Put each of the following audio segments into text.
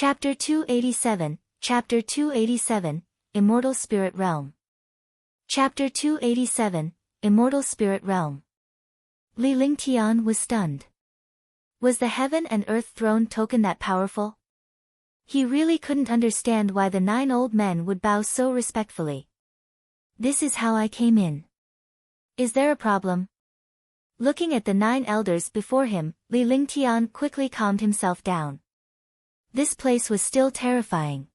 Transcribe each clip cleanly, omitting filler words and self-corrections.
Chapter 287, Chapter 287, Immortal Spirit Realm. Chapter 287, Immortal Spirit Realm. Li Lingtian was stunned. Was the Heaven and Earth Throne token that powerful? He really couldn't understand why the 9 old men would bow so respectfully. This is how I came in. Is there a problem? Looking at the 9 elders before him, Li Lingtian quickly calmed himself down. This place was still terrifying.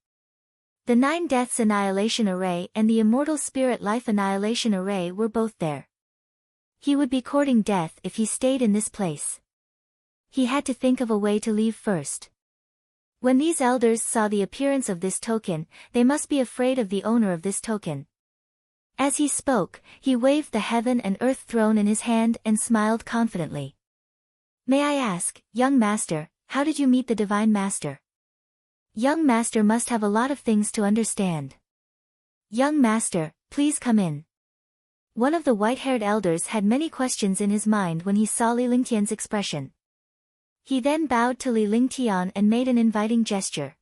The 9 Deaths Annihilation Array and the Immortal Spirit Life Annihilation Array were both there. He would be courting death if he stayed in this place. He had to think of a way to leave first. When these elders saw the appearance of this token, they must be afraid of the owner of this token. As he spoke, he waved the Heaven and Earth Throne in his hand and smiled confidently. May I ask, young master, how did you meet the Divine Master? Young master must have a lot of things to understand. Young master, please come in. One of the white-haired elders had many questions in his mind when he saw Li Lingtian's expression. He then bowed to Li Lingtian and made an inviting gesture.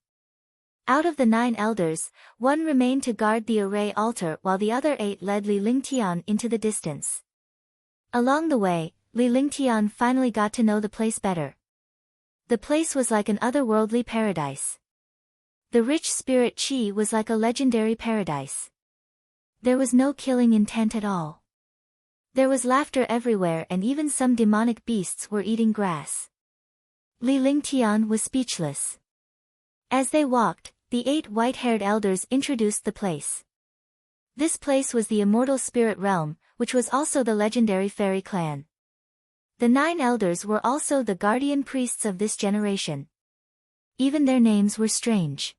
Out of the 9 elders, 1 remained to guard the array altar while the other 8 led Li Lingtian into the distance. Along the way, Li Lingtian finally got to know the place better. The place was like an otherworldly paradise. The rich spirit qi was like a legendary paradise. There was no killing intent at all. There was laughter everywhere and even some demonic beasts were eating grass. Li Lingtian was speechless. As they walked, the 8 white-haired elders introduced the place. This place was the Immortal Spirit Realm, which was also the legendary fairy clan. The 9 elders were also the guardian priests of this generation. Even their names were strange.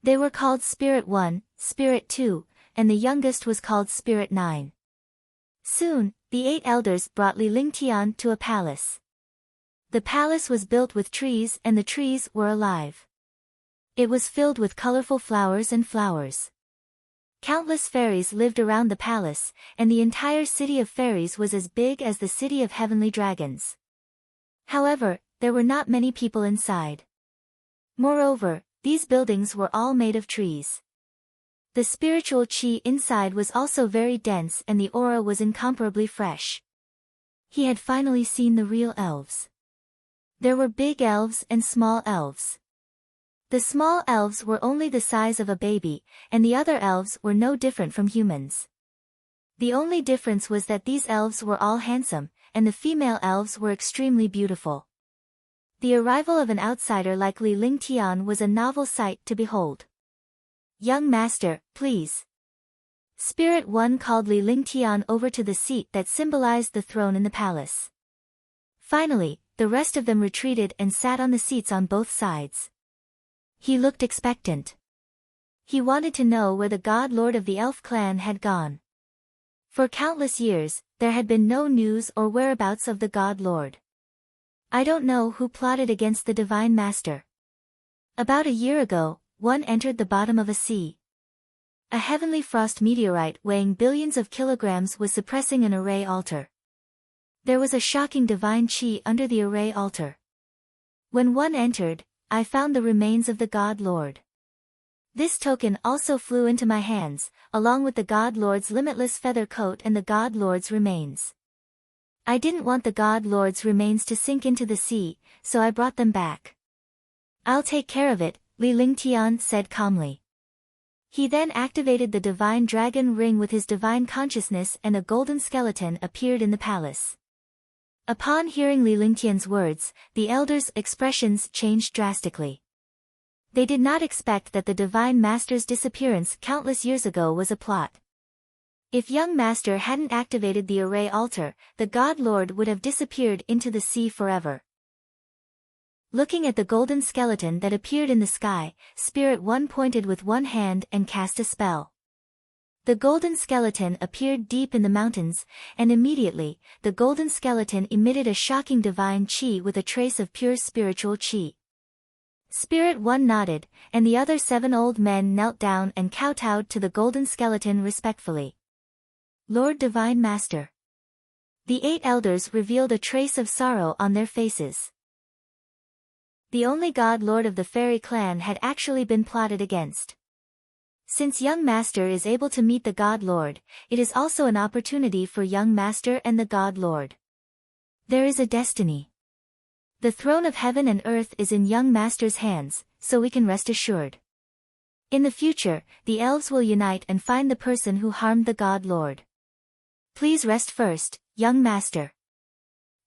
They were called Spirit 1, Spirit 2, and the youngest was called Spirit 9. Soon, the 8 elders brought Li Lingtian to a palace. The palace was built with trees and the trees were alive. It was filled with colorful flowers and flowers. Countless fairies lived around the palace, and the entire city of fairies was as big as the city of heavenly dragons. However, there were not many people inside. Moreover, these buildings were all made of trees. The spiritual qi inside was also very dense and the aura was incomparably fresh. He had finally seen the real elves. There were big elves and small elves. The small elves were only the size of a baby, and the other elves were no different from humans. The only difference was that these elves were all handsome, and the female elves were extremely beautiful. The arrival of an outsider like Li Lingtian was a novel sight to behold. Young master, please. Spirit 1 called Li Lingtian over to the seat that symbolized the throne in the palace. Finally, the rest of them retreated and sat on the seats on both sides. He looked expectant. He wanted to know where the God Lord of the Elf clan had gone. For countless years, there had been no news or whereabouts of the God Lord. I don't know who plotted against the Divine Master. About a year ago, one entered the bottom of a sea. A heavenly frost meteorite weighing billions of kilograms was suppressing an array altar. There was a shocking divine qi under the array altar. When one entered, I found the remains of the God Lord. This token also flew into my hands, along with the God Lord's limitless feather coat and the God Lord's remains. I didn't want the God Lord's remains to sink into the sea, so I brought them back. I'll take care of it, Li Lingtian said calmly. He then activated the divine dragon ring with his divine consciousness and a golden skeleton appeared in the palace. Upon hearing Li Lingtian's words, the elders' expressions changed drastically. They did not expect that the Divine Master's disappearance countless years ago was a plot. If young master hadn't activated the array altar, the God Lord would have disappeared into the sea forever. Looking at the golden skeleton that appeared in the sky, Spirit 1 pointed with one hand and cast a spell. The golden skeleton appeared deep in the mountains, and immediately, the golden skeleton emitted a shocking divine qi with a trace of pure spiritual qi. Spirit 1 nodded, and the other 7 old men knelt down and kowtowed to the golden skeleton respectfully. Lord Divine Master. The 8 elders revealed a trace of sorrow on their faces. The only god lord of the fairy clan had actually been plotted against. Since young master is able to meet the god lord, it is also an opportunity for young master and the god lord. There is a destiny. The throne of heaven and earth is in young master's hands, so we can rest assured. In the future, the elves will unite and find the person who harmed the god lord. Please rest first, young master.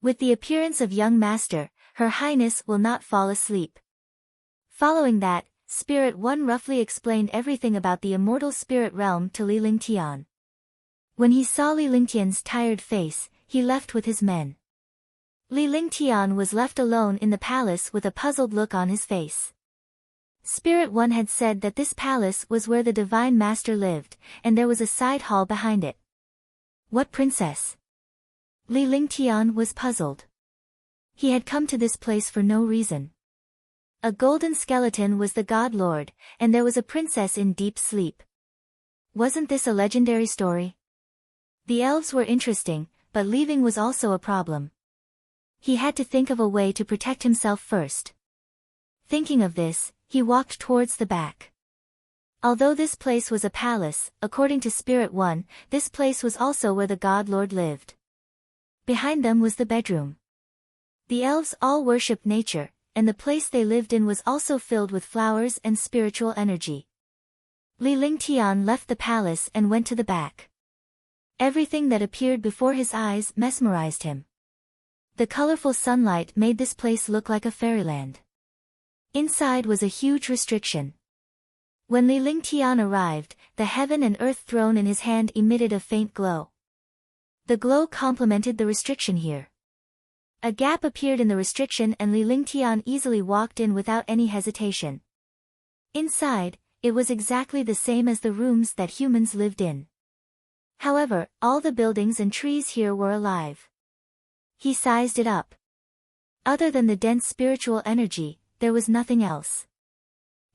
With the appearance of young master, Her Highness will not fall asleep. Following that, Spirit One roughly explained everything about the immortal spirit realm to Li Lingtian. When he saw Li Lingtian's tired face, he left with his men. Li Lingtian was left alone in the palace with a puzzled look on his face. Spirit One had said that this palace was where the Divine Master lived, and there was a side hall behind it. What princess? Li Lingtian was puzzled. He had come to this place for no reason. A golden skeleton was the god lord, and there was a princess in deep sleep. Wasn't this a legendary story? The elves were interesting, but leaving was also a problem. He had to think of a way to protect himself first. Thinking of this, he walked towards the back. Although this place was a palace, according to Spirit One, this place was also where the god lord lived. Behind them was the bedroom. The elves all worshipped nature, and the place they lived in was also filled with flowers and spiritual energy. Li Lingtian left the palace and went to the back. Everything that appeared before his eyes mesmerized him. The colorful sunlight made this place look like a fairyland. Inside was a huge restriction. When Li Lingtian arrived, the heaven and earth throne in his hand emitted a faint glow. The glow complemented the restriction here. A gap appeared in the restriction and Li Lingtian easily walked in without any hesitation. Inside, it was exactly the same as the rooms that humans lived in. However, all the buildings and trees here were alive. He sized it up. Other than the dense spiritual energy, there was nothing else.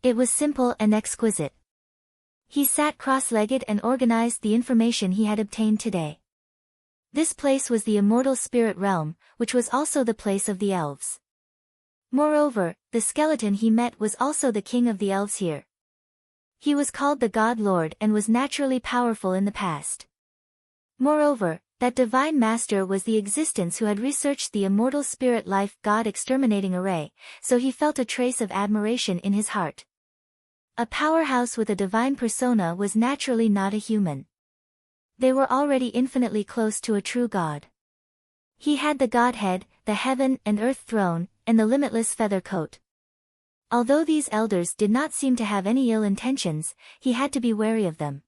It was simple and exquisite. He sat cross-legged and organized the information he had obtained today. This place was the immortal spirit realm, which was also the place of the elves. Moreover, the skeleton he met was also the king of the elves here. He was called the God Lord and was naturally powerful in the past. Moreover, that divine master was the existence who had researched the immortal spirit life God exterminating array, so he felt a trace of admiration in his heart. A powerhouse with a divine persona was naturally not a human. They were already infinitely close to a true god. He had the Godhead, the heaven and earth throne, and the limitless feather coat. Although these elders did not seem to have any ill intentions, he had to be wary of them.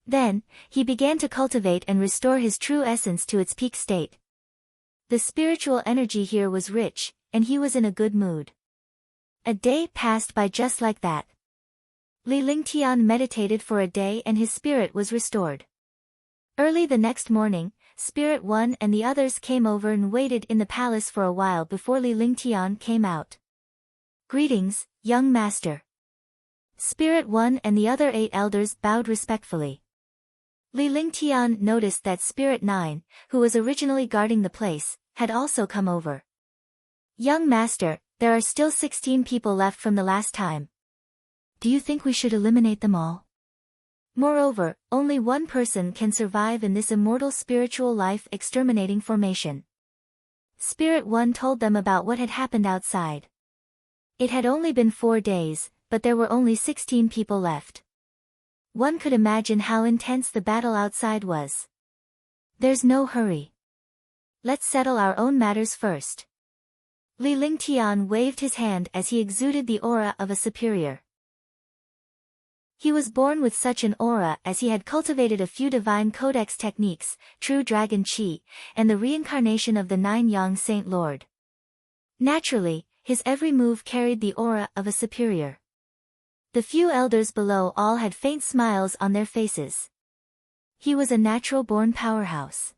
Then, he began to cultivate and restore his true essence to its peak state. The spiritual energy here was rich, and he was in a good mood. A day passed by just like that. Li Lingtian meditated for a day and his spirit was restored. Early the next morning, Spirit One and the others came over and waited in the palace for a while before Li Lingtian came out. Greetings, young master. Spirit One and the other 8 elders bowed respectfully. Li Lingtian noticed that Spirit 9, who was originally guarding the place, had also come over. Young master, there are still 16 people left from the last time. Do you think we should eliminate them all? Moreover, only one person can survive in this immortal spiritual life exterminating formation. Spirit One told them about what had happened outside. It had only been 4 days, but there were only 16 people left. One could imagine how intense the battle outside was. There's no hurry. Let's settle our own matters first. Li Lingtian waved his hand as he exuded the aura of a superior. He was born with such an aura as he had cultivated a few divine codex techniques, true dragon chi, and the reincarnation of the 9 Yang Saint Lord. Naturally, his every move carried the aura of a superior. The few elders below all had faint smiles on their faces. He was a natural-born powerhouse.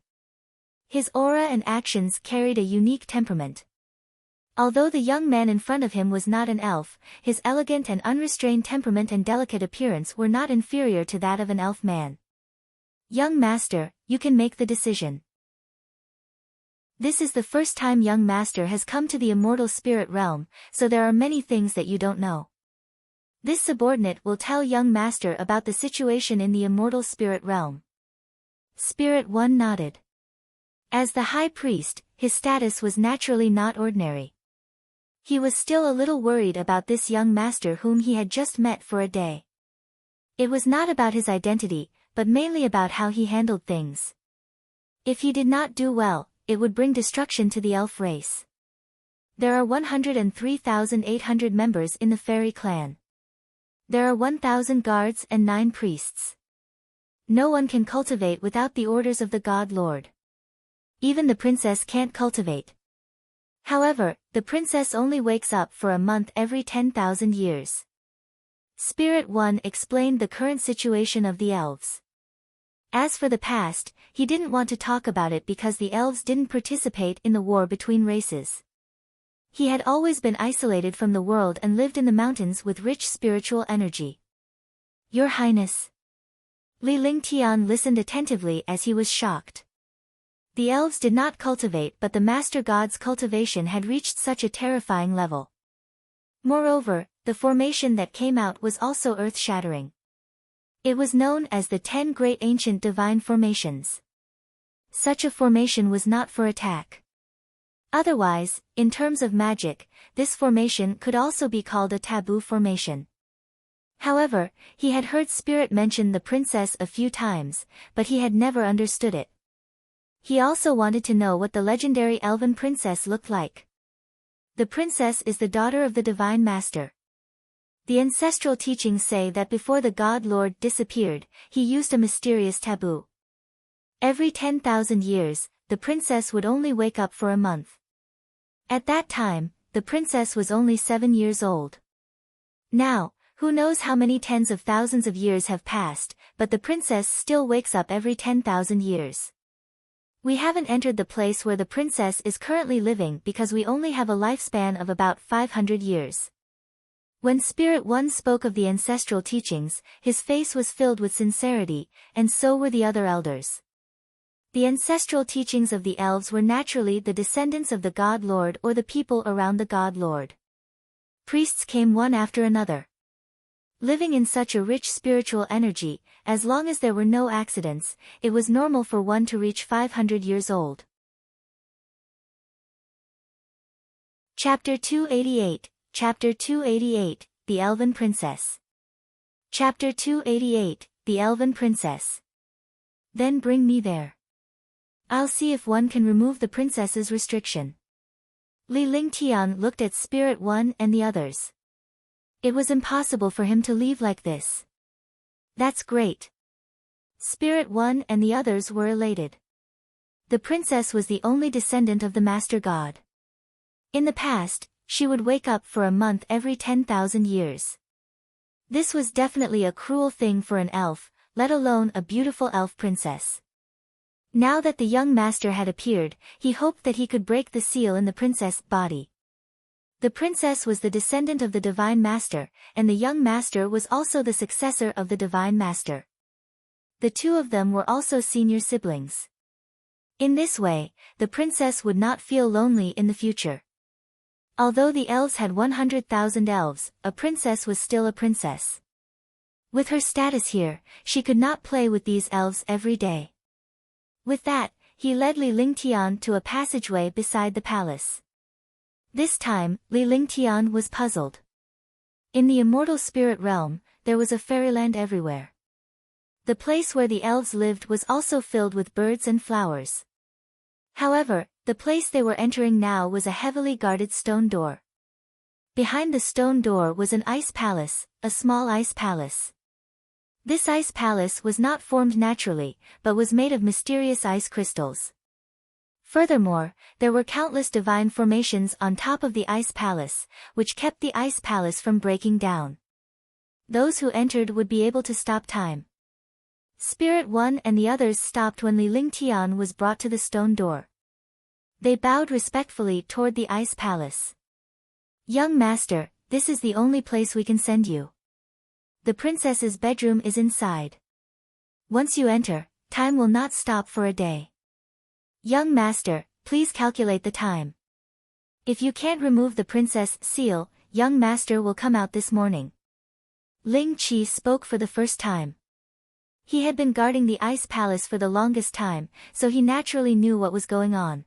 His aura and actions carried a unique temperament. Although the young man in front of him was not an elf, his elegant and unrestrained temperament and delicate appearance were not inferior to that of an elf man. Young master, you can make the decision. This is the first time young master has come to the immortal spirit realm, so there are many things that you don't know. This subordinate will tell young master about the situation in the immortal spirit realm. Spirit 1 nodded. As the high priest, his status was naturally not ordinary. He was still a little worried about this young master whom he had just met for a day. It was not about his identity, but mainly about how he handled things. If he did not do well, it would bring destruction to the elf race. There are 103,800 members in the fairy clan. There are 1,000 guards and 9 priests. No one can cultivate without the orders of the God Lord. Even the princess can't cultivate. However, the princess only wakes up for a month every 10,000 years. Spirit 1 explained the current situation of the elves. As for the past, he didn't want to talk about it because the elves didn't participate in the war between races. He had always been isolated from the world and lived in the mountains with rich spiritual energy. Your Highness. Li Lingtian listened attentively as he was shocked. The elves did not cultivate, but the Master God's cultivation had reached such a terrifying level. Moreover, the formation that came out was also earth-shattering. It was known as the 10 Great Ancient Divine Formations. Such a formation was not for attack. Otherwise, in terms of magic, this formation could also be called a taboo formation. However, he had heard Spirit mention the princess a few times, but he had never understood it. He also wanted to know what the legendary Elven princess looked like. The princess is the daughter of the Divine Master. The ancestral teachings say that before the God Lord disappeared, he used a mysterious taboo. Every 10,000 years, the princess would only wake up for a month. At that time, the princess was only 7 years old. Now, who knows how many tens of thousands of years have passed, but the princess still wakes up every 10,000 years. We haven't entered the place where the princess is currently living because we only have a lifespan of about 500 years. When Spirit 1 spoke of the ancestral teachings, his face was filled with sincerity, and so were the other elders. The ancestral teachings of the elves were naturally the descendants of the God Lord or the people around the God Lord. Priests came one after another. Living in such a rich spiritual energy, as long as there were no accidents, it was normal for one to reach 500 years old. Chapter 288, Chapter 288, The Elven Princess. Chapter 288, The Elven Princess. Then bring me there. I'll see if one can remove the princess's restriction. Li Lingtian looked at Spirit 1 and the others. It was impossible for him to leave like this. That's great. Spirit 1 and the others were elated. The princess was the only descendant of the Master God. In the past, she would wake up for a month every 10,000 years. This was definitely a cruel thing for an elf, let alone a beautiful elf princess. Now that the young master had appeared, he hoped that he could break the seal in the princess' body. The princess was the descendant of the Divine Master, and the young master was also the successor of the Divine Master. The two of them were also senior siblings. In this way, the princess would not feel lonely in the future. Although the elves had 100,000 elves, a princess was still a princess. With her status here, she could not play with these elves every day. With that, he led Li Lingtian to a passageway beside the palace. This time, Li Lingtian was puzzled. In the immortal spirit realm, there was a fairyland everywhere. The place where the elves lived was also filled with birds and flowers. However, the place they were entering now was a heavily guarded stone door. Behind the stone door was an ice palace, a small ice palace. This ice palace was not formed naturally, but was made of mysterious ice crystals. Furthermore, there were countless divine formations on top of the ice palace, which kept the ice palace from breaking down. Those who entered would be able to stop time. Spirit 1 and the others stopped when Li Lingtian was brought to the stone door. They bowed respectfully toward the ice palace. Young master, this is the only place we can send you. The princess's bedroom is inside. Once you enter, time will not stop for a day. Young master, please calculate the time. If you can't remove the princess seal, young master will come out this morning. Ling Qi spoke for the first time. He had been guarding the ice palace for the longest time, so he naturally knew what was going on.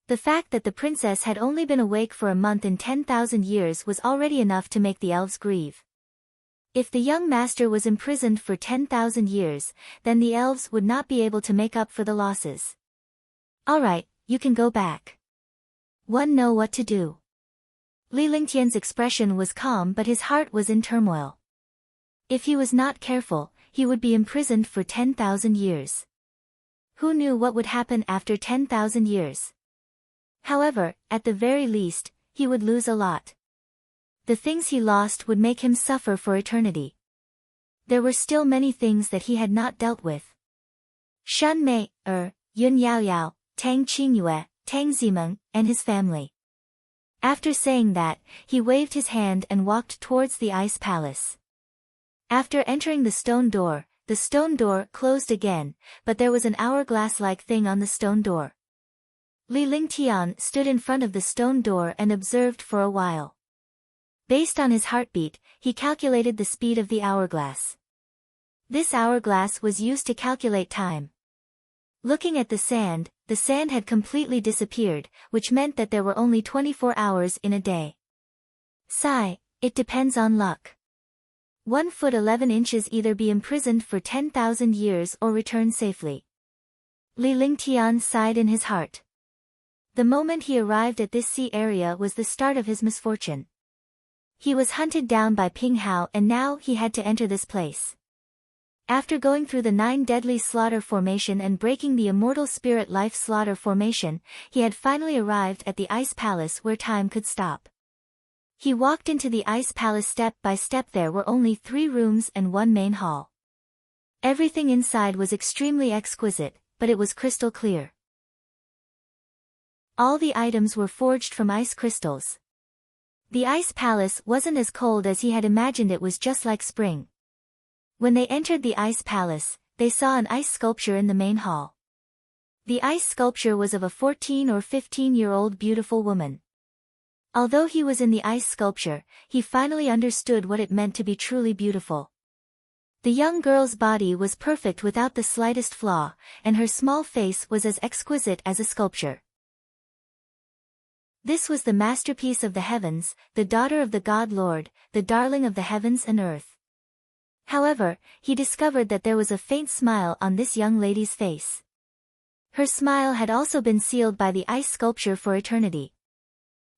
The fact that the princess had only been awake for a month in 10,000 years was already enough to make the elves grieve. If the young master was imprisoned for 10,000 years, then the elves would not be able to make up for the losses. Alright, you can go back. One know what to do. Li Lingtian's expression was calm but his heart was in turmoil. If he was not careful, he would be imprisoned for 10,000 years. Who knew what would happen after 10,000 years? However, at the very least, he would lose a lot. The things he lost would make him suffer for eternity. There were still many things that he had not dealt with. Shen Mei, Yun Yaoyao, Tang Qingyue, Tang Zimeng, and his family. After saying that, he waved his hand and walked towards the ice palace. After entering the stone door closed again, but there was an hourglass-like thing on the stone door. Li Lingtian stood in front of the stone door and observed for a while. Based on his heartbeat, he calculated the speed of the hourglass. This hourglass was used to calculate time. Looking at the sand had completely disappeared, which meant that there were only 24 hours in a day. Sigh, it depends on luck. 1 foot 11 inches either be imprisoned for 10,000 years or return safely. Li Lingtian sighed in his heart. The moment he arrived at this sea area was the start of his misfortune. He was hunted down by Ping Hao and now he had to enter this place. After going through the 9 deadly slaughter formation and breaking the immortal spirit life slaughter formation, he had finally arrived at the ice palace where time could stop. He walked into the ice palace step by step. There were only 3 rooms and 1 main hall. Everything inside was extremely exquisite, but it was crystal clear. All the items were forged from ice crystals. The ice palace wasn't as cold as he had imagined. It was just like spring. When they entered the ice palace, they saw an ice sculpture in the main hall. The ice sculpture was of a 14 or 15-year-old beautiful woman. Although he was in the ice sculpture, he finally understood what it meant to be truly beautiful. The young girl's body was perfect without the slightest flaw, and her small face was as exquisite as a sculpture. This was the masterpiece of the heavens, the daughter of the God Lord, the darling of the heavens and earth. However, he discovered that there was a faint smile on this young lady's face. Her smile had also been sealed by the ice sculpture for eternity.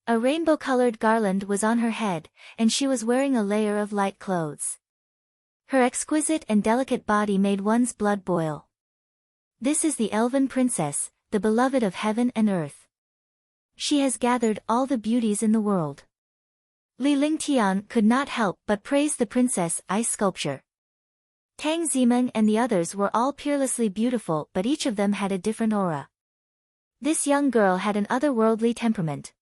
A rainbow-colored garland was on her head, and she was wearing a layer of light clothes. Her exquisite and delicate body made one's blood boil. This is the Elven princess, the beloved of heaven and earth. She has gathered all the beauties in the world. Li Lingtian could not help but praise the princess ice sculpture. Tang Zimeng and the others were all peerlessly beautiful, but each of them had a different aura. This young girl had an otherworldly temperament.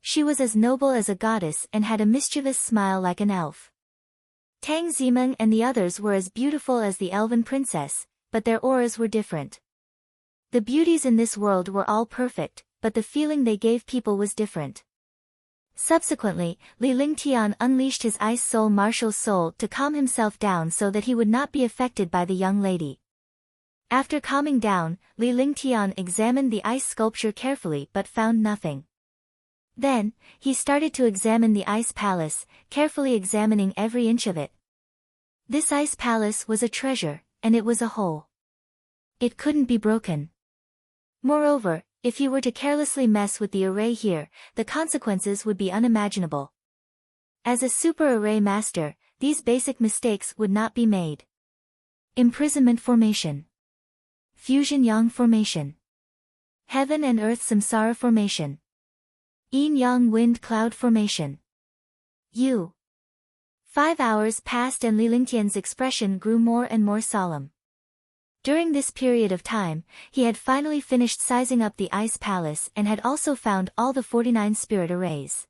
She was as noble as a goddess and had a mischievous smile like an elf. Tang Zimeng and the others were as beautiful as the Elven princess, but their auras were different. The beauties in this world were all perfect, but the feeling they gave people was different. Subsequently, Li Lingtian unleashed his ice soul martial soul to calm himself down so that he would not be affected by the young lady. After calming down, Li Lingtian examined the ice sculpture carefully but found nothing. Then, he started to examine the ice palace, carefully examining every inch of it. This ice palace was a treasure, and it was a whole. It couldn't be broken. Moreover, if he were to carelessly mess with the array here, the consequences would be unimaginable. As a super array master, these basic mistakes would not be made. Imprisonment formation. Fusion yang formation. Heaven and earth samsara formation. Yin-yang wind cloud formation. 5 hours passed and Li Lingtian's expression grew more and more solemn. During this period of time, he had finally finished sizing up the ice palace and had also found all the 49 spirit arrays.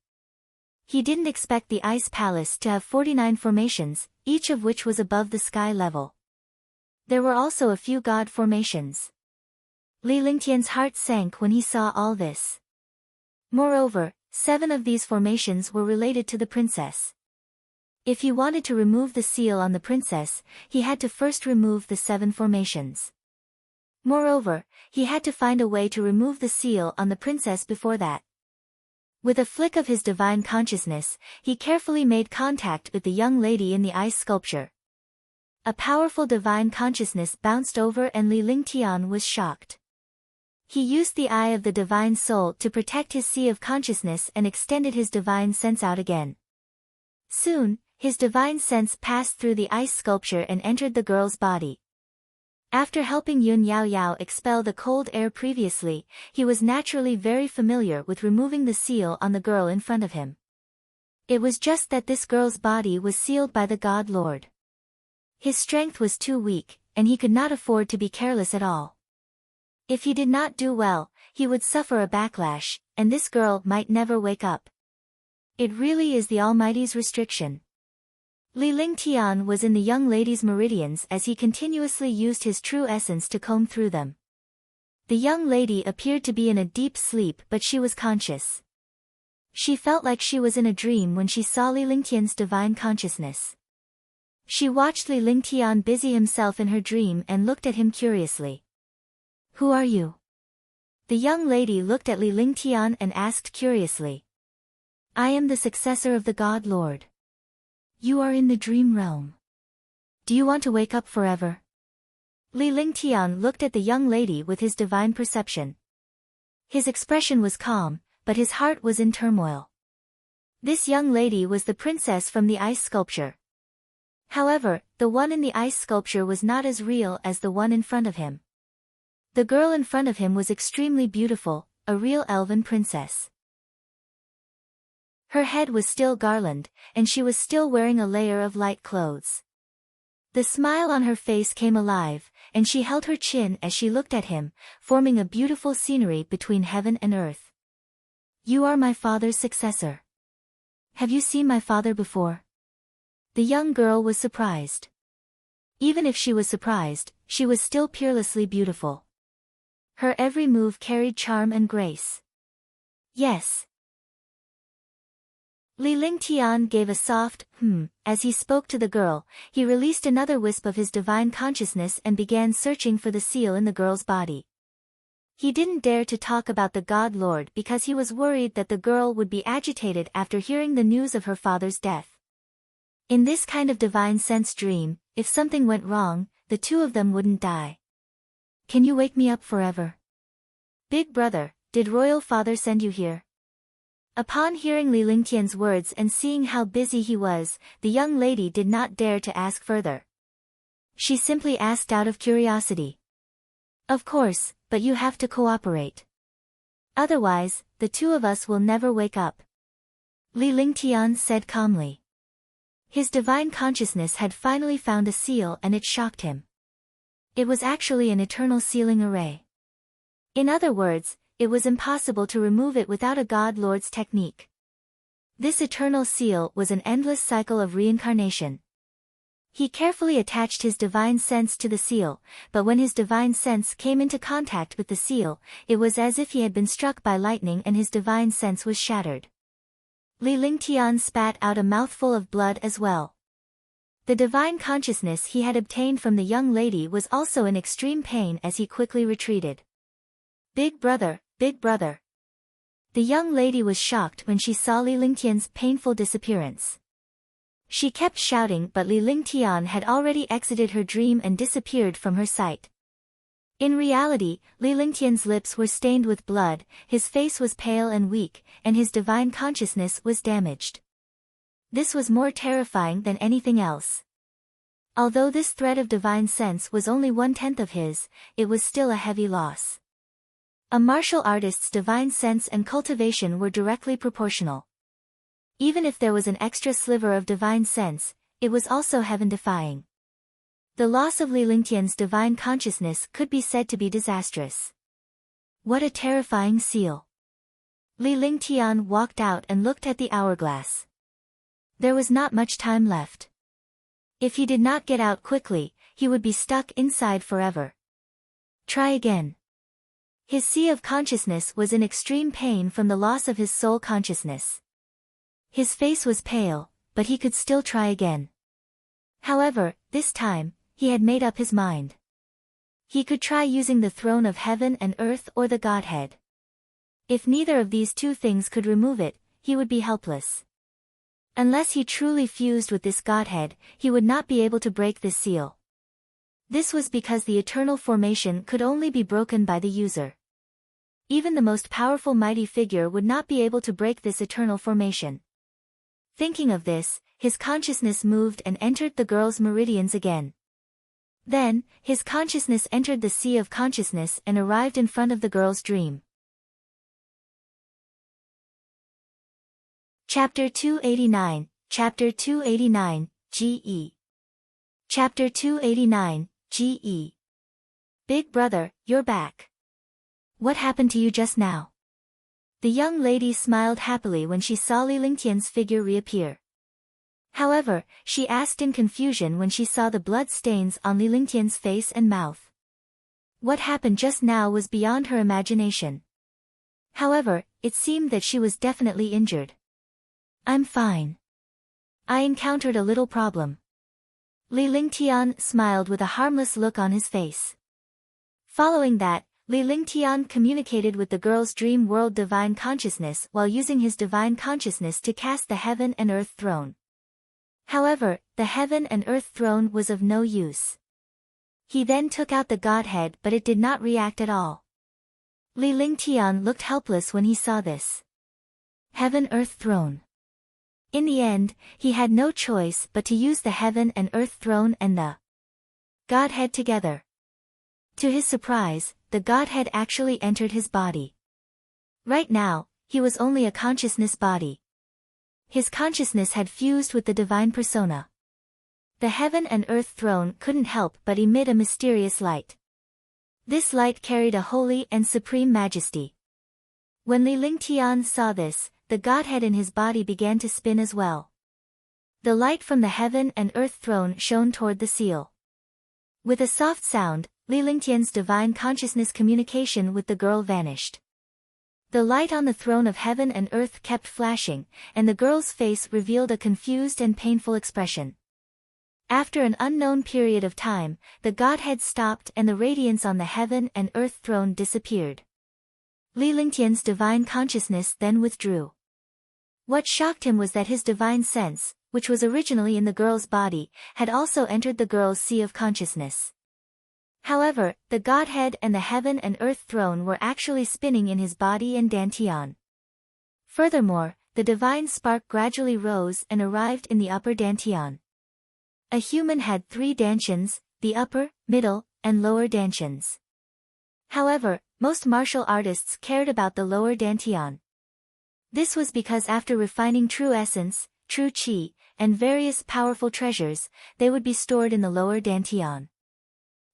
He didn't expect the ice palace to have 49 formations, each of which was above the sky level. There were also a few god formations. Li Lingtian's heart sank when he saw all this. Moreover, 7 of these formations were related to the princess. If he wanted to remove the seal on the princess, he had to first remove the 7 formations. Moreover, he had to find a way to remove the seal on the princess before that. With a flick of his divine consciousness, he carefully made contact with the young lady in the ice sculpture. A powerful divine consciousness bounced over and Li Lingtian was shocked. He used the eye of the divine soul to protect his sea of consciousness and extended his divine sense out again. Soon, his divine sense passed through the ice sculpture and entered the girl's body. After helping Yun Yaoyao expel the cold air previously, he was naturally very familiar with removing the seal on the girl in front of him. It was just that this girl's body was sealed by the God Lord. His strength was too weak, and he could not afford to be careless at all. If he did not do well, he would suffer a backlash, and this girl might never wake up. It really is the Almighty's restriction. Li Lingtian was in the young lady's meridians as he continuously used his true essence to comb through them. The young lady appeared to be in a deep sleep, but she was conscious. She felt like she was in a dream when she saw Li Lingtian's divine consciousness. She watched Li Lingtian busy himself in her dream and looked at him curiously. "Who are you?" The young lady looked at Li Lingtian and asked curiously. "I am the successor of the God Lord. You are in the dream realm. Do you want to wake up forever?" Li Lingtian looked at the young lady with his divine perception. His expression was calm, but his heart was in turmoil. This young lady was the princess from the ice sculpture. However, the one in the ice sculpture was not as real as the one in front of him. The girl in front of him was extremely beautiful, a real elven princess. Her head was still garlanded, and she was still wearing a layer of light clothes. The smile on her face came alive, and she held her chin as she looked at him, forming a beautiful scenery between heaven and earth. "You are my father's successor. Have you seen my father before?" The young girl was surprised. Even if she was surprised, she was still peerlessly beautiful. Her every move carried charm and grace. "Yes." Li Lingtian gave a soft, as he spoke to the girl. He released another wisp of his divine consciousness and began searching for the seal in the girl's body. He didn't dare to talk about the God Lord because he was worried that the girl would be agitated after hearing the news of her father's death. In this kind of divine sense dream, if something went wrong, the two of them wouldn't die. "Can you wake me up forever?" "Big brother, did Royal Father send you here?" Upon hearing Li Lingtian's words and seeing how busy he was, the young lady did not dare to ask further. She simply asked out of curiosity. "Of course, but you have to cooperate. Otherwise, the two of us will never wake up," Li Lingtian said calmly. His divine consciousness had finally found a seal and it shocked him. It was actually an eternal sealing array. In other words, it was impossible to remove it without a God Lord's technique. This eternal seal was an endless cycle of reincarnation. He carefully attached his divine sense to the seal, but when his divine sense came into contact with the seal, it was as if he had been struck by lightning and his divine sense was shattered. Li Lingtian spat out a mouthful of blood as well. The divine consciousness he had obtained from the young lady was also in extreme pain as he quickly retreated. "Big brother, big brother." The young lady was shocked when she saw Li Lingtian's painful disappearance. She kept shouting, but Li Lingtian had already exited her dream and disappeared from her sight. In reality, Li Lingtian's lips were stained with blood, his face was pale and weak, and his divine consciousness was damaged. This was more terrifying than anything else. Although this thread of divine sense was only 1/10 of his, it was still a heavy loss. A martial artist's divine sense and cultivation were directly proportional. Even if there was an extra sliver of divine sense, it was also heaven-defying. The loss of Li Lingtian's divine consciousness could be said to be disastrous. What a terrifying seal. Li Lingtian walked out and looked at the hourglass. There was not much time left. If he did not get out quickly, he would be stuck inside forever. Try again. His sea of consciousness was in extreme pain from the loss of his soul consciousness. His face was pale, but he could still try again. However, this time, he had made up his mind. He could try using the throne of heaven and earth or the Godhead. If neither of these two things could remove it, he would be helpless. Unless he truly fused with this Godhead, he would not be able to break this seal. This was because the eternal formation could only be broken by the user. Even the most powerful mighty figure would not be able to break this eternal formation. Thinking of this, his consciousness moved and entered the girl's meridians again. Then, his consciousness entered the sea of consciousness and arrived in front of the girl's dream. Chapter 289, Chapter 289, GE. Chapter 289, GE. Big brother, you're back. What happened to you just now? The young lady smiled happily when she saw Li Lingtian's figure reappear. However, she asked in confusion when she saw the blood stains on Li Lingtian's face and mouth. What happened just now was beyond her imagination. However, it seemed that she was definitely injured. I'm fine. I encountered a little problem. Li Lingtian smiled with a harmless look on his face. Following that, Li Lingtian communicated with the girl's dream world divine consciousness while using his divine consciousness to cast the heaven and earth throne. However, the heaven and earth throne was of no use. He then took out the Godhead but it did not react at all. Li Lingtian looked helpless when he saw this. Heaven-earth throne. In the end, he had no choice but to use the heaven and earth throne and the Godhead together. To his surprise, the Godhead actually entered his body. Right now, he was only a consciousness body. His consciousness had fused with the divine persona. The heaven and earth throne couldn't help but emit a mysterious light. This light carried a holy and supreme majesty. When Li Lingtian saw this, the Godhead in his body began to spin as well. The light from the heaven and earth throne shone toward the seal. With a soft sound, Li Lingtian's divine consciousness communication with the girl vanished. The light on the throne of heaven and earth kept flashing, and the girl's face revealed a confused and painful expression. After an unknown period of time, the Godhead stopped and the radiance on the heaven and earth throne disappeared. Li Lingtian's divine consciousness then withdrew. What shocked him was that his divine sense, which was originally in the girl's body, had also entered the girl's sea of consciousness. However, the Godhead and the heaven and earth throne were actually spinning in his body and dantian. Furthermore, the divine spark gradually rose and arrived in the upper dantian. A human had 3 dantians, the upper, middle, and lower dantians. However, most martial artists cared about the lower dantian. This was because after refining true essence, true qi, and various powerful treasures, they would be stored in the lower dantian.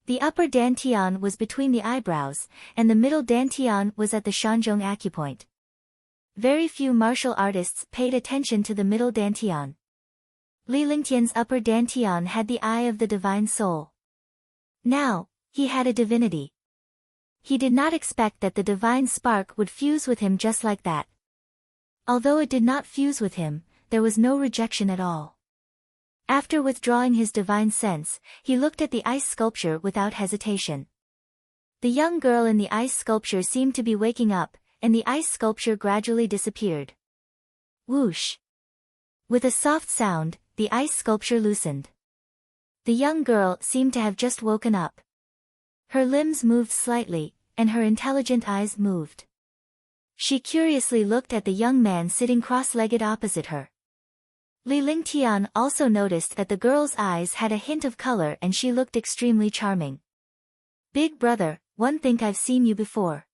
The upper dantian was between the eyebrows, and the middle dantian was at the shanzhong acupoint. Very few martial artists paid attention to the middle dantian. Li Lingtian's upper dantian had the eye of the divine soul. Now, he had a divinity. He did not expect that the divine spark would fuse with him just like that. Although it did not fuse with him, there was no rejection at all. After withdrawing his divine sense, he looked at the ice sculpture without hesitation. The young girl in the ice sculpture seemed to be waking up, and the ice sculpture gradually disappeared. Whoosh! With a soft sound, the ice sculpture loosened. The young girl seemed to have just woken up. Her limbs moved slightly, and her intelligent eyes moved. She curiously looked at the young man sitting cross-legged opposite her. Li Lingtian also noticed that the girl's eyes had a hint of color and she looked extremely charming. Big brother, one think I've seen you before.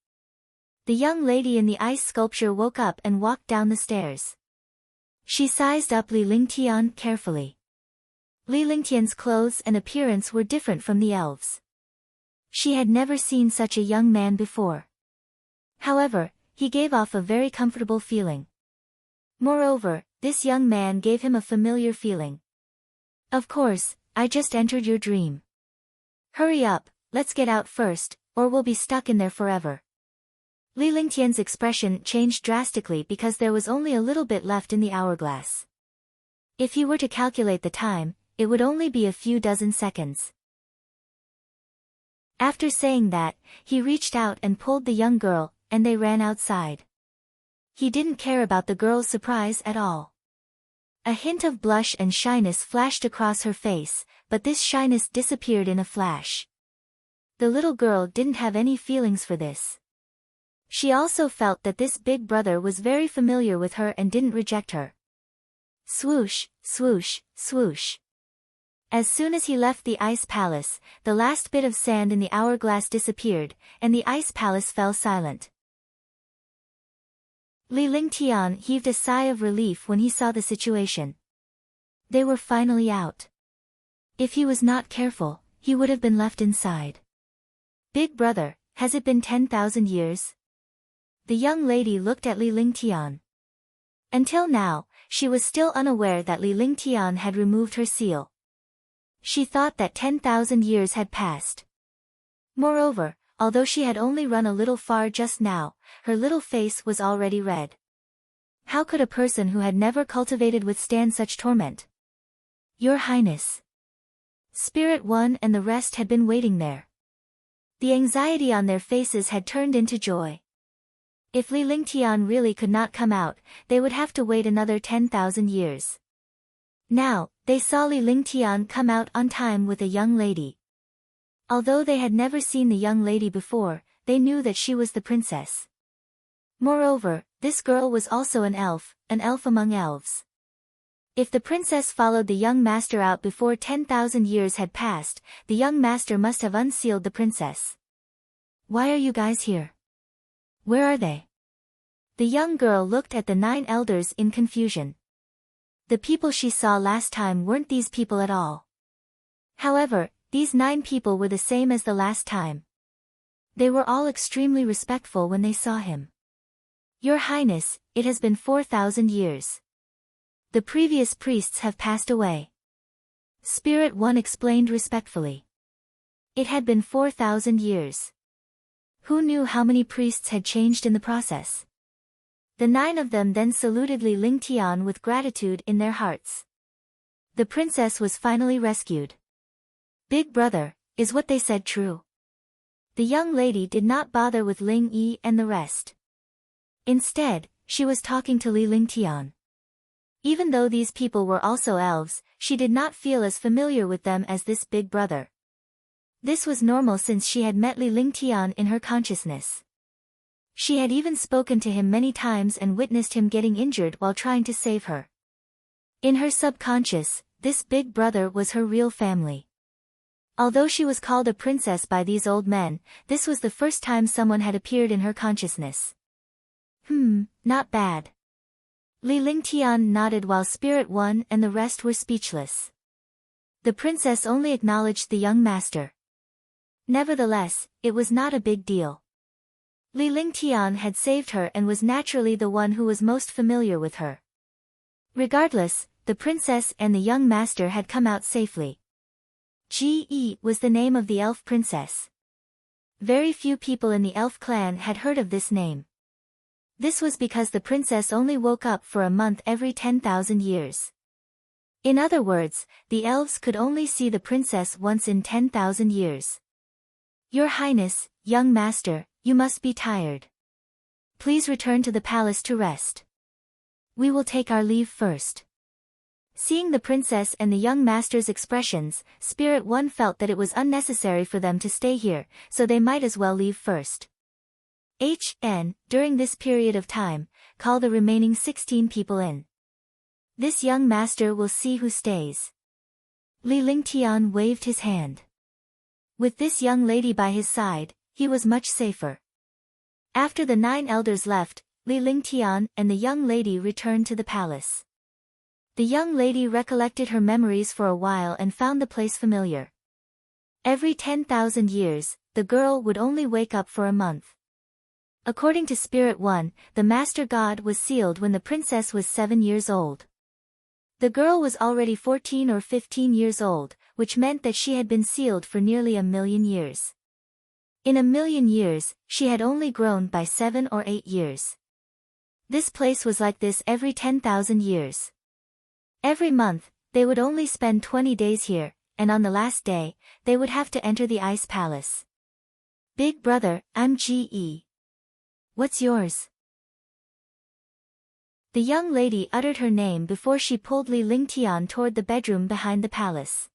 The young lady in the ice sculpture woke up and walked down the stairs. She sized up Li Lingtian carefully. Li Lingtian's clothes and appearance were different from the elves. She had never seen such a young man before. However, he gave off a very comfortable feeling. Moreover, this young man gave him a familiar feeling. Of course, I just entered your dream. Hurry up, let's get out first, or we'll be stuck in there forever. Li Lingtian's expression changed drastically because there was only a little bit left in the hourglass. If he were to calculate the time, it would only be a few dozen seconds. After saying that, he reached out and pulled the young girl, and they ran outside. He didn't care about the girl's surprise at all. A hint of blush and shyness flashed across her face, but this shyness disappeared in a flash. The little girl didn't have any feelings for this. She also felt that this big brother was very familiar with her and didn't reject her. Swoosh, swoosh, swoosh. As soon as he left the ice palace, the last bit of sand in the hourglass disappeared, and the ice palace fell silent. Li Lingtian heaved a sigh of relief when he saw the situation. They were finally out. If he was not careful, he would have been left inside. Big brother, has it been 10,000 years? The young lady looked at Li Lingtian. Until now, she was still unaware that Li Lingtian had removed her seal. She thought that 10,000 years had passed. Moreover, although she had only run a little far just now, her little face was already red. How could a person who had never cultivated withstand such torment? Your Highness. Spirit One and the rest had been waiting there. The anxiety on their faces had turned into joy. If Li Lingtian really could not come out, they would have to wait another 10,000 years. Now, they saw Li Lingtian come out on time with a young lady. Although they had never seen the young lady before, they knew that she was the princess. Moreover, this girl was also an elf among elves. If the princess followed the young master out before 10,000 years had passed, the young master must have unsealed the princess. Why are you guys here? Where are they? The young girl looked at the 9 elders in confusion. The people she saw last time weren't these people at all. However, these 9 people were the same as the last time. They were all extremely respectful when they saw him. Your Highness, it has been 4,000 years. The previous priests have passed away. Spirit One explained respectfully. It had been 4,000 years. Who knew how many priests had changed in the process? The 9 of them then saluted Li Lingtian with gratitude in their hearts. The princess was finally rescued. Big brother, is what they said true? The young lady did not bother with Ling Yi and the rest. Instead, she was talking to Li Lingtian. Even though these people were also elves, she did not feel as familiar with them as this big brother. This was normal since she had met Li Lingtian in her consciousness. She had even spoken to him many times and witnessed him getting injured while trying to save her. In her subconscious, this big brother was her real family. Although she was called a princess by these old men, this was the first time someone had appeared in her consciousness. Not bad. Li Lingtian nodded while Spirit One and the rest were speechless. The princess only acknowledged the young master. Nevertheless, it was not a big deal. Li Lingtian had saved her and was naturally the one who was most familiar with her. Regardless, the princess and the young master had come out safely. Ge was the name of the elf princess. Very few people in the elf clan had heard of this name. This was because the princess only woke up for a month every 10,000 years. In other words, the elves could only see the princess once in 10,000 years. Your Highness, young master, you must be tired. Please return to the palace to rest. We will take our leave first. Seeing the princess and the young master's expressions, Spirit One felt that it was unnecessary for them to stay here, so they might as well leave first. During this period of time, call the remaining 16 people in. This young master will see who stays. Li Lingtian waved his hand. With this young lady by his side, he was much safer. After the 9 elders left, Li Lingtian and the young lady returned to the palace. The young lady recollected her memories for a while and found the place familiar. Every 10,000 years, the girl would only wake up for a month. According to Spirit One, the Master God was sealed when the princess was 7 years old. The girl was already 14 or 15 years old, which meant that she had been sealed for nearly 1,000,000 years. In a million years, she had only grown by 7 or 8 years. This place was like this every 10,000 years. Every month, they would only spend 20 days here, and on the last day, they would have to enter the ice palace. Big brother, I'm Ge. What's yours? The young lady uttered her name before she pulled Li Lingtian toward the bedroom behind the palace.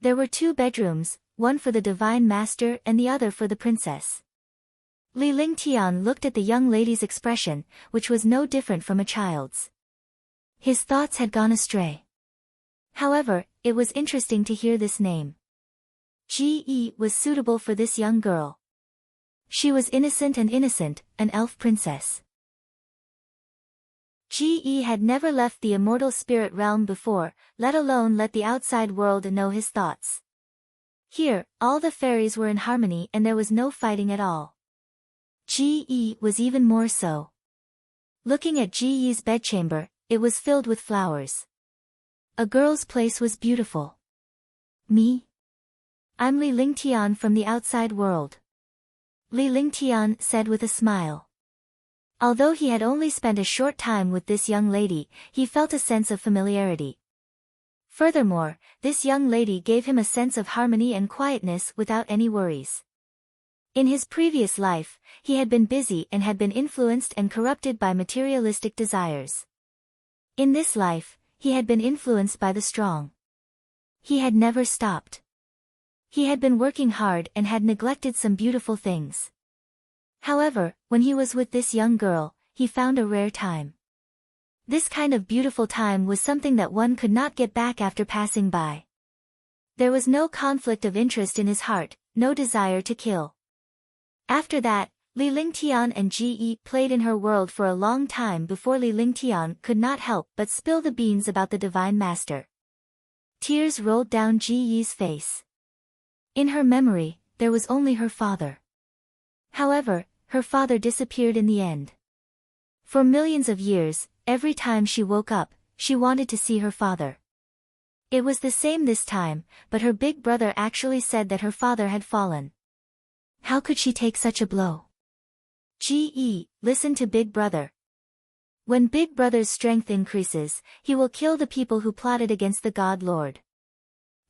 There were 2 bedrooms, one for the divine master and the other for the princess. Li Lingtian looked at the young lady's expression, which was no different from a child's. His thoughts had gone astray. However, it was interesting to hear this name. Ge was suitable for this young girl. She was innocent, an elf princess. Ge had never left the immortal spirit realm before, let alone let the outside world know his thoughts. Here, all the fairies were in harmony and there was no fighting at all. Ge was even more so. Looking at Ge's bedchamber, it was filled with flowers. A girl's place was beautiful. Me? I'm Li Lingtian from the outside world. Li Lingtian said with a smile. Although he had only spent a short time with this young lady, he felt a sense of familiarity. Furthermore, this young lady gave him a sense of harmony and quietness without any worries. In his previous life, he had been busy and had been influenced and corrupted by materialistic desires. In this life, he had been influenced by the strong. He had never stopped. He had been working hard and had neglected some beautiful things. However, when he was with this young girl, he found a rare time. This kind of beautiful time was something that one could not get back after passing by. There was no conflict of interest in his heart, no desire to kill. After that, Li Lingtian and Ge played in her world for a long time before Li Lingtian could not help but spill the beans about the Divine Master. Tears rolled down Ge's face. In her memory, there was only her father. However, her father disappeared in the end. For millions of years, every time she woke up, she wanted to see her father. It was the same this time, but her big brother actually said that her father had fallen. How could she take such a blow? Ge, listen to Big Brother. When Big Brother's strength increases, he will kill the people who plotted against the God Lord.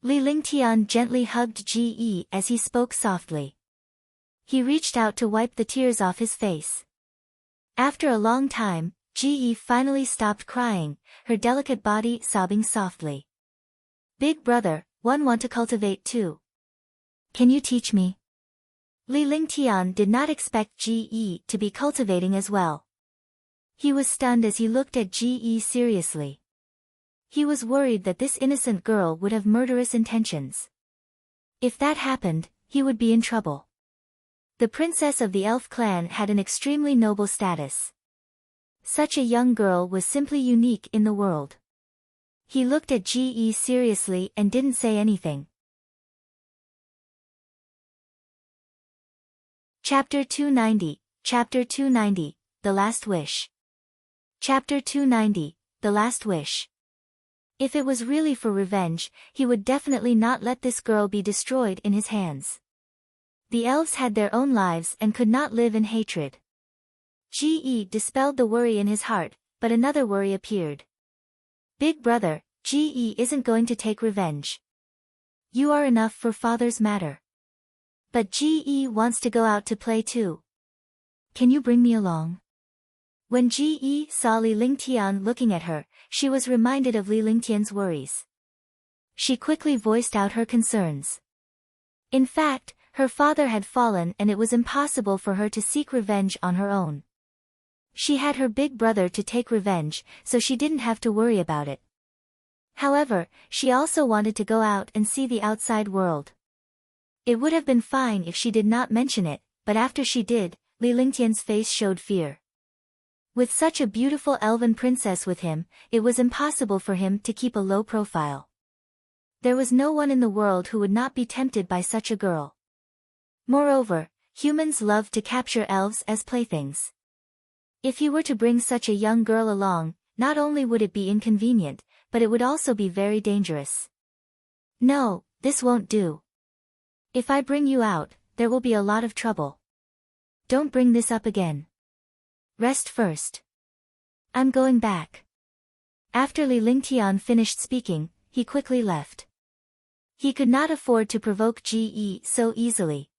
Li Lingtian gently hugged Ge as he spoke softly. He reached out to wipe the tears off his face. After a long time, Ge finally stopped crying, her delicate body sobbing softly. Big brother, one want to cultivate too. Can you teach me? Li Lingtian did not expect Ge to be cultivating as well. He was stunned as he looked at Ge seriously. He was worried that this innocent girl would have murderous intentions. If that happened, he would be in trouble. The princess of the elf clan had an extremely noble status. Such a young girl was simply unique in the world. He looked at Ge seriously and didn't say anything. Chapter 290, The Last Wish. Chapter 290, The Last Wish. If it was really for revenge, he would definitely not let this girl be destroyed in his hands. The elves had their own lives and could not live in hatred. Ge dispelled the worry in his heart, but another worry appeared. Big brother, Ge isn't going to take revenge. You are enough for father's matter. But Ge wants to go out to play too. Can you bring me along? When Ge saw Li Lingtian looking at her, she was reminded of Li Lingtian's worries. She quickly voiced out her concerns. In fact, her father had fallen and it was impossible for her to seek revenge on her own. She had her big brother to take revenge, so she didn't have to worry about it. However, she also wanted to go out and see the outside world. It would have been fine if she did not mention it, but after she did, Li Lingtian's face showed fear. With such a beautiful elven princess with him, it was impossible for him to keep a low profile. There was no one in the world who would not be tempted by such a girl. Moreover, humans love to capture elves as playthings. If he were to bring such a young girl along, not only would it be inconvenient, but it would also be very dangerous. No, this won't do. If I bring you out, there will be a lot of trouble. Don't bring this up again. Rest first. I'm going back. After Li Lingtian finished speaking, he quickly left. He could not afford to provoke Ge so easily.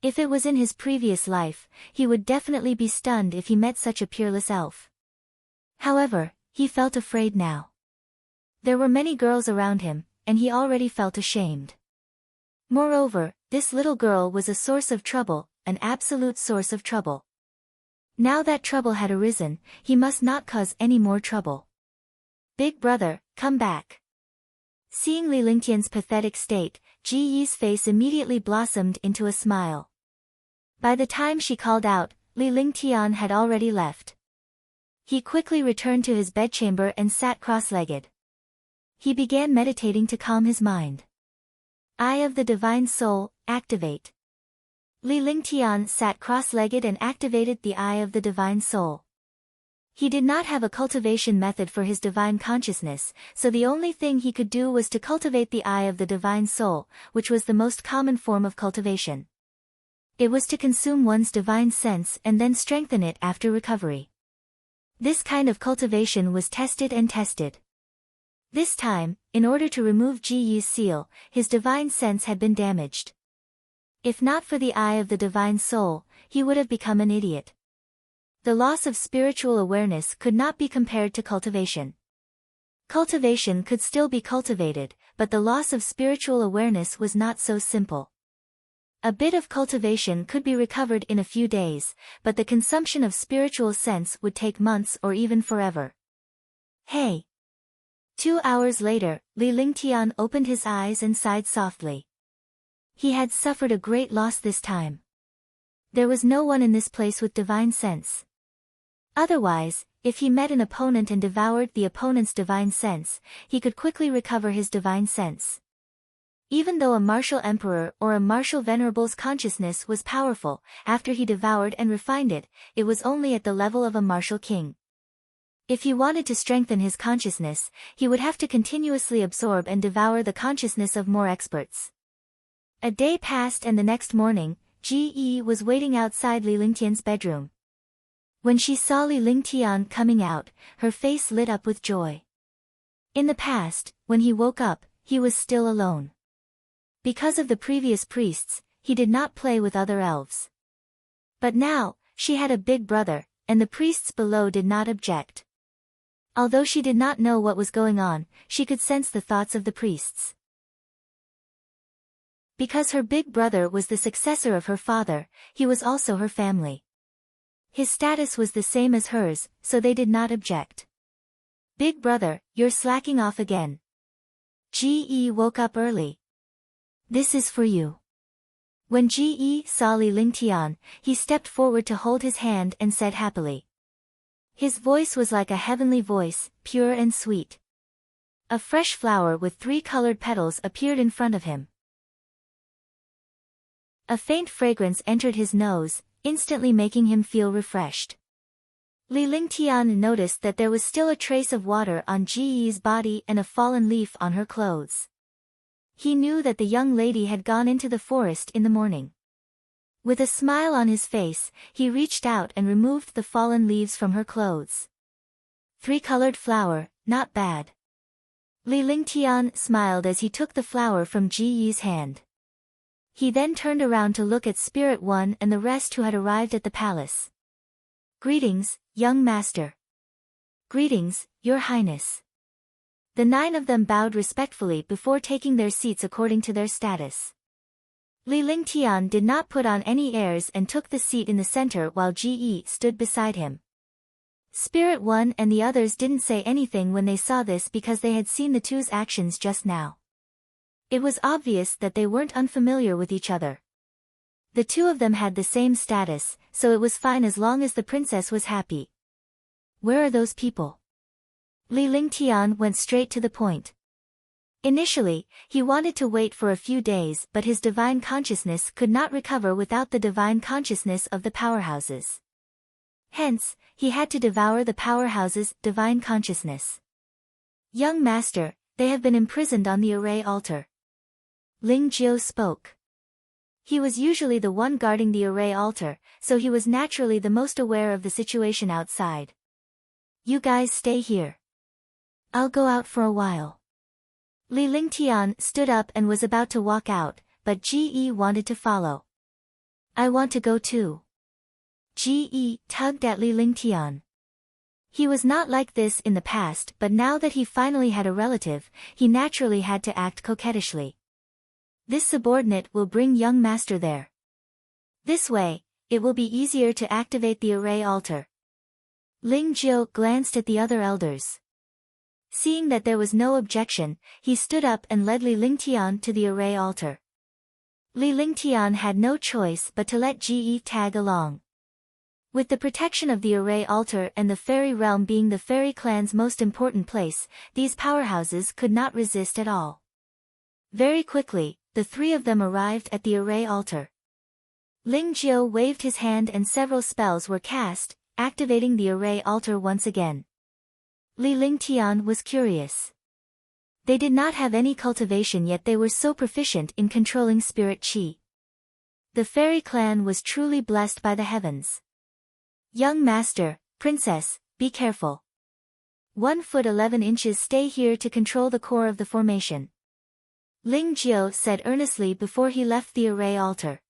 If it was in his previous life, he would definitely be stunned if he met such a peerless elf. However, he felt afraid now. There were many girls around him, and he already felt ashamed. Moreover, this little girl was a source of trouble, an absolute source of trouble. Now that trouble had arisen, he must not cause any more trouble. Big brother, come back. Seeing Li Lingtian's pathetic state, Ji Yi's face immediately blossomed into a smile. By the time she called out, Li Lingtian had already left. He quickly returned to his bedchamber and sat cross-legged. He began meditating to calm his mind. Eye of the Divine Soul, activate. Li Lingtian sat cross-legged and activated the Eye of the Divine Soul. He did not have a cultivation method for his divine consciousness, so the only thing he could do was to cultivate the Eye of the Divine Soul, which was the most common form of cultivation. It was to consume one's divine sense and then strengthen it after recovery. This kind of cultivation was tested and tested. This time, in order to remove Ji Yi's seal, his divine sense had been damaged. If not for the Eye of the Divine Soul, he would have become an idiot. The loss of spiritual awareness could not be compared to cultivation. Cultivation could still be cultivated, but the loss of spiritual awareness was not so simple. A bit of cultivation could be recovered in a few days, but the consumption of spiritual sense would take months or even forever. Hey! 2 hours later, Li Lingtian opened his eyes and sighed softly. He had suffered a great loss this time. There was no one in this place with divine sense. Otherwise, if he met an opponent and devoured the opponent's divine sense, he could quickly recover his divine sense. Even though a martial emperor or a martial venerable's consciousness was powerful, after he devoured and refined it, it was only at the level of a martial king. If he wanted to strengthen his consciousness, he would have to continuously absorb and devour the consciousness of more experts. A day passed and the next morning, Ji Yi was waiting outside Li Lingtian's bedroom. When she saw Li Lingtian coming out, her face lit up with joy. In the past, when he woke up, he was still alone. Because of the previous priests, he did not play with other elves. But now, she had a big brother, and the priests below did not object. Although she did not know what was going on, she could sense the thoughts of the priests. Because her big brother was the successor of her father, he was also her family. His status was the same as hers, so they did not object. Big brother, you're slacking off again. Ji woke up early. This is for you. When Ji saw Li Lingtian, he stepped forward to hold his hand and said happily. His voice was like a heavenly voice, pure and sweet. A fresh flower with 3 colored petals appeared in front of him. A faint fragrance entered his nose, instantly making him feel refreshed. Li Lingtian noticed that there was still a trace of water on Ji Yi's body and a fallen leaf on her clothes. He knew that the young lady had gone into the forest in the morning. With a smile on his face, he reached out and removed the fallen leaves from her clothes. 3-colored flower, not bad. Li Lingtian smiled as he took the flower from Ji Yi's hand. He then turned around to look at Spirit One and the rest who had arrived at the palace. Greetings, young master. Greetings, your highness. The 9 of them bowed respectfully before taking their seats according to their status. Li Lingtian did not put on any airs and took the seat in the center while Ji stood beside him. Spirit One and the others didn't say anything when they saw this because they had seen the two's actions just now. It was obvious that they weren't unfamiliar with each other. The 2 of them had the same status, so it was fine as long as the princess was happy. Where are those people? Li Lingtian went straight to the point. Initially, he wanted to wait for a few days but his divine consciousness could not recover without the divine consciousness of the powerhouses. Hence, he had to devour the powerhouses' divine consciousness. Young master, they have been imprisoned on the array altar. Ling Jiu spoke. He was usually the one guarding the array altar, so he was naturally the most aware of the situation outside. You guys stay here. I'll go out for a while. Li Lingtian stood up and was about to walk out, but Ge wanted to follow. I want to go too. Ge tugged at Li Lingtian. He was not like this in the past, but now that he finally had a relative, he naturally had to act coquettishly. This subordinate will bring young master there. This way, it will be easier to activate the array altar. Ling Jiu glanced at the other elders. Seeing that there was no objection, he stood up and led Li Lingtian to the array altar. Li Lingtian had no choice but to let Ge tag along. With the protection of the array altar and the fairy realm being the fairy clan's most important place, these powerhouses could not resist at all. Very quickly, the three of them arrived at the array altar. Ling Jiu waved his hand and several spells were cast, activating the array altar once again. Li Lingtian was curious. They did not have any cultivation, yet they were so proficient in controlling spirit chi. The fairy clan was truly blessed by the heavens. Young master, princess, be careful. 1 foot 11 inches, stay here to control the core of the formation. Ling Jiu said earnestly before he left the array altar.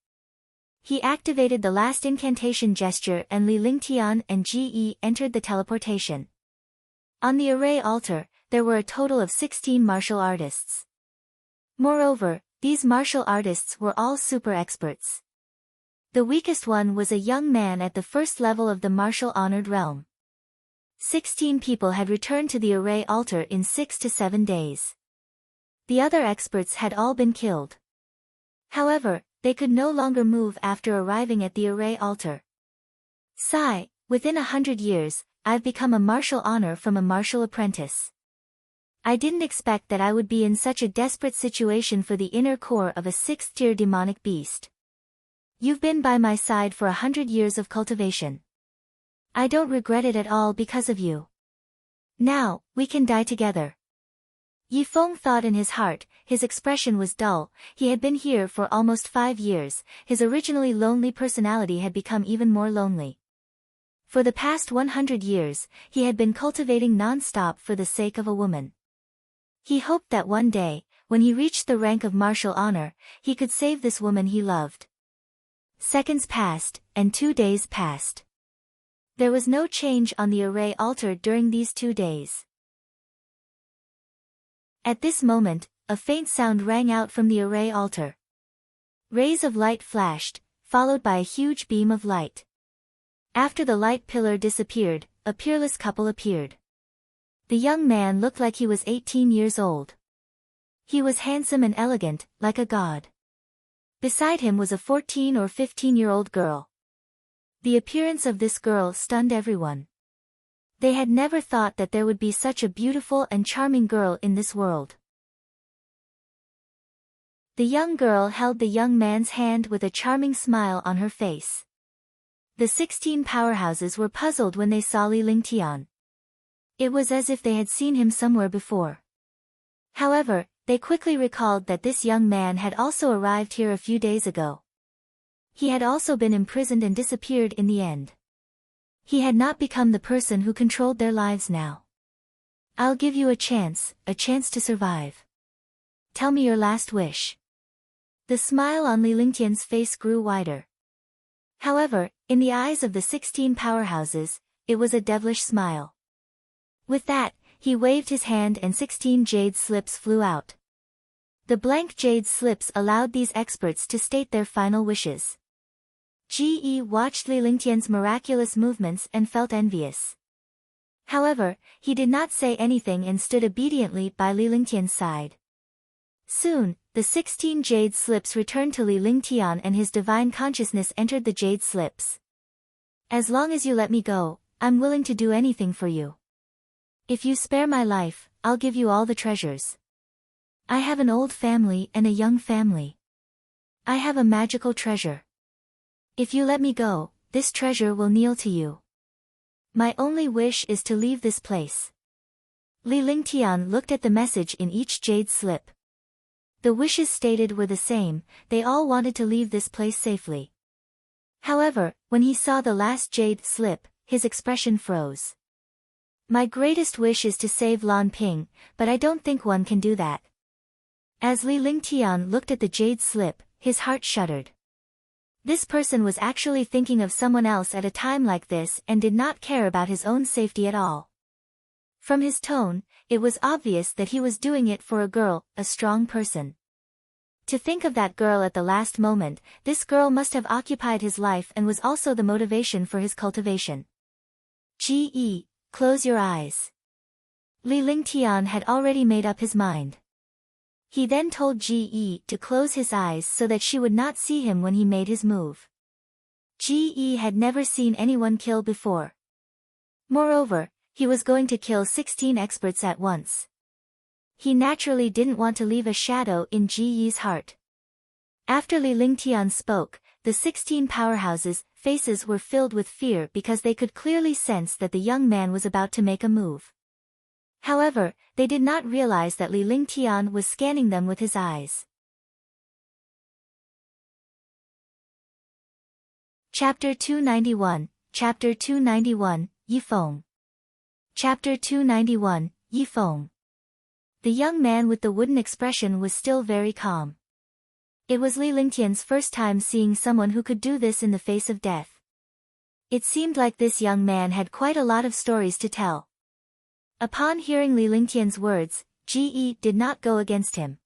He activated the last incantation gesture and Li Lingtian and Ge entered the teleportation. On the array altar, there were a total of 16 martial artists. Moreover, these martial artists were all super experts. The weakest one was a young man at the first level of the martial honored realm. 16 people had returned to the array altar in 6 to 7 days. The other experts had all been killed. However, they could no longer move after arriving at the array altar. Sigh, within 100 years, I've become a martial honor from a martial apprentice. I didn't expect that I would be in such a desperate situation for the inner core of a 6th-tier demonic beast. You've been by my side for 100 years of cultivation. I don't regret it at all because of you. Now, we can die together. Feng thought in his heart, his expression was dull. He had been here for almost 5 years, his originally lonely personality had become even more lonely. For the past 100 years, he had been cultivating non-stop for the sake of a woman. He hoped that one day, when he reached the rank of martial honor, he could save this woman he loved. Seconds passed, and 2 days passed. There was no change on the array altar during these 2 days. At this moment, a faint sound rang out from the array altar. Rays of light flashed, followed by a huge beam of light. After the light pillar disappeared, a peerless couple appeared. The young man looked like he was 18 years old. He was handsome and elegant, like a god. Beside him was a 14 or 15-year-old girl. The appearance of this girl stunned everyone. They had never thought that there would be such a beautiful and charming girl in this world. The young girl held the young man's hand with a charming smile on her face. The 16 powerhouses were puzzled when they saw Li Lingtian. It was as if they had seen him somewhere before. However, they quickly recalled that this young man had also arrived here a few days ago. He had also been imprisoned and disappeared in the end. He had not become the person who controlled their lives now. I'll give you a chance to survive. Tell me your last wish. The smile on Li Lingtian's face grew wider. However, in the eyes of the 16 powerhouses, it was a devilish smile. With that, he waved his hand and 16 jade slips flew out. The blank jade slips allowed these experts to state their final wishes. Ge watched Li Lingtian's miraculous movements and felt envious. However, he did not say anything and stood obediently by Li Lingtian's side. Soon, the 16 jade slips returned to Li Lingtian and his divine consciousness entered the jade slips. As long as you let me go, I'm willing to do anything for you. If you spare my life, I'll give you all the treasures. I have an old family and a young family. I have a magical treasure. If you let me go, this treasure will kneel to you. My only wish is to leave this place. Li Lingtian looked at the message in each jade slip. The wishes stated were the same, they all wanted to leave this place safely. However, when he saw the last jade slip, his expression froze. My greatest wish is to save Lan Ping, but I don't think one can do that. As Li Lingtian looked at the jade slip, his heart shuddered. This person was actually thinking of someone else at a time like this and did not care about his own safety at all. From his tone, it was obvious that he was doing it for a girl, a strong person. To think of that girl at the last moment, this girl must have occupied his life and was also the motivation for his cultivation. Ge, close your eyes. Li Lingtian had already made up his mind. He then told Ge to close his eyes so that she would not see him when he made his move. Ge had never seen anyone kill before. Moreover, he was going to kill 16 experts at once. He naturally didn't want to leave a shadow in Ge's heart. After Li Lingtian spoke, the 16 powerhouses' faces were filled with fear because they could clearly sense that the young man was about to make a move. However, they did not realize that Li Lingtian was scanning them with his eyes. Chapter 291, Chapter 291, Yi Feng. Chapter 291, Yi Feng. The young man with the wooden expression was still very calm. It was Li Lingtian's first time seeing someone who could do this in the face of death. It seemed like this young man had quite a lot of stories to tell. Upon hearing Li Lingtian's words, Ge did not go against him.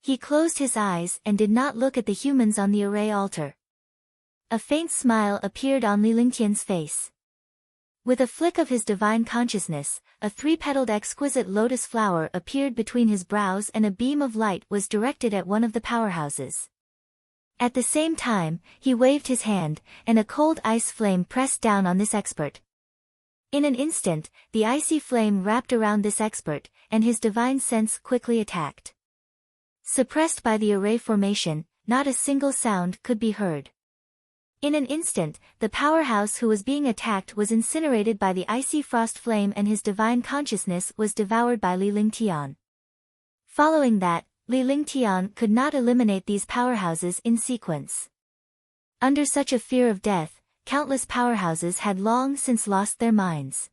He closed his eyes and did not look at the humans on the array altar. A faint smile appeared on Li Lingtian's face. With a flick of his divine consciousness, a three-petaled exquisite lotus flower appeared between his brows and a beam of light was directed at one of the powerhouses. At the same time, he waved his hand, and a cold ice flame pressed down on this expert. In an instant, the icy flame wrapped around this expert, and his divine sense quickly attacked. Suppressed by the array formation, not a single sound could be heard. In an instant, the powerhouse who was being attacked was incinerated by the icy frost flame and his divine consciousness was devoured by Li Lingtian. Following that, Li Lingtian could not eliminate these powerhouses in sequence. Under such a fear of death, countless powerhouses had long since lost their minds.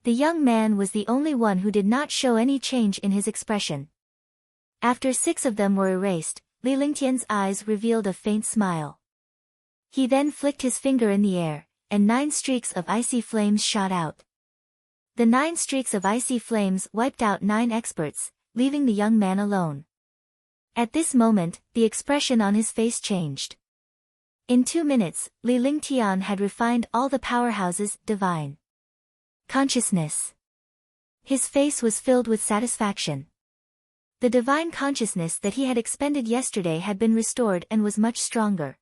The young man was the only one who did not show any change in his expression. After 6 of them were erased, Li Lingtian's eyes revealed a faint smile. He then flicked his finger in the air, and 9 streaks of icy flames shot out. The 9 streaks of icy flames wiped out 9 experts, leaving the young man alone. At this moment, the expression on his face changed. In 2 minutes, Li Lingtian had refined all the powerhouses' divine consciousness. His face was filled with satisfaction. The divine consciousness that he had expended yesterday had been restored and was much stronger.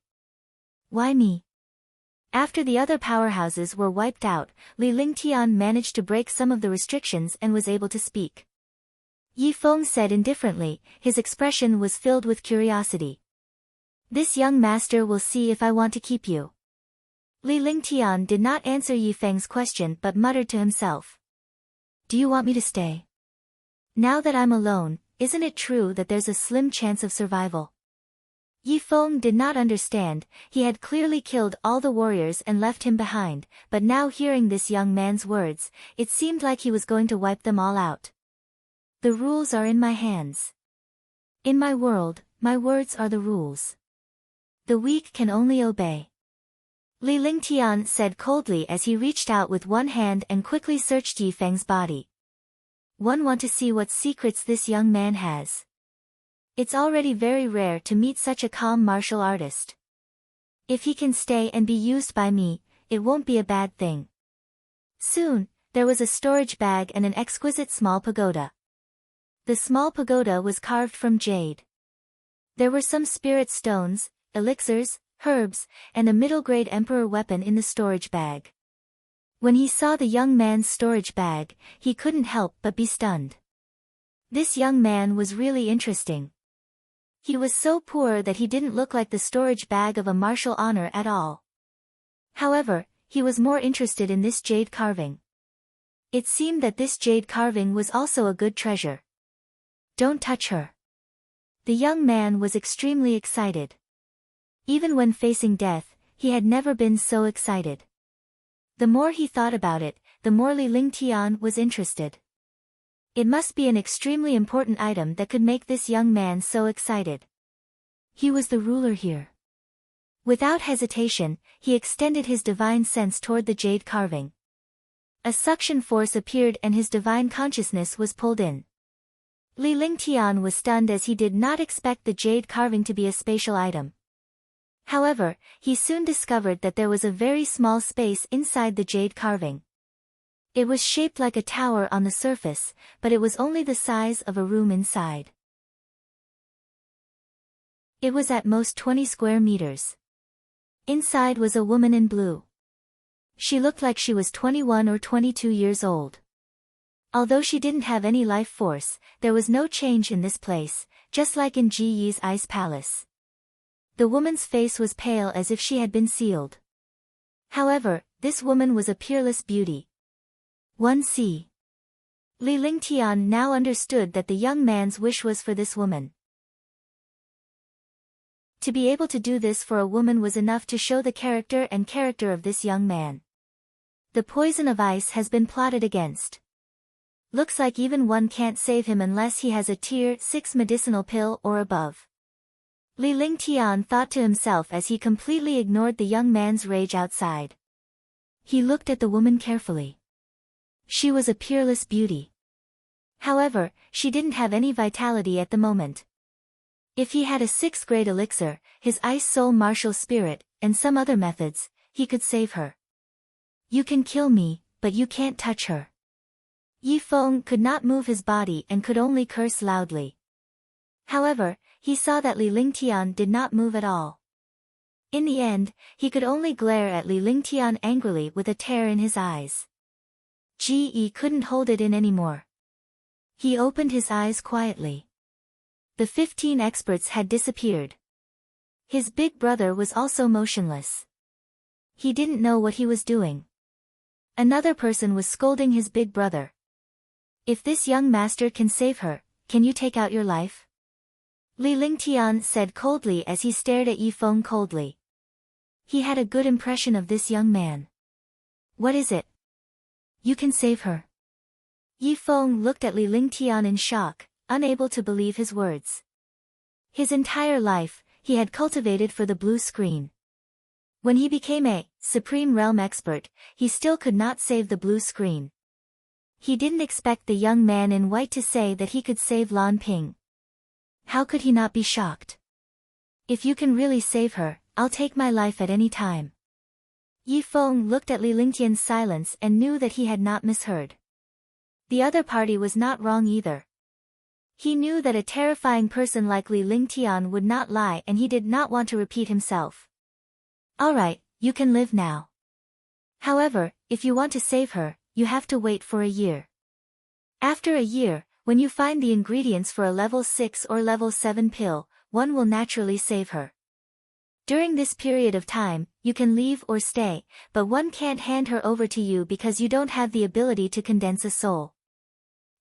Why me? After the other powerhouses were wiped out, Li Lingtian managed to break some of the restrictions and was able to speak. Yi Feng said indifferently, his expression was filled with curiosity. This young master will see if I want to keep you. Li Lingtian did not answer Yi Feng's question but muttered to himself. Do you want me to stay? Now that I'm alone, isn't it true that there's a slim chance of survival? Yi Feng did not understand, he had clearly killed all the warriors and left him behind, but now hearing this young man's words, it seemed like he was going to wipe them all out. The rules are in my hands. In my world, my words are the rules. The weak can only obey. Li Lingtian said coldly as he reached out with one hand and quickly searched Yi Feng's body. One want to see what secrets this young man has. It's already very rare to meet such a calm martial artist. If he can stay and be used by me, it won't be a bad thing. Soon, there was a storage bag and an exquisite small pagoda. The small pagoda was carved from jade. There were some spirit stones, elixirs, herbs, and a middle-grade emperor weapon in the storage bag. When he saw the young man's storage bag, he couldn't help but be stunned. This young man was really interesting. He was so poor that he didn't look like the storage bag of a martial honor at all. However, he was more interested in this jade carving. It seemed that this jade carving was also a good treasure. Don't touch her. The young man was extremely excited. Even when facing death, he had never been so excited. The more he thought about it, the more Li Lingtian was interested. It must be an extremely important item that could make this young man so excited. He was the ruler here. Without hesitation, he extended his divine sense toward the jade carving. A suction force appeared and his divine consciousness was pulled in. Li Lingtian was stunned as he did not expect the jade carving to be a spatial item. However, he soon discovered that there was a very small space inside the jade carving. It was shaped like a tower on the surface, but it was only the size of a room inside. It was at most 20 square meters. Inside was a woman in blue. She looked like she was 21 or 22 years old. Although she didn't have any life force, there was no change in this place, just like in Ji Yi's ice palace. The woman's face was pale as if she had been sealed. However, this woman was a peerless beauty. 1c. Li Lingtian now understood that the young man's wish was for this woman. To be able to do this for a woman was enough to show the character of this young man. The poison of ice has been plotted against. Looks like even one can't save him unless he has a tier 6 medicinal pill or above. Li Lingtian thought to himself as he completely ignored the young man's rage outside. He looked at the woman carefully. She was a peerless beauty. However, she didn't have any vitality at the moment. If he had a 6th grade elixir, his ice soul martial spirit, and some other methods, he could save her. You can kill me, but you can't touch her. Feng could not move his body and could only curse loudly. However, he saw that Li Lingtian did not move at all. In the end, he could only glare at Li Lingtian angrily with a tear in his eyes. Ji Yi couldn't hold it in anymore. He opened his eyes quietly. The 15 experts had disappeared. His big brother was also motionless. He didn't know what he was doing. Another person was scolding his big brother. If this young master can save her, can you take out your life? Li Lingtian said coldly as he stared at Feng coldly. He had a good impression of this young man. What is it? You can save her. Feng looked at Li Lingtian in shock, unable to believe his words. His entire life, he had cultivated for the blue screen. When he became a Supreme Realm expert, he still could not save the blue screen. He didn't expect the young man in white to say that he could save Lan Ping. How could he not be shocked? If you can really save her, I'll take my life at any time. Feng looked at Li Lingtian's silence and knew that he had not misheard. The other party was not wrong either. He knew that a terrifying person like Li Lingtian would not lie and he did not want to repeat himself. Alright, you can live now. However, if you want to save her, you have to wait for a year. After a year, when you find the ingredients for a level 6 or level 7 pill, one will naturally save her. During this period of time, you can leave or stay, but one can't hand her over to you because you don't have the ability to condense a soul.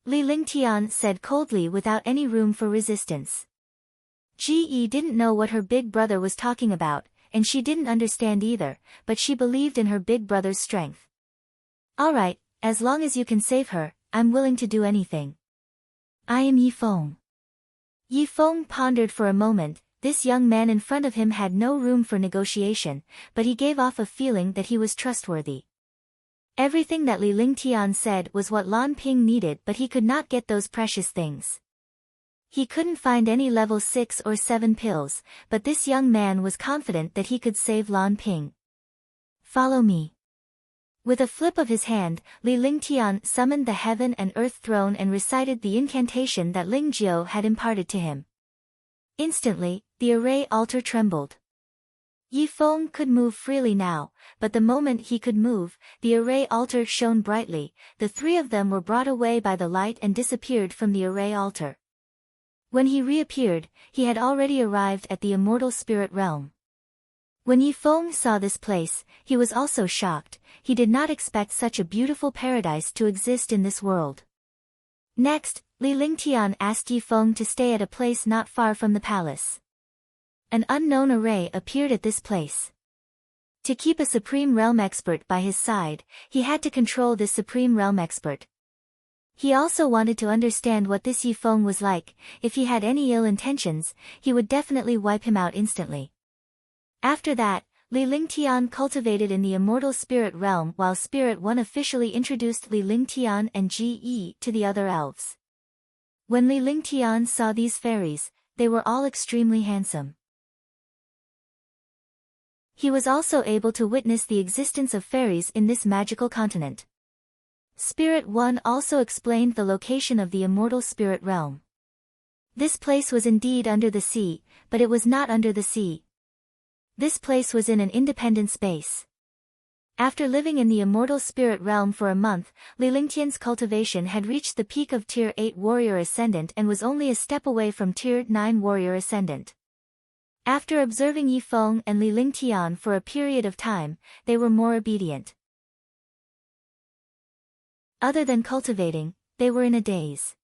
Li Lingtian said coldly without any room for resistance. Ji Yi didn't know what her big brother was talking about, and she didn't understand either, but she believed in her big brother's strength. Alright, as long as you can save her, I'm willing to do anything. I am Feng. Feng pondered for a moment. This young man in front of him had no room for negotiation, but he gave off a feeling that he was trustworthy. Everything that Li Lingtian said was what Lan Ping needed, but he could not get those precious things. He couldn't find any level 6 or 7 pills, but this young man was confident that he could save Lan Ping. Follow me. With a flip of his hand, Li Lingtian summoned the heaven and earth throne and recited the incantation that Ling Jiao had imparted to him. Instantly, the array altar trembled. Feng could move freely now, but the moment he could move, the array altar shone brightly. The 3 of them were brought away by the light and disappeared from the array altar. When he reappeared, he had already arrived at the immortal spirit realm. When Feng saw this place, he was also shocked. He did not expect such a beautiful paradise to exist in this world. Next, Li Lingtian asked Yi Feng to stay at a place not far from the palace. An unknown array appeared at this place. To keep a Supreme Realm expert by his side, he had to control this Supreme Realm expert. He also wanted to understand what this Yi Feng was like. If he had any ill intentions, he would definitely wipe him out instantly. After that, Li Lingtian cultivated in the Immortal Spirit Realm while Spirit One officially introduced Li Lingtian and Ji Yi to the other elves. When Li Lingtian saw these fairies, they were all extremely handsome. He was also able to witness the existence of fairies in this magical continent. Spirit One also explained the location of the Immortal Spirit Realm. This place was indeed under the sea, but it was not under the sea. This place was in an independent space. After living in the Immortal Spirit Realm for a month, Li Lingtian's cultivation had reached the peak of Tier 8 Warrior Ascendant and was only a step away from Tier 9 Warrior Ascendant. After observing Yi Feng and Li Lingtian for a period of time, they were more obedient. Other than cultivating, they were in a daze.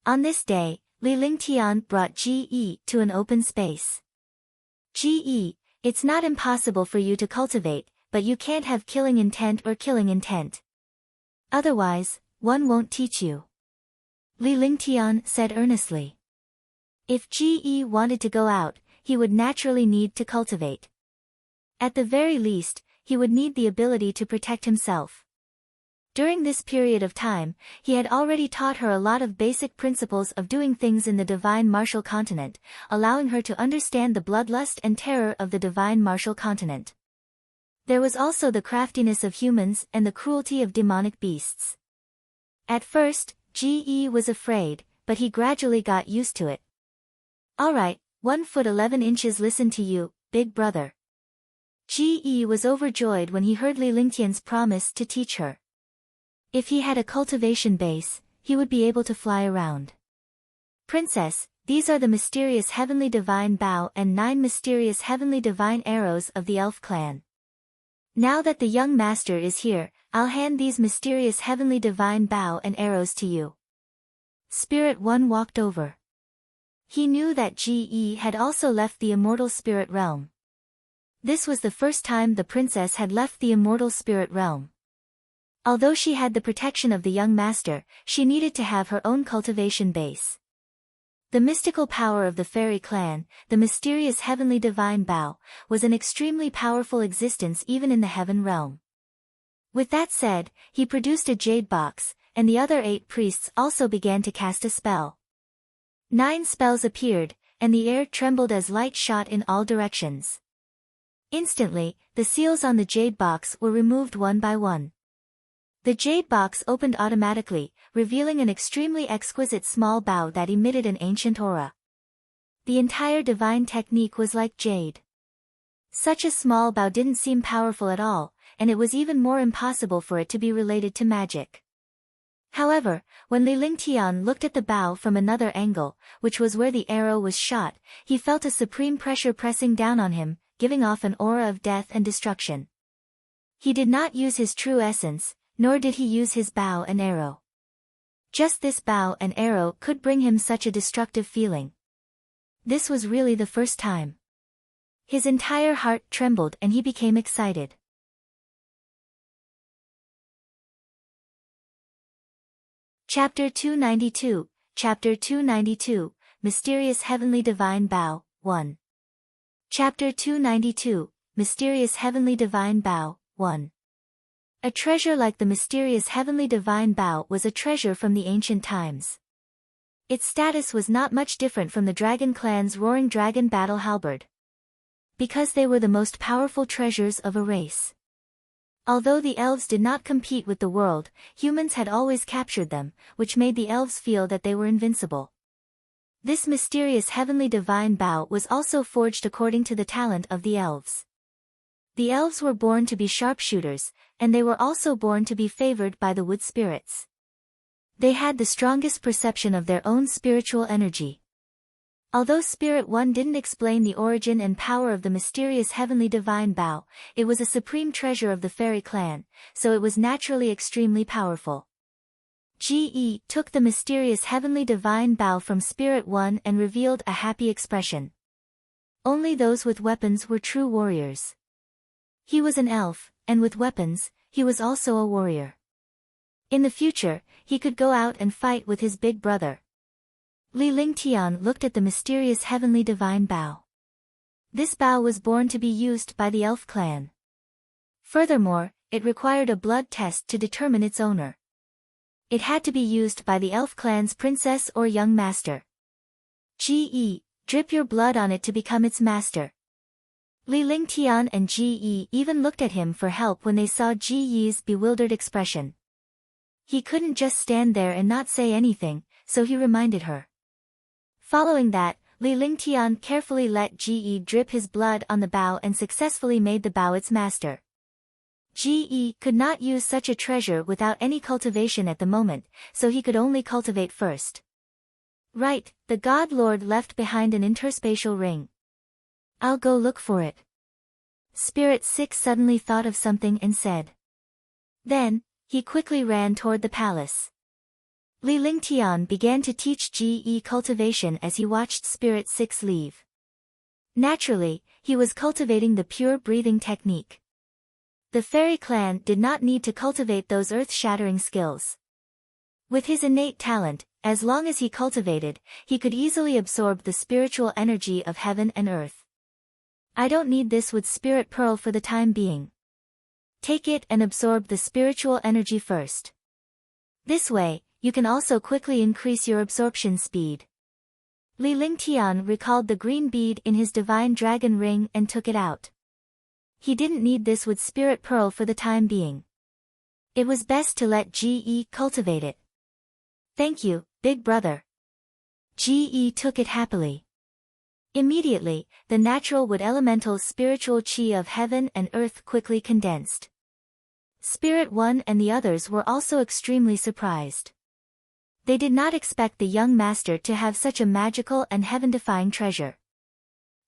On this day, Li Lingtian brought Ji Yi to an open space. Ji Yi, it's not impossible for you to cultivate, but you can't have killing intent or killing intent. Otherwise, one won't teach you. Li Lingtian said earnestly. If Ji Yi wanted to go out, he would naturally need to cultivate. At the very least, he would need the ability to protect himself. During this period of time, he had already taught her a lot of basic principles of doing things in the Divine Martial Continent, allowing her to understand the bloodlust and terror of the Divine Martial Continent. There was also the craftiness of humans and the cruelty of demonic beasts. At first, Ji Yi was afraid, but he gradually got used to it. Alright, 1 foot 11 inches listen to you, big brother. Ji Yi was overjoyed when he heard Li Lingtian's promise to teach her. If he had a cultivation base, he would be able to fly around. Princess, these are the mysterious heavenly divine bow and 9 mysterious heavenly divine arrows of the elf clan. Now that the young master is here, I'll hand these mysterious heavenly divine bow and arrows to you. Spirit One walked over. He knew that Ji Yi had also left the Immortal Spirit Realm. This was the first time the princess had left the Immortal Spirit Realm. Although she had the protection of the young master, she needed to have her own cultivation base. The mystical power of the fairy clan, the mysterious heavenly divine bow, was an extremely powerful existence even in the heaven realm. With that said, he produced a jade box, and the other 8 priests also began to cast a spell. 9 spells appeared, and the air trembled as light shot in all directions. Instantly, the seals on the jade box were removed one by one. The jade box opened automatically, revealing an extremely exquisite small bow that emitted an ancient aura. The entire divine technique was like jade. Such a small bow didn't seem powerful at all, and it was even more impossible for it to be related to magic. However, when Li Lingtian looked at the bow from another angle, which was where the arrow was shot, he felt a supreme pressure pressing down on him, giving off an aura of death and destruction. He did not use his true essence, nor did he use his bow and arrow. Just this bow and arrow could bring him such a destructive feeling. This was really the first time. His entire heart trembled and he became excited. Chapter 292, Chapter 292, Mysterious Heavenly Divine Bow, 1. Chapter 292, Mysterious Heavenly Divine Bow, 1. A treasure like the mysterious heavenly divine bow was a treasure from the ancient times. Its status was not much different from the dragon clan's roaring dragon battle halberd. Because they were the most powerful treasures of a race. Although the elves did not compete with the world, humans had always captured them, which made the elves feel that they were invincible. This mysterious heavenly divine bow was also forged according to the talent of the elves. The elves were born to be sharpshooters, and they were also born to be favored by the wood spirits. They had the strongest perception of their own spiritual energy. Although Spirit One didn't explain the origin and power of the mysterious heavenly divine bow, it was a supreme treasure of the fairy clan, so it was naturally extremely powerful. Ge took the mysterious heavenly divine bow from Spirit One and revealed a happy expression. Only those with weapons were true warriors. He was an elf, and with weapons, he was also a warrior. In the future, he could go out and fight with his big brother. Li Lingtian looked at the mysterious heavenly divine bow. This bow was born to be used by the elf clan. Furthermore, it required a blood test to determine its owner. It had to be used by the elf clan's princess or young master. Ge, drip your blood on it to become its master. Li Lingtian and Ge even looked at him for help when they saw Ge's bewildered expression. He couldn't just stand there and not say anything, so he reminded her. Following that, Li Lingtian carefully let Ge drip his blood on the bow and successfully made the bow its master. Ge could not use such a treasure without any cultivation at the moment, so he could only cultivate first. Right, the God Lord left behind an interspatial ring. I'll go look for it. Spirit 6 suddenly thought of something and said. Then, he quickly ran toward the palace. Li Lingtian began to teach Ge cultivation as he watched Spirit 6 leave. Naturally, he was cultivating the pure breathing technique. The fairy clan did not need to cultivate those earth-shattering skills. With his innate talent, as long as he cultivated, he could easily absorb the spiritual energy of heaven and earth. I don't need this with Spirit Pearl for the time being. Take it and absorb the spiritual energy first. This way, you can also quickly increase your absorption speed. Li Lingtian recalled the green bead in his divine dragon ring and took it out. He didn't need this with Spirit Pearl for the time being. It was best to let Ge cultivate it. Thank you, big brother. Ge took it happily. Immediately, the natural wood elemental spiritual chi of heaven and earth quickly condensed. Spirit One and the others were also extremely surprised. They did not expect the young master to have such a magical and heaven-defying treasure.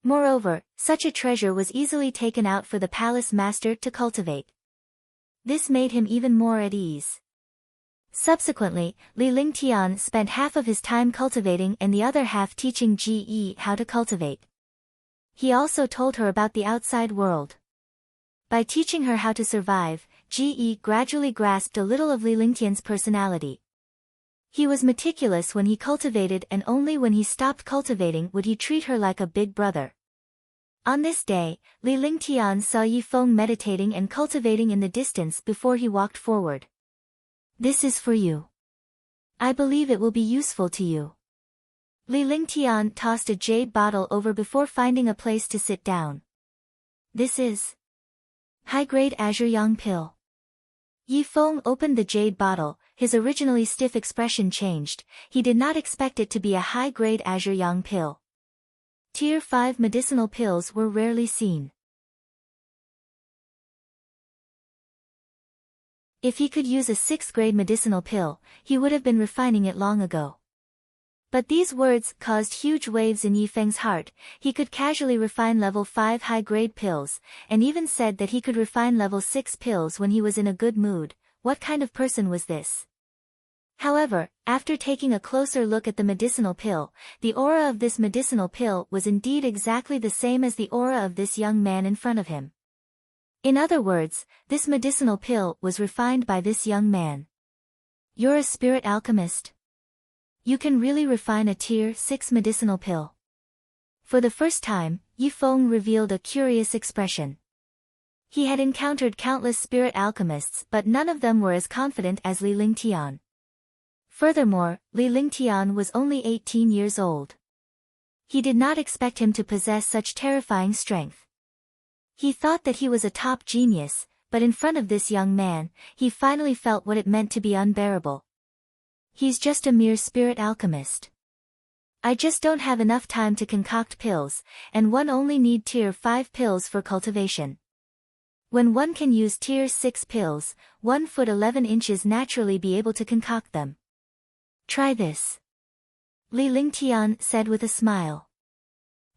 Moreover, such a treasure was easily taken out for the palace master to cultivate. This made him even more at ease. Subsequently, Li Lingtian spent half of his time cultivating and the other half teaching Ge how to cultivate. He also told her about the outside world. By teaching her how to survive, Ge gradually grasped a little of Li Lingtian's personality. He was meticulous when he cultivated and only when he stopped cultivating would he treat her like a big brother. On this day, Li Lingtian saw Feng meditating and cultivating in the distance before he walked forward. This is for you. I believe it will be useful to you. Li Lingtian tossed a jade bottle over before finding a place to sit down. This is high-grade Azure Yang pill. Feng opened the jade bottle, his originally stiff expression changed, he did not expect it to be a high-grade Azure Yang pill. Tier 5 medicinal pills were rarely seen. If he could use a 6th-grade medicinal pill, he would have been refining it long ago. But these words caused huge waves in Feng's heart. He could casually refine level 5 high-grade pills, and even said that he could refine level 6 pills when he was in a good mood. What kind of person was this? However, after taking a closer look at the medicinal pill, the aura of this medicinal pill was indeed exactly the same as the aura of this young man in front of him. In other words, this medicinal pill was refined by this young man. You're a spirit alchemist? You can really refine a tier 6 medicinal pill. For the first time, Feng revealed a curious expression. He had encountered countless spirit alchemists but none of them were as confident as Li Lingtian. Furthermore, Li Lingtian was only 18 years old. He did not expect him to possess such terrifying strength. He thought that he was a top genius, but in front of this young man, he finally felt what it meant to be unbearable. He's just a mere spirit alchemist. I just don't have enough time to concoct pills, and one only need tier 5 pills for cultivation. When one can use tier 6 pills, 1 foot 11 inches naturally be able to concoct them. Try this. Li Lingtian said with a smile.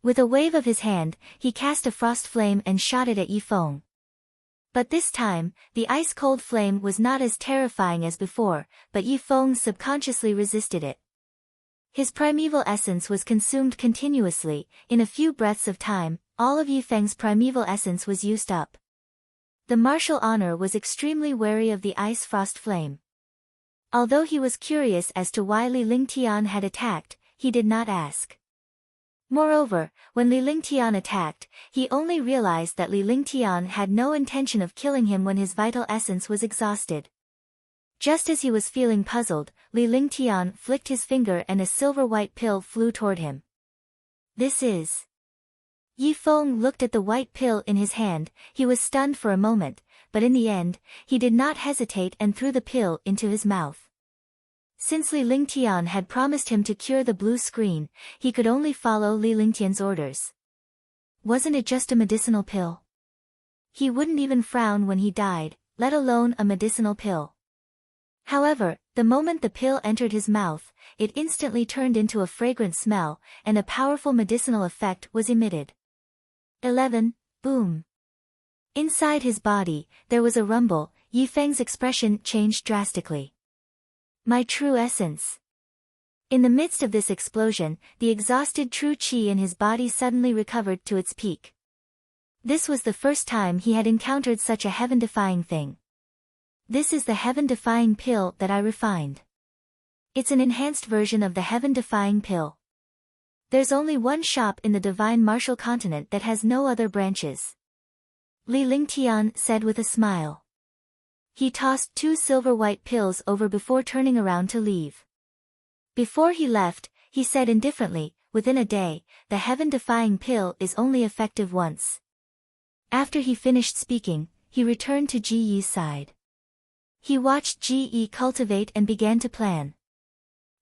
With a wave of his hand, he cast a frost flame and shot it at Feng. But this time, the ice-cold flame was not as terrifying as before, but Feng subconsciously resisted it. His primeval essence was consumed continuously. In a few breaths of time, all of Feng's primeval essence was used up. The martial honor was extremely wary of the ice frost flame. Although he was curious as to why Li Lingtian had attacked, he did not ask. Moreover, when Li Lingtian attacked, he only realized that Li Lingtian had no intention of killing him when his vital essence was exhausted. Just as he was feeling puzzled, Li Lingtian flicked his finger and a silver-white pill flew toward him. This is... Feng looked at the white pill in his hand. He was stunned for a moment, but in the end, he did not hesitate and threw the pill into his mouth. Since Li Lingtian had promised him to cure the blue screen, he could only follow Li Lingtian's orders. Wasn't it just a medicinal pill? He wouldn't even frown when he died, let alone a medicinal pill. However, the moment the pill entered his mouth, it instantly turned into a fragrant smell, and a powerful medicinal effect was emitted. 11. Boom. Inside his body, there was a rumble. Feng's expression changed drastically. My true essence. In the midst of this explosion, the exhausted true qi in his body suddenly recovered to its peak. This was the first time he had encountered such a heaven-defying thing. This is the heaven-defying pill that I refined. It's an enhanced version of the heaven-defying pill. There's only one shop in the divine martial continent that has no other branches. Li Lingtian said with a smile. He tossed 2 silver-white pills over before turning around to leave. Before he left, he said indifferently, within a day, the heaven-defying pill is only effective once. After he finished speaking, he returned to Ji Yi's side. He watched Ji Yi cultivate and began to plan.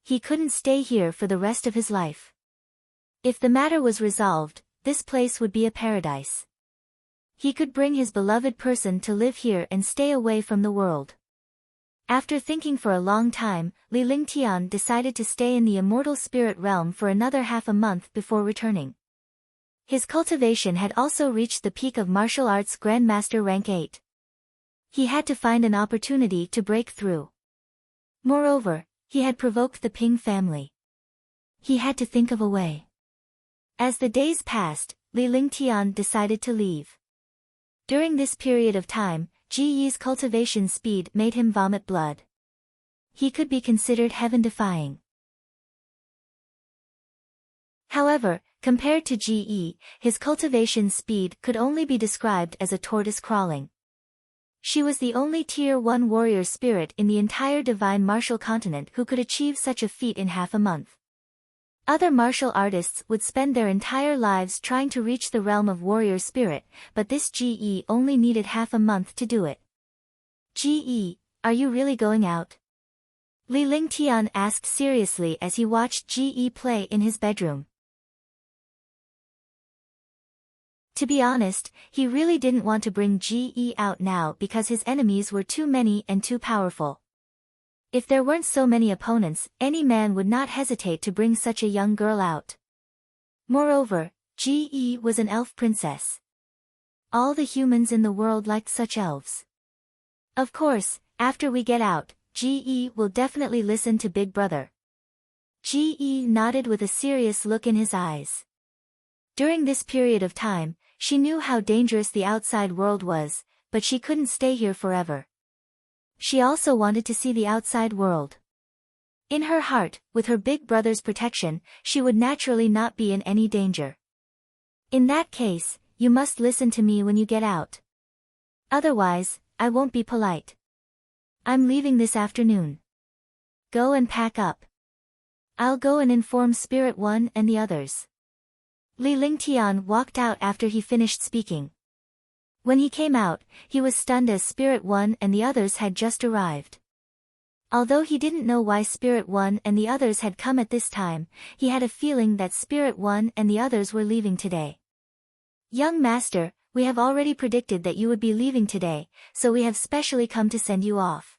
He couldn't stay here for the rest of his life. If the matter was resolved, this place would be a paradise. He could bring his beloved person to live here and stay away from the world. After thinking for a long time, Li Lingtian decided to stay in the immortal spirit realm for another half a month before returning. His cultivation had also reached the peak of martial arts Grandmaster rank 8. He had to find an opportunity to break through. Moreover, he had provoked the Ping family. He had to think of a way. As the days passed, Li Lingtian decided to leave. During this period of time, Ji Yi's cultivation speed made him vomit blood. He could be considered heaven-defying. However, compared to Ji Yi, his cultivation speed could only be described as a tortoise crawling. She was the only Tier 1 warrior spirit in the entire divine martial continent who could achieve such a feat in half a month. Other martial artists would spend their entire lives trying to reach the realm of warrior spirit, but this Ji Yi only needed half a month to do it. Ji Yi, are you really going out? Li Lingtian asked seriously as he watched Ji Yi play in his bedroom. To be honest, he really didn't want to bring Ji Yi out now because his enemies were too many and too powerful. If there weren't so many opponents, any man would not hesitate to bring such a young girl out. Moreover, Ji Yi was an elf princess. All the humans in the world liked such elves. Of course, after we get out, Ji Yi will definitely listen to Big Brother. Ji Yi nodded with a serious look in his eyes. During this period of time, she knew how dangerous the outside world was, but she couldn't stay here forever. She also wanted to see the outside world. In her heart, with her big brother's protection, she would naturally not be in any danger. In that case, you must listen to me when you get out. Otherwise, I won't be polite. I'm leaving this afternoon. Go and pack up. I'll go and inform Spirit One and the others. Li Lingtian walked out after he finished speaking. When he came out, he was stunned as Spirit One and the others had just arrived. Although he didn't know why Spirit One and the others had come at this time, he had a feeling that Spirit One and the others were leaving today. Young Master, we have already predicted that you would be leaving today, so we have specially come to send you off.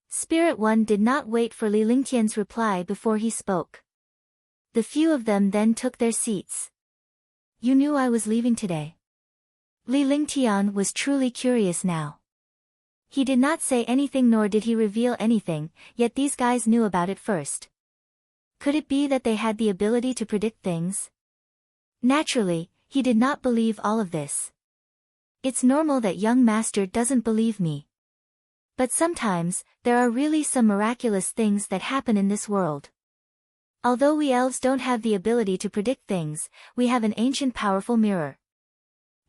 Spirit One did not wait for Li Lingtian's reply before he spoke. The few of them then took their seats. You knew I was leaving today. Li Lingtian was truly curious now. He did not say anything nor did he reveal anything, yet these guys knew about it first. Could it be that they had the ability to predict things? Naturally, he did not believe all of this. It's normal that young master doesn't believe me. But sometimes, there are really some miraculous things that happen in this world. Although we elves don't have the ability to predict things, we have an ancient powerful mirror.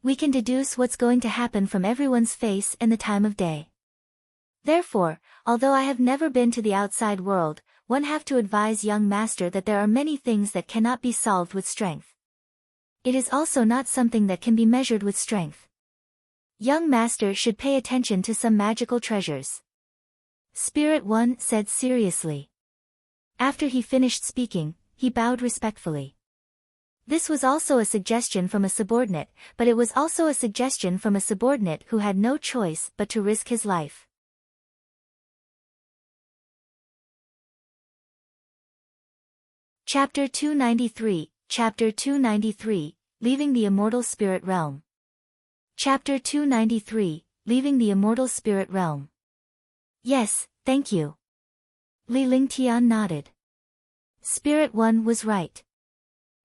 We can deduce what's going to happen from everyone's face and the time of day. Therefore, although I have never been to the outside world, one have to advise young master that there are many things that cannot be solved with strength. It is also not something that can be measured with strength. Young master should pay attention to some magical treasures. Spirit One said seriously. After he finished speaking, he bowed respectfully. This was also a suggestion from a subordinate, but it was also a suggestion from a subordinate who had no choice but to risk his life. Chapter 293, Chapter 293, Leaving the Immortal Spirit Realm. Chapter 293, Leaving the Immortal Spirit Realm. Yes, thank you. Li Lingtian nodded. Spirit One was right.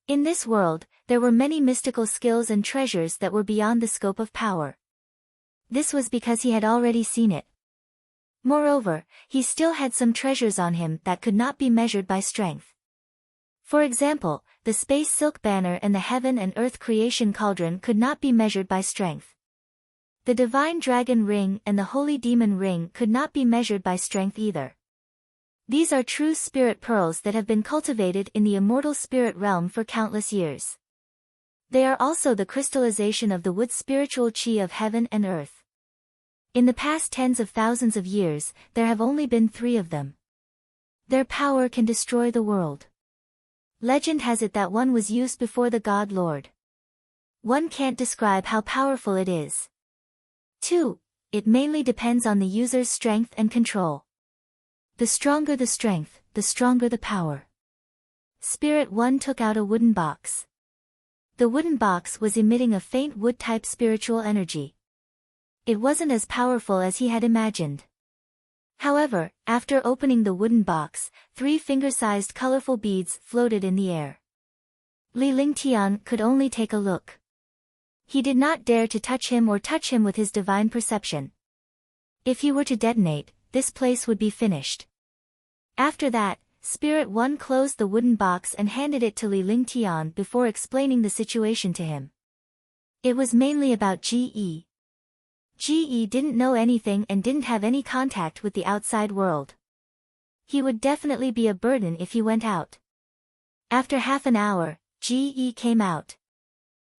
In this world, there were many mystical skills and treasures that were beyond the scope of power. This was because he had already seen it. Moreover, he still had some treasures on him that could not be measured by strength. For example, the space silk banner and the heaven and earth creation cauldron could not be measured by strength. The divine dragon ring and the holy demon ring could not be measured by strength either. These are true spirit pearls that have been cultivated in the immortal spirit realm for countless years. They are also the crystallization of the wood spiritual chi of heaven and earth. In the past tens of thousands of years, there have only been 3 of them. Their power can destroy the world. Legend has it that one was used before the God Lord. One can't describe how powerful it is. 2. It mainly depends on the user's strength and control. The stronger the strength, the stronger the power. Spirit One took out a wooden box. The wooden box was emitting a faint wood-type spiritual energy. It wasn't as powerful as he had imagined. However, after opening the wooden box, 3 finger-sized colorful beads floated in the air. Li Lingtian could only take a look. He did not dare to touch him or touch him with his divine perception. If he were to detonate, this place would be finished. After that, Spirit One closed the wooden box and handed it to Li Lingtian before explaining the situation to him. It was mainly about Ge. Ge didn't know anything and didn't have any contact with the outside world. He would definitely be a burden if he went out. After half an hour, Ge came out.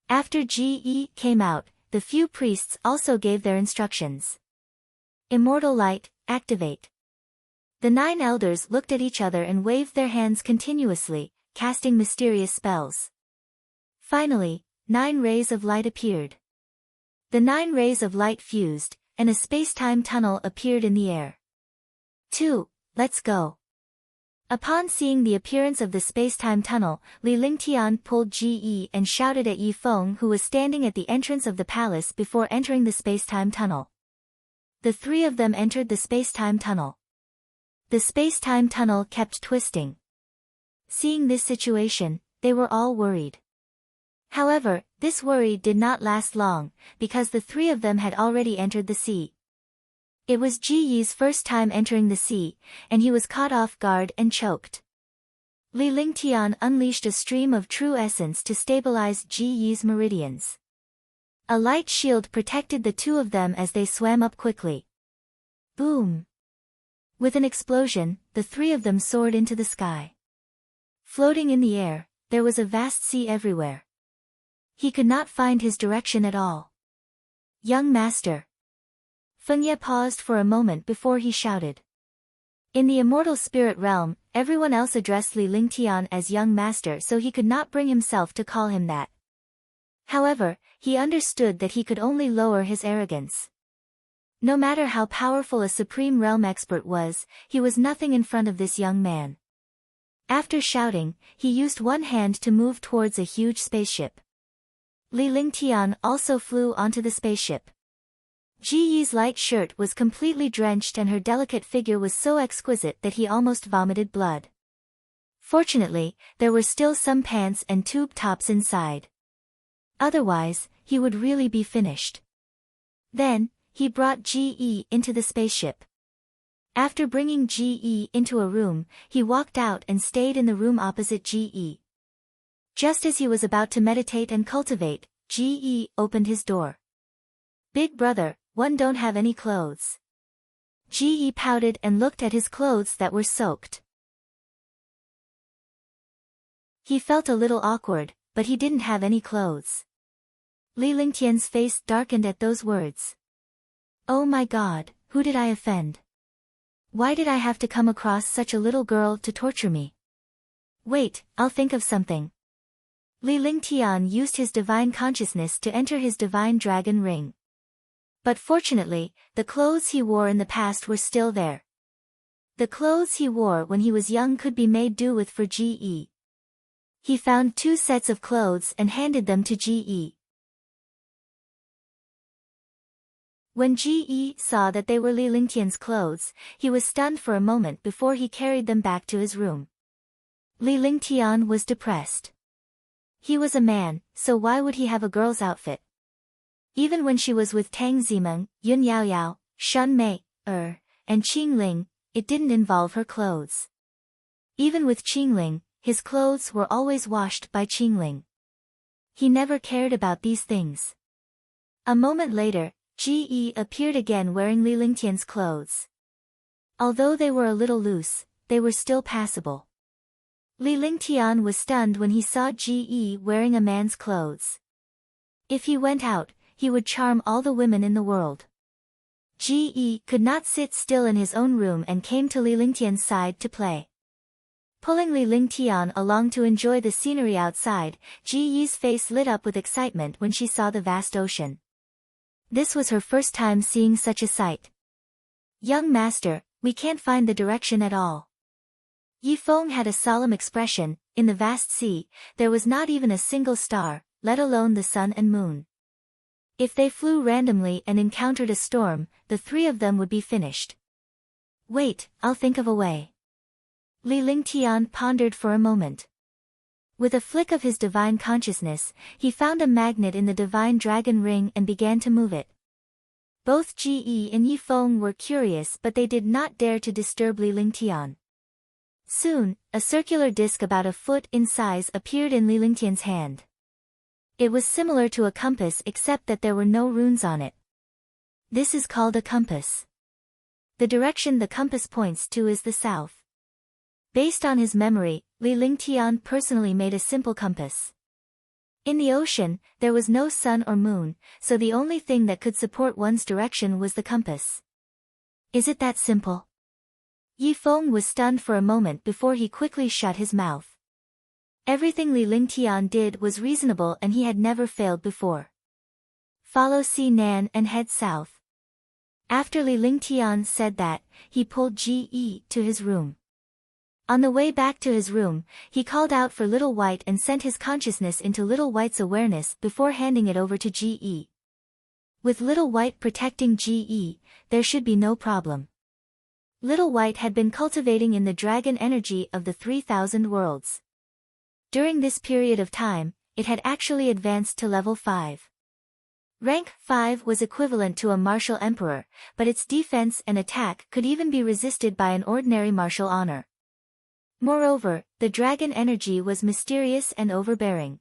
After Ge came out, the few priests also gave their instructions. Immortal Light, activate. The 9 elders looked at each other and waved their hands continuously, casting mysterious spells. Finally, 9 rays of light appeared. The 9 rays of light fused, and a space-time tunnel appeared in the air. 2. Let's go. Upon seeing the appearance of the space-time tunnel, Li Lingtian pulled Ge and shouted at Feng, who was standing at the entrance of the palace before entering the space-time tunnel. The 3 of them entered the space-time tunnel. The space-time tunnel kept twisting. Seeing this situation, they were all worried. However, this worry did not last long, because the 3 of them had already entered the sea. It was Ge's first time entering the sea, and he was caught off guard and choked. Li Lingtian unleashed a stream of true essence to stabilize Ge's meridians. A light shield protected the 2 of them as they swam up quickly. Boom! With an explosion, the 3 of them soared into the sky. Floating in the air, there was a vast sea everywhere. He could not find his direction at all. Young master. Feng paused for a moment before he shouted. In the immortal spirit realm, everyone else addressed Li Lingtian as young master, so he could not bring himself to call him that. However, he understood that he could only lower his arrogance. No matter how powerful a supreme realm expert was, he was nothing in front of this young man. After shouting, he used one hand to move towards a huge spaceship. Li Lingtian also flew onto the spaceship. Ji Yi's light shirt was completely drenched and her delicate figure was so exquisite that he almost vomited blood. Fortunately, there were still some pants and tube tops inside. Otherwise, he would really be finished. Then, he brought Ji Yi into the spaceship. After bringing Ji Yi into a room, he walked out and stayed in the room opposite Ji Yi. Just as he was about to meditate and cultivate, Ji Yi opened his door. "Big brother, one don't have any clothes." Ji Yi pouted and looked at his clothes that were soaked. He felt a little awkward, but he didn't have any clothes. Li Lingtian's face darkened at those words. Oh my God, who did I offend? Why did I have to come across such a little girl to torture me? Wait, I'll think of something. Li Lingtian used his divine consciousness to enter his divine dragon ring. But fortunately, the clothes he wore in the past were still there. The clothes he wore when he was young could be made do with for Ji Yi. He found 2 sets of clothes and handed them to Ji Yi. When Ji Yi saw that they were Li Lingtian's clothes, he was stunned for a moment before he carried them back to his room. Li Lingtian was depressed. He was a man, so why would he have a girl's outfit? Even when she was with Tang Zimeng, Yun Yaoyao, Shun Mei, and Qinglan, it didn't involve her clothes. Even with Qinglan, his clothes were always washed by Qinglan. He never cared about these things. A moment later, Ji Yi appeared again wearing Li Lingtian's clothes. Although they were a little loose, they were still passable. Li Lingtian was stunned when he saw Ji Yi wearing a man's clothes. If he went out, he would charm all the women in the world. Ji Yi could not sit still in his own room and came to Li Lingtian's side to play. Pulling Li Lingtian along to enjoy the scenery outside, Ji Yi's face lit up with excitement when she saw the vast ocean. This was her first time seeing such a sight. "Young master, we can't find the direction at all." Yi Feng had a solemn expression. In the vast sea, there was not even a single star, let alone the sun and moon. If they flew randomly and encountered a storm, the 3 of them would be finished. "Wait, I'll think of a way." Li Lingtian pondered for a moment. With a flick of his divine consciousness, he found a magnet in the divine dragon ring and began to move it. Both Ji Yi and Yi Feng were curious, but they did not dare to disturb Li Lingtian. Soon, a circular disc about a foot in size appeared in Li Lingtian's hand. It was similar to a compass except that there were no runes on it. This is called a compass. The direction the compass points to is the south. Based on his memory, Li Lingtian personally made a simple compass. In the ocean, there was no sun or moon, so the only thing that could support one's direction was the compass. Is it that simple? Yi Feng was stunned for a moment before he quickly shut his mouth. Everything Li Lingtian did was reasonable and he had never failed before. Follow Si Nan and head south. After Li Lingtian said that, he pulled Ji Yi to his room. On the way back to his room, he called out for Little White and sent his consciousness into Little White's awareness before handing it over to Ji Yi. With Little White protecting Ji Yi, there should be no problem. Little White had been cultivating in the dragon energy of the 3,000 worlds. During this period of time, it had actually advanced to level 5. Rank 5 was equivalent to a martial emperor, but its defense and attack could even be resisted by an ordinary martial honor. Moreover, the dragon energy was mysterious and overbearing.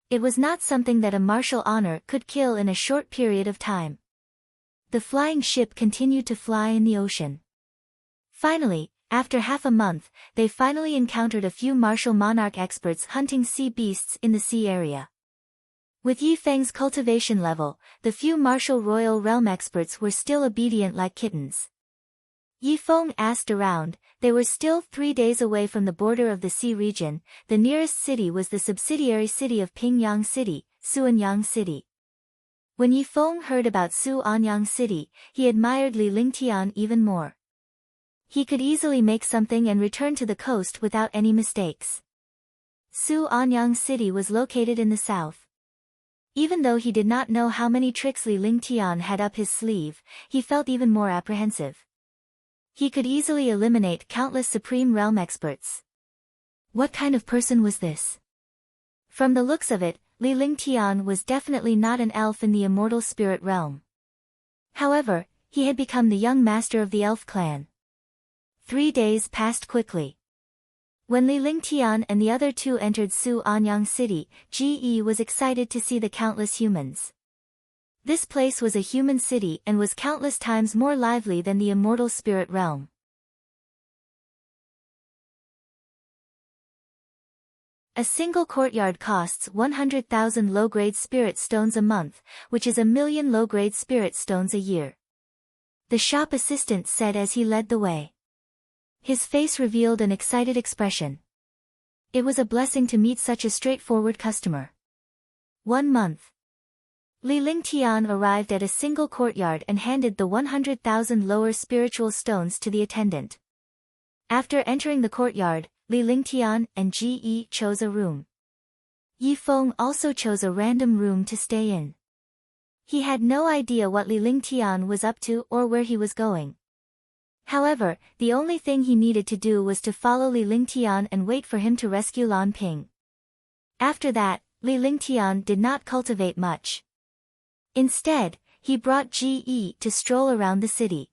It was not something that a martial honor could kill in a short period of time. The flying ship continued to fly in the ocean. Finally, after half a month, they finally encountered a few martial monarch experts hunting sea beasts in the sea area. With Yi Feng's cultivation level, the few martial royal realm experts were still obedient like kittens. Yi Feng asked around. They were still 3 days away from the border of the sea region. The nearest city was the subsidiary city of Pingyang City, Suanyang City. When Yi Feng heard about Suanyang City, he admired Li Lingtian even more. He could easily make something and return to the coast without any mistakes. Suanyang City was located in the south. Even though he did not know how many tricks Li Lingtian had up his sleeve, he felt even more apprehensive. He could easily eliminate countless Supreme Realm experts. What kind of person was this? From the looks of it, Li Lingtian was definitely not an elf in the immortal spirit realm. However, he had become the young master of the elf clan. 3 days passed quickly. When Li Lingtian and the other two entered Su Anyang City, Ge was excited to see the countless humans. This place was a human city and was countless times more lively than the immortal spirit realm. A single courtyard costs 100,000 low-grade spirit stones a month, which is 1,000,000 low-grade spirit stones a year. The shop assistant said as he led the way. His face revealed an excited expression. It was a blessing to meet such a straightforward customer. 1 month. Li Lingtian arrived at a single courtyard and handed the 100,000 lower spiritual stones to the attendant. After entering the courtyard, Li Lingtian and Ge chose a room. Feng also chose a random room to stay in. He had no idea what Li Lingtian was up to or where he was going. However, the only thing he needed to do was to follow Li Lingtian and wait for him to rescue Lan Ping. After that, Li Lingtian did not cultivate much. Instead, he brought Ge to stroll around the city.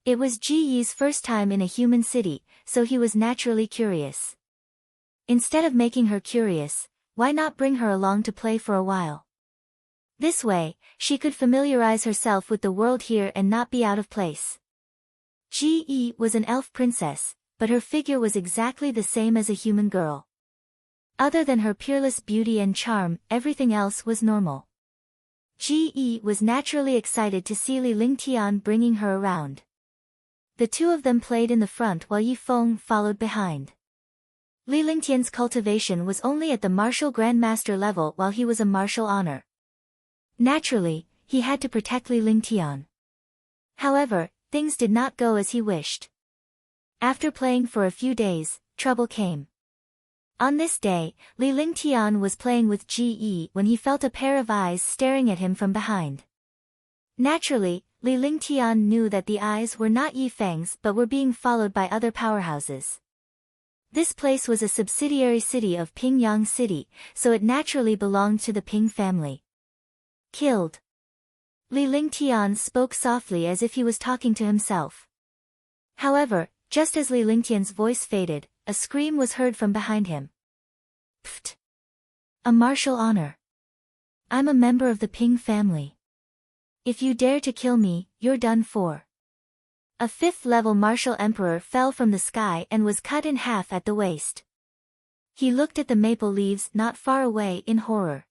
It was Ge's first time in a human city, so he was naturally curious. Instead of making her curious, why not bring her along to play for a while? This way, she could familiarize herself with the world here and not be out of place. Ge was an elf princess, but her figure was exactly the same as a human girl. Other than her peerless beauty and charm, everything else was normal. Ge was naturally excited to see Li Lingtian bringing her around. The two of them played in the front while Feng followed behind. Li Lingtian's cultivation was only at the martial grandmaster level while he was a martial honor. Naturally, he had to protect Li Lingtian. However, things did not go as he wished. After playing for a few days, trouble came. On this day, Li Lingtian was playing with Ge when he felt a pair of eyes staring at him from behind. Naturally, Li Lingtian knew that the eyes were not Feng's but were being followed by other powerhouses. This place was a subsidiary city of Pingyang City, so it naturally belonged to the Ping family. Killed. Li Lingtian spoke softly as if he was talking to himself. However, just as Li Lingtian's voice faded, a scream was heard from behind him. Pfft! A martial honor. I'm a member of the Ping family. If you dare to kill me, you're done for. A 5th-level martial emperor fell from the sky and was cut in half at the waist. He looked at the maple leaves not far away in horror.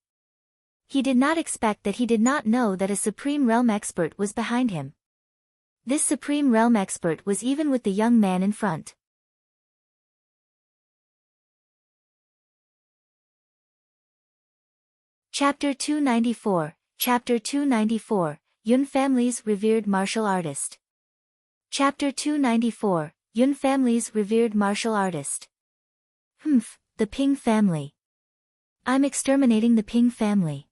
He did not expect that he did not know that a Supreme Realm expert was behind him. This Supreme Realm expert was even with the young man in front. Chapter 294, Chapter 294, Yuan Family's Revered Martial Artist. Chapter 294, Yuan Family's Revered Martial Artist. The Ping family. I'm exterminating the Ping family.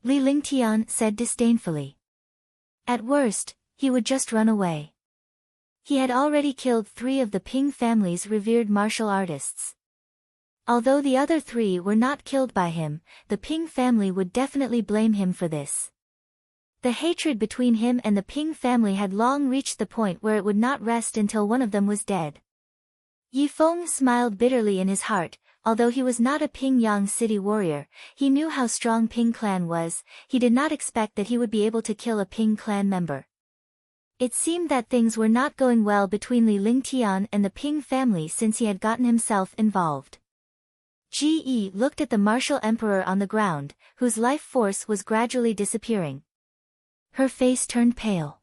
Li Lingtian said disdainfully. At worst, he would just run away. He had already killed 3 of the Ping family's revered martial artists. Although the other 3 were not killed by him, the Ping family would definitely blame him for this. The hatred between him and the Ping family had long reached the point where it would not rest until one of them was dead. Feng smiled bitterly in his heart. Although he was not a Pingyang City warrior, he knew how strong Ping clan was. He did not expect that he would be able to kill a Ping clan member. It seemed that things were not going well between Li Lingtian and the Ping family since he had gotten himself involved. Ge looked at the martial emperor on the ground, whose life force was gradually disappearing. Her face turned pale.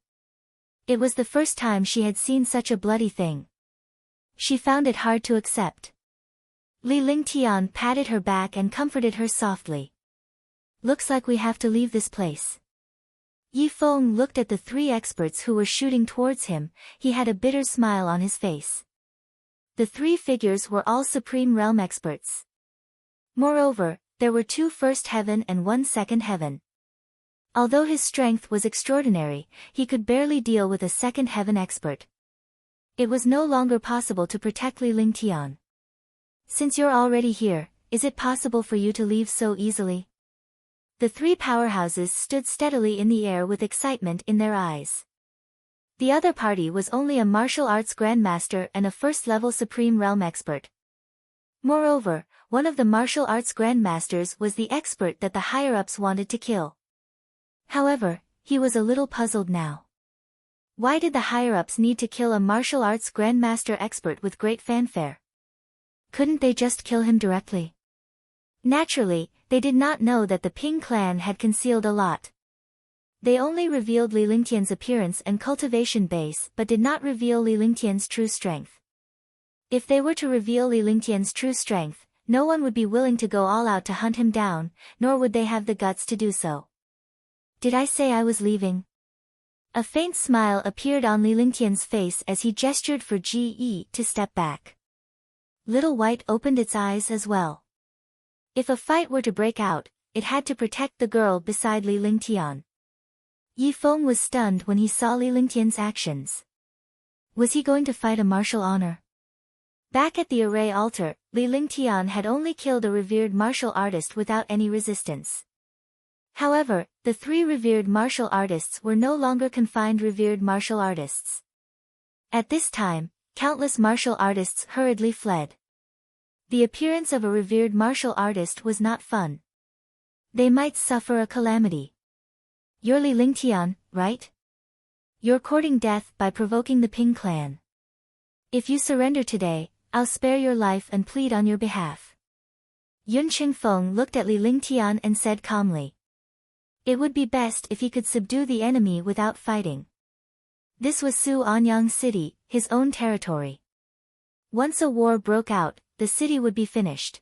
It was the first time she had seen such a bloody thing. She found it hard to accept. Li Lingtian patted her back and comforted her softly. Looks like we have to leave this place. Feng looked at the 3 experts who were shooting towards him. He had a bitter smile on his face. The 3 figures were all Supreme Realm experts. Moreover, there were 2 first heaven and 1 second heaven. Although his strength was extraordinary, he could barely deal with a second heaven expert. It was no longer possible to protect Li Lingtian. Since you're already here, is it possible for you to leave so easily? The 3 powerhouses stood steadily in the air with excitement in their eyes. The other party was only a martial arts grandmaster and a first-level supreme realm expert. Moreover, one of the martial arts grandmasters was the expert that the higher-ups wanted to kill. However, he was a little puzzled now. Why did the higher-ups need to kill a martial arts grandmaster expert with great fanfare? Couldn't they just kill him directly? Naturally, they did not know that the Ping clan had concealed a lot. They only revealed Li Lingtian's appearance and cultivation base but did not reveal Li Lingtian's true strength. If they were to reveal Li Lingtian's true strength, no one would be willing to go all out to hunt him down, nor would they have the guts to do so. Did I say I was leaving? A faint smile appeared on Li Lingtian's face as he gestured for Ge to step back. Little White opened its eyes as well. If a fight were to break out, it had to protect the girl beside Li Lingtian. Feng was stunned when he saw Li Lingtian's actions. Was he going to fight a martial honor? Back at the array altar, Li Lingtian had only killed a revered martial artist without any resistance. However, the 3 revered martial artists were no longer confined revered martial artists. At this time, countless martial artists hurriedly fled. The appearance of a revered martial artist was not fun. They might suffer a calamity. You're Li Lingtian, right? You're courting death by provoking the Ping clan. If you surrender today, I'll spare your life and plead on your behalf. Yun Qingfeng looked at Li Lingtian and said calmly. It would be best if he could subdue the enemy without fighting. This was Su Anyang City, his own territory. Once a war broke out, the city would be finished.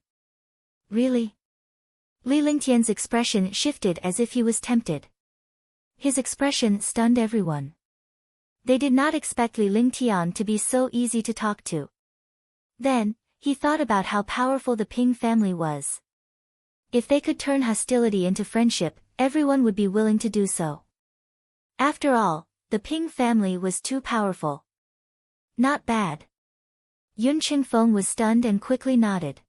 Really? Li Lingtian's expression shifted as if he was tempted. His expression stunned everyone. They did not expect Li Lingtian to be so easy to talk to. Then, he thought about how powerful the Ping family was. If they could turn hostility into friendship, everyone would be willing to do so. After all, the Ping family was too powerful. Not bad. Yun Qingfeng was stunned and quickly nodded.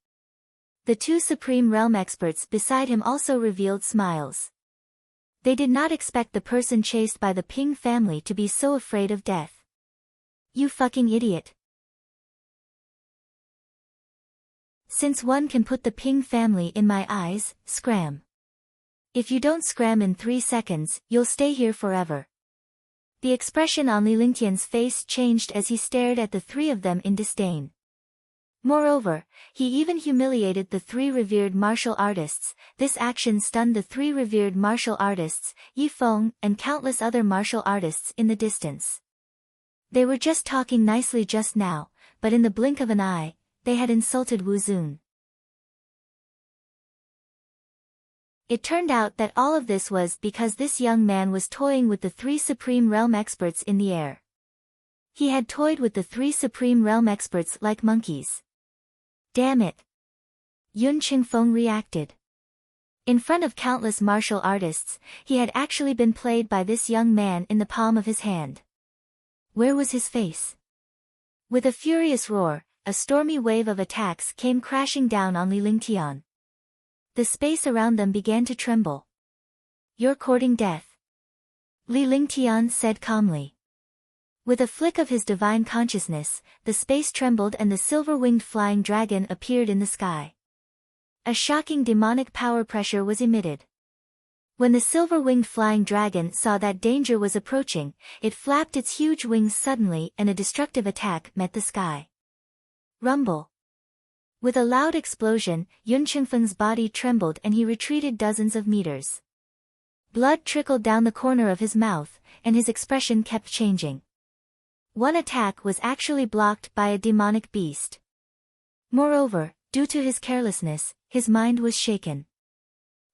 The 2 Supreme Realm experts beside him also revealed smiles. They did not expect the person chased by the Ping family to be so afraid of death. You fucking idiot. Since one can put the Ping family in my eyes, scram. If you don't scram in 3 seconds, you'll stay here forever. The expression on Li Lingtian's face changed as he stared at the 3 of them in disdain. Moreover, he even humiliated the 3 revered martial artists. This action stunned the 3 revered martial artists, Feng, and countless other martial artists in the distance. They were just talking nicely just now, but in the blink of an eye, they had insulted Wu Zun. It turned out that all of this was because this young man was toying with the 3 Supreme Realm experts in the air. He had toyed with the 3 Supreme Realm experts like monkeys. Damn it! Yun Qingfeng reacted. In front of countless martial artists, he had actually been played by this young man in the palm of his hand. Where was his face? With a furious roar, a stormy wave of attacks came crashing down on Li Lingtian. The space around them began to tremble. You're courting death. Li Lingtian said calmly. With a flick of his divine consciousness, the space trembled and the silver-winged flying dragon appeared in the sky. A shocking demonic power pressure was emitted. When the silver-winged flying dragon saw that danger was approaching, it flapped its huge wings suddenly and a destructive attack met the sky. Rumble. With a loud explosion, Yun Qingfeng's body trembled and he retreated dozens of meters. Blood trickled down the corner of his mouth, and his expression kept changing. One attack was actually blocked by a demonic beast. Moreover, due to his carelessness, his mind was shaken.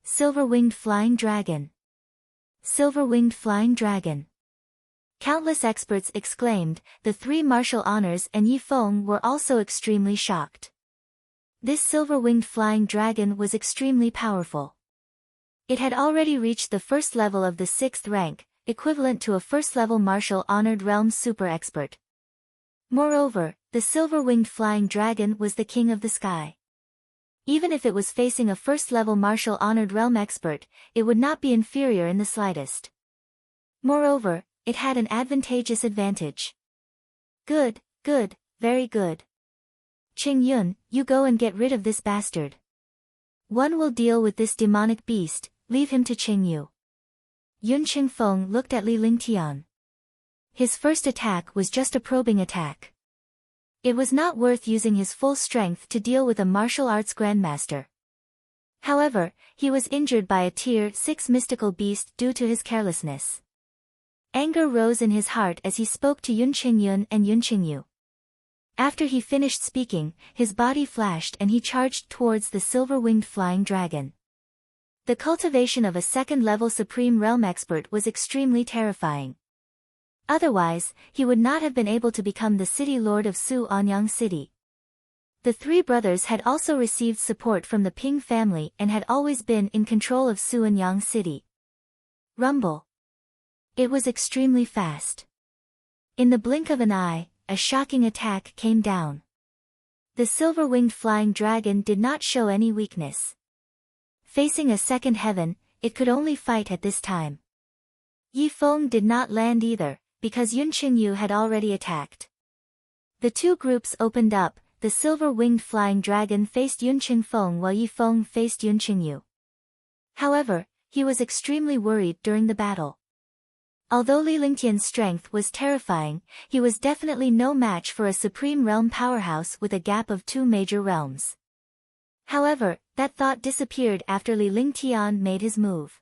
Silver-winged flying dragon. Silver-winged flying dragon. Countless experts exclaimed, the 3 martial honors and Feng were also extremely shocked. This silver-winged flying dragon was extremely powerful. It had already reached the first level of the 6th rank, equivalent to a first-level martial honored realm super expert. Moreover, the silver-winged flying dragon was the king of the sky. Even if it was facing a first-level martial honored realm expert, it would not be inferior in the slightest. Moreover, it had an advantageous advantage. Good, good, very good. Qingyun, you go and get rid of this bastard. One will deal with this demonic beast, leave him to Qingyu. Feng looked at Li Lingtian. His first attack was just a probing attack. It was not worth using his full strength to deal with a martial arts grandmaster. However, he was injured by a tier 6 mystical beast due to his carelessness. Anger rose in his heart as he spoke to Qingyun and Qingyu. After he finished speaking, his body flashed and he charged towards the silver-winged flying dragon. The cultivation of a second-level Supreme Realm expert was extremely terrifying. Otherwise, he would not have been able to become the city lord of Su Anyang City. The 3 brothers had also received support from the Ping family and had always been in control of Su Anyang City. Rumble. It was extremely fast. In the blink of an eye, a shocking attack came down. The silver-winged flying dragon did not show any weakness. Facing a second heaven, it could only fight at this time. Feng did not land either, because Qingyu had already attacked. The 2 groups opened up, the silver-winged flying dragon faced Feng while Feng faced Qingyu. However, he was extremely worried during the battle. Although Li Lingtian's strength was terrifying, he was definitely no match for a Supreme Realm powerhouse with a gap of 2 major realms. However, that thought disappeared after Li Lingtian made his move.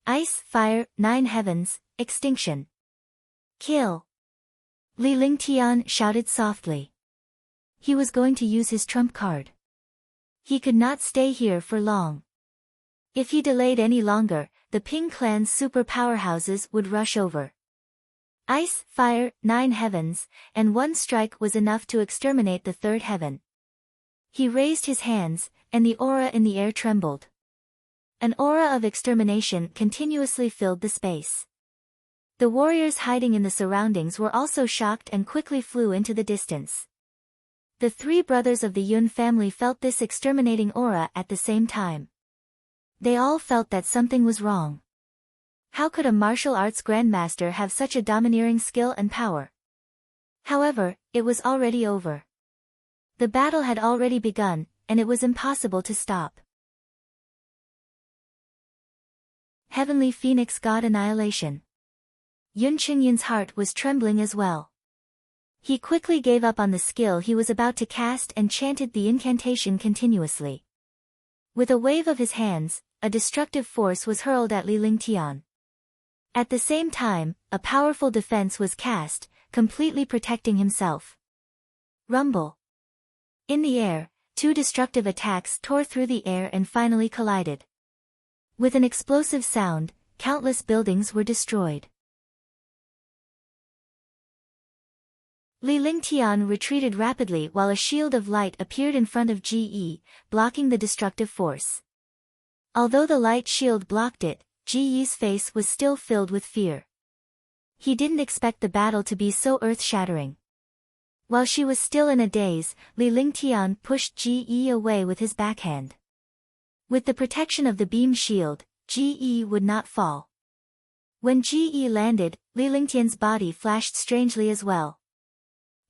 Ice, Fire, 9 Heavens, Extinction. Kill! Li Lingtian shouted softly. He was going to use his trump card. He could not stay here for long. If he delayed any longer, the Ping clan's super powerhouses would rush over. Ice, Fire, 9 Heavens, and 1 strike was enough to exterminate the 3rd heaven. He raised his hands, and the aura in the air trembled. An aura of extermination continuously filled the space. The warriors hiding in the surroundings were also shocked and quickly flew into the distance. The 3 brothers of the Yuan family felt this exterminating aura at the same time. They all felt that something was wrong. How could a martial arts grandmaster have such a domineering skill and power? However, it was already over. The battle had already begun, and it was impossible to stop. Heavenly Phoenix God Annihilation. Qingyun's heart was trembling as well. He quickly gave up on the skill he was about to cast and chanted the incantation continuously. With a wave of his hands, a destructive force was hurled at Li Lingtian. At the same time, a powerful defense was cast, completely protecting himself. Rumble. In the air, 2 destructive attacks tore through the air and finally collided. With an explosive sound, countless buildings were destroyed. Li Lingtian retreated rapidly while a shield of light appeared in front of Ge, blocking the destructive force. Although the light shield blocked it, Ge's face was still filled with fear. He didn't expect the battle to be so earth-shattering. While she was still in a daze, Li Lingtian pushed Ge away with his backhand. With the protection of the beam shield, Ge would not fall. When Ge landed, Li Lingtian's body flashed strangely as well.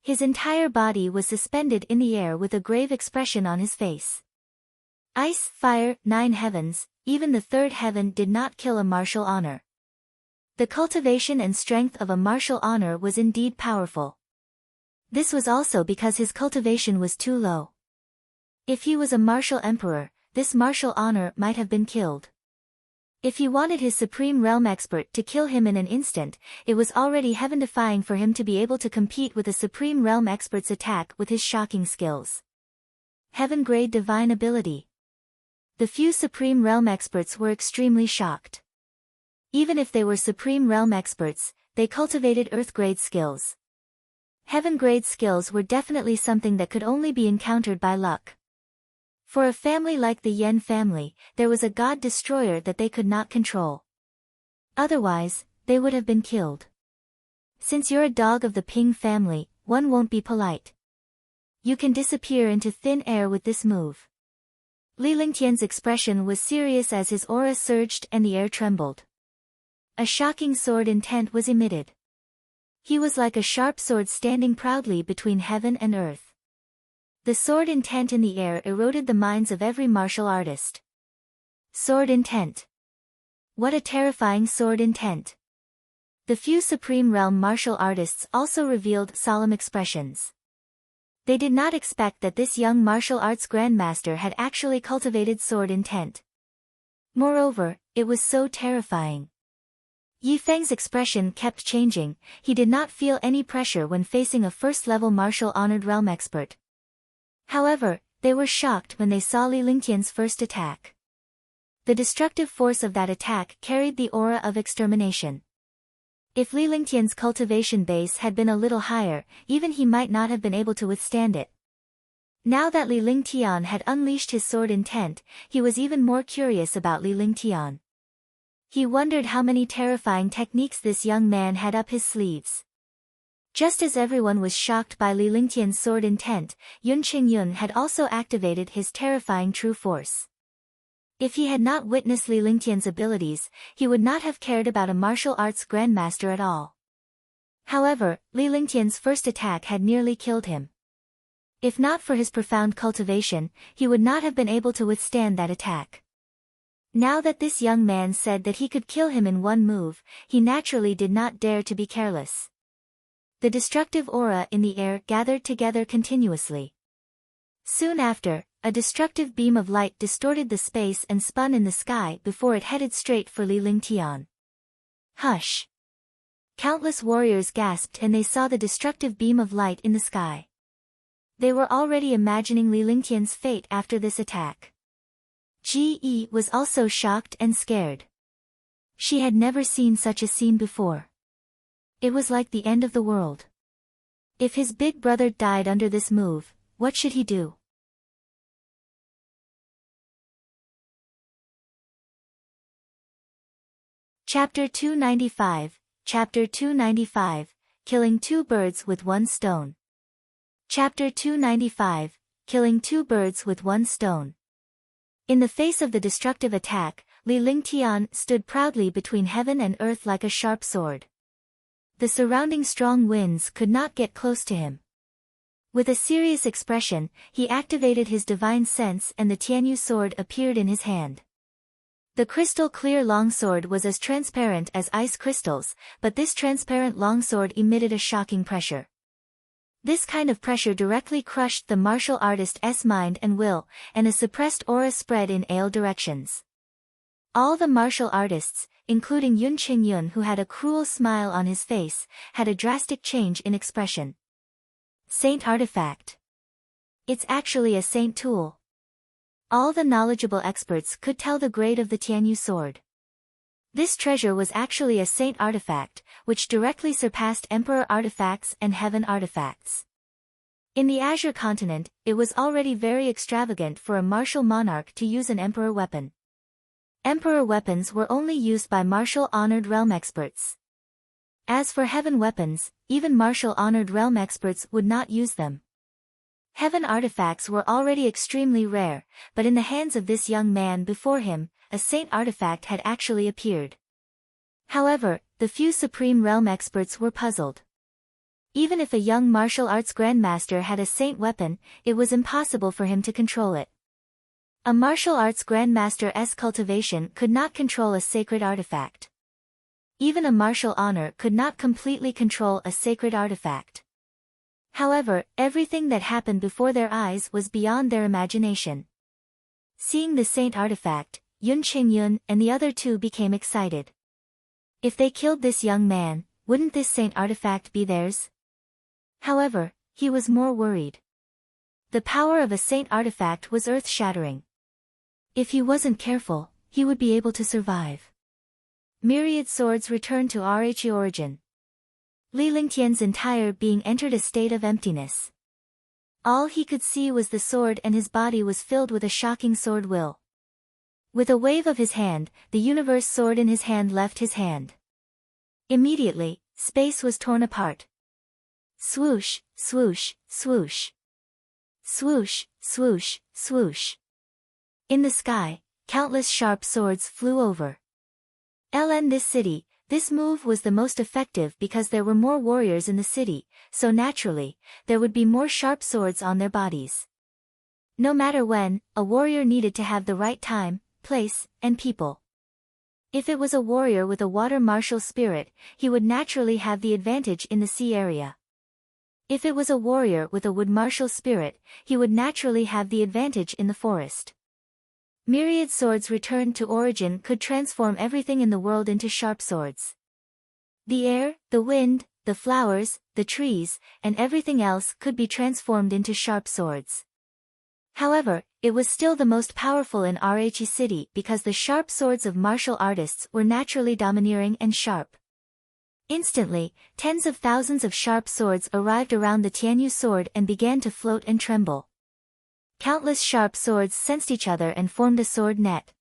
His entire body was suspended in the air with a grave expression on his face. Ice, Fire, 9 Heavens, even the 3rd heaven did not kill a martial honor. The cultivation and strength of a martial honor was indeed powerful. This was also because his cultivation was too low. If he was a martial emperor, this martial honor might have been killed. If he wanted his Supreme Realm expert to kill him in an instant, it was already heaven-defying for him to be able to compete with a Supreme Realm expert's attack with his shocking skills. Heaven-grade divine ability. The few Supreme Realm experts were extremely shocked. Even if they were Supreme Realm experts, they cultivated Earth-grade skills. Heaven-grade skills were definitely something that could only be encountered by luck. For a family like the Yen family, there was a god destroyer that they could not control. Otherwise, they would have been killed. Since you're a dog of the Ping family, one won't be polite. You can disappear into thin air with this move. Li Lingtian's expression was serious as his aura surged and the air trembled. A shocking sword intent was emitted. He was like a sharp sword standing proudly between heaven and earth. The sword intent in the air eroded the minds of every martial artist. Sword intent. What a terrifying sword intent. The few Supreme Realm martial artists also revealed solemn expressions. They did not expect that this young martial arts grandmaster had actually cultivated sword intent. Moreover, it was so terrifying. Yi Feng's expression kept changing. He did not feel any pressure when facing a first-level martial honored realm expert. However, they were shocked when they saw Li Lingtian's first attack. The destructive force of that attack carried the aura of extermination. If Li Lingtian's cultivation base had been a little higher, even he might not have been able to withstand it. Now that Li Lingtian had unleashed his sword intent, he was even more curious about Li Lingtian. He wondered how many terrifying techniques this young man had up his sleeves. Just as everyone was shocked by Li Lingtian's sword intent, Qinglan had also activated his terrifying true force. If he had not witnessed Li Lingtian's abilities, he would not have cared about a martial arts grandmaster at all. However, Li Lingtian's first attack had nearly killed him. If not for his profound cultivation, he would not have been able to withstand that attack. Now that this young man said that he could kill him in one move, he naturally did not dare to be careless. The destructive aura in the air gathered together continuously. Soon after, a destructive beam of light distorted the space and spun in the sky before it headed straight for Li Lingtian. Hush! Countless warriors gasped and they saw the destructive beam of light in the sky. They were already imagining Li Lingtian's fate after this attack. Ji was also shocked and scared. She had never seen such a scene before. It was like the end of the world. If his big brother died under this move, what should he do? Chapter 295, Chapter 295, Killing Two Birds with One Stone. Chapter 295, Killing Two Birds with One Stone. In the face of the destructive attack, Li Lingtian stood proudly between heaven and earth like a sharp sword. The surrounding strong winds could not get close to him. With a serious expression, he activated his divine sense and the Tianyu sword appeared in his hand. The crystal-clear longsword was as transparent as ice crystals, but this transparent longsword emitted a shocking pressure. This kind of pressure directly crushed the martial artist's mind and will, and a suppressed aura spread in all directions. All the martial artists, including Qinglan who had a cruel smile on his face, had a drastic change in expression. Saint artifact. It's actually a saint tool. All the knowledgeable experts could tell the grade of the Tianyu sword. This treasure was actually a saint artifact, which directly surpassed emperor artifacts and heaven artifacts. In the Azure continent, it was already very extravagant for a martial monarch to use an emperor weapon. Emperor weapons were only used by martial honored realm experts. As for heaven weapons, even martial honored realm experts would not use them. Heaven artifacts were already extremely rare, but in the hands of this young man before him, a saint artifact had actually appeared. However, the few supreme realm experts were puzzled. Even if a young martial arts grandmaster had a saint weapon, it was impossible for him to control it. A martial arts grandmaster's cultivation could not control a sacred artifact. Even a martial honor could not completely control a sacred artifact. However, everything that happened before their eyes was beyond their imagination. Seeing the saint artifact, Qinglan and the other two became excited. If they killed this young man, wouldn't this saint artifact be theirs? However, he was more worried. The power of a saint artifact was earth-shattering. If he wasn't careful, he would be able to survive. Myriad swords returned to RH origin. Li Lingtian's entire being entered a state of emptiness. All he could see was the sword, and his body was filled with a shocking sword will. With a wave of his hand, the universe sword in his hand left his hand. Immediately, space was torn apart. Swoosh, swoosh, swoosh. Swoosh, swoosh, swoosh. In the sky, countless sharp swords flew over. This city, this move was the most effective because there were more warriors in the city, so naturally, there would be more sharp swords on their bodies. No matter when, a warrior needed to have the right time, place, and people. If it was a warrior with a water martial spirit, he would naturally have the advantage in the sea area. If it was a warrior with a wood martial spirit, he would naturally have the advantage in the forest. Myriad swords returned to origin could transform everything in the world into sharp swords. The air, the wind, the flowers, the trees, and everything else could be transformed into sharp swords. However, it was still the most powerful in Rhe City because the sharp swords of martial artists were naturally domineering and sharp. Instantly, tens of thousands of sharp swords arrived around the Tianyu sword and began to float and tremble. Countless sharp swords sensed each other and formed a sword net.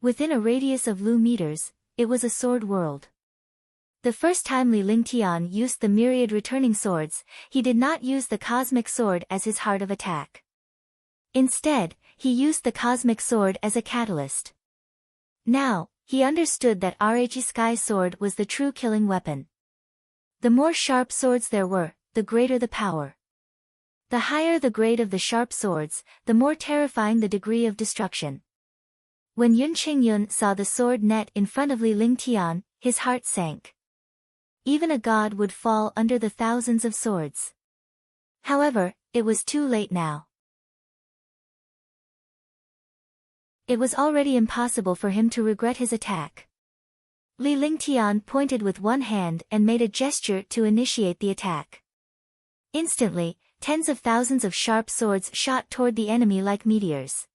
Within a radius of Lu meters, it was a sword world. The first time Li Lingtian used the myriad returning swords, he did not use the cosmic sword as his heart of attack. Instead, he used the cosmic sword as a catalyst. Now, he understood that Rhe Sky Sword was the true killing weapon. The more sharp swords there were, the greater the power. The higher the grade of the sharp swords, the more terrifying the degree of destruction. When Yuan saw the sword net in front of Li Lingtian, his heart sank. Even a god would fall under the thousands of swords. However, it was too late now. It was already impossible for him to regret his attack. Li Lingtian pointed with one hand and made a gesture to initiate the attack. Instantly, tens of thousands of sharp swords shot toward the enemy like meteors.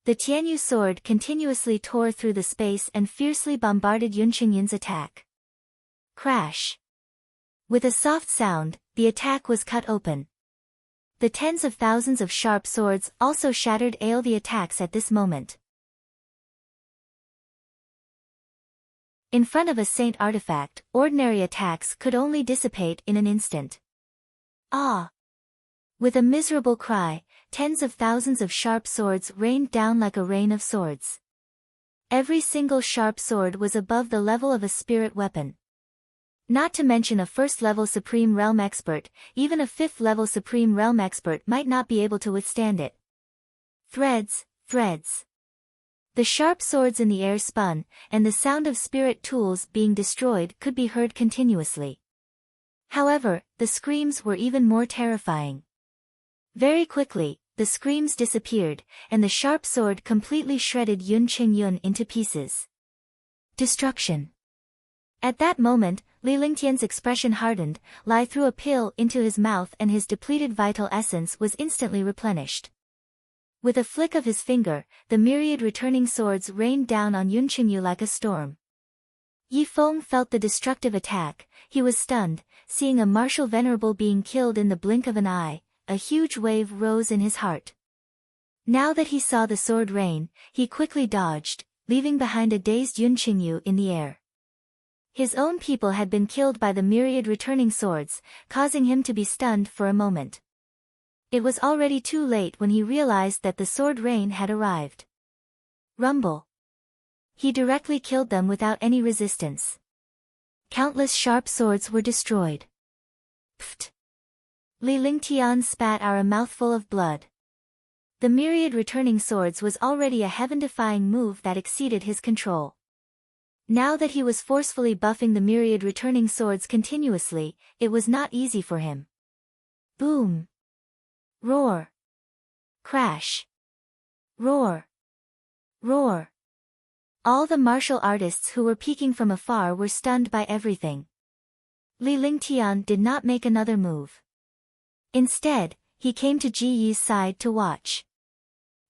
The Tianyu sword continuously tore through the space and fiercely bombarded Yuan's attack. Crash! With a soft sound, the attack was cut open. The tens of thousands of sharp swords also shattered all the attacks at this moment. In front of a saint artifact, ordinary attacks could only dissipate in an instant. Ah! With a miserable cry, tens of thousands of sharp swords rained down like a rain of swords. Every single sharp sword was above the level of a spirit weapon. Not to mention a first-level Supreme Realm expert, even a fifth-level Supreme Realm expert might not be able to withstand it. Threads, threads. The sharp swords in the air spun, and the sound of spirit tools being destroyed could be heard continuously. However, the screams were even more terrifying. Very quickly, the screams disappeared, and the sharp sword completely shredded Yuan into pieces. Destruction. At that moment, Li Lingtian's expression hardened, Li threw a pill into his mouth and his depleted vital essence was instantly replenished. With a flick of his finger, the myriad returning swords rained down on Yuan like a storm. Feng felt the destructive attack, he was stunned, seeing a martial venerable being killed in the blink of an eye, a huge wave rose in his heart. Now that he saw the sword rain, he quickly dodged, leaving behind a dazed Yuan in the air. His own people had been killed by the myriad returning swords, causing him to be stunned for a moment. It was already too late when he realized that the sword rain had arrived. Rumble. He directly killed them without any resistance. Countless sharp swords were destroyed. Pfft. Li Lingtian spat out a mouthful of blood. The myriad returning swords was already a heaven-defying move that exceeded his control. Now that he was forcefully buffing the myriad returning swords continuously, it was not easy for him. Boom! Roar! Crash! Roar! Roar! All the martial artists who were peeking from afar were stunned by everything. Li Lingtian did not make another move. Instead, he came to Ji Yi's side to watch.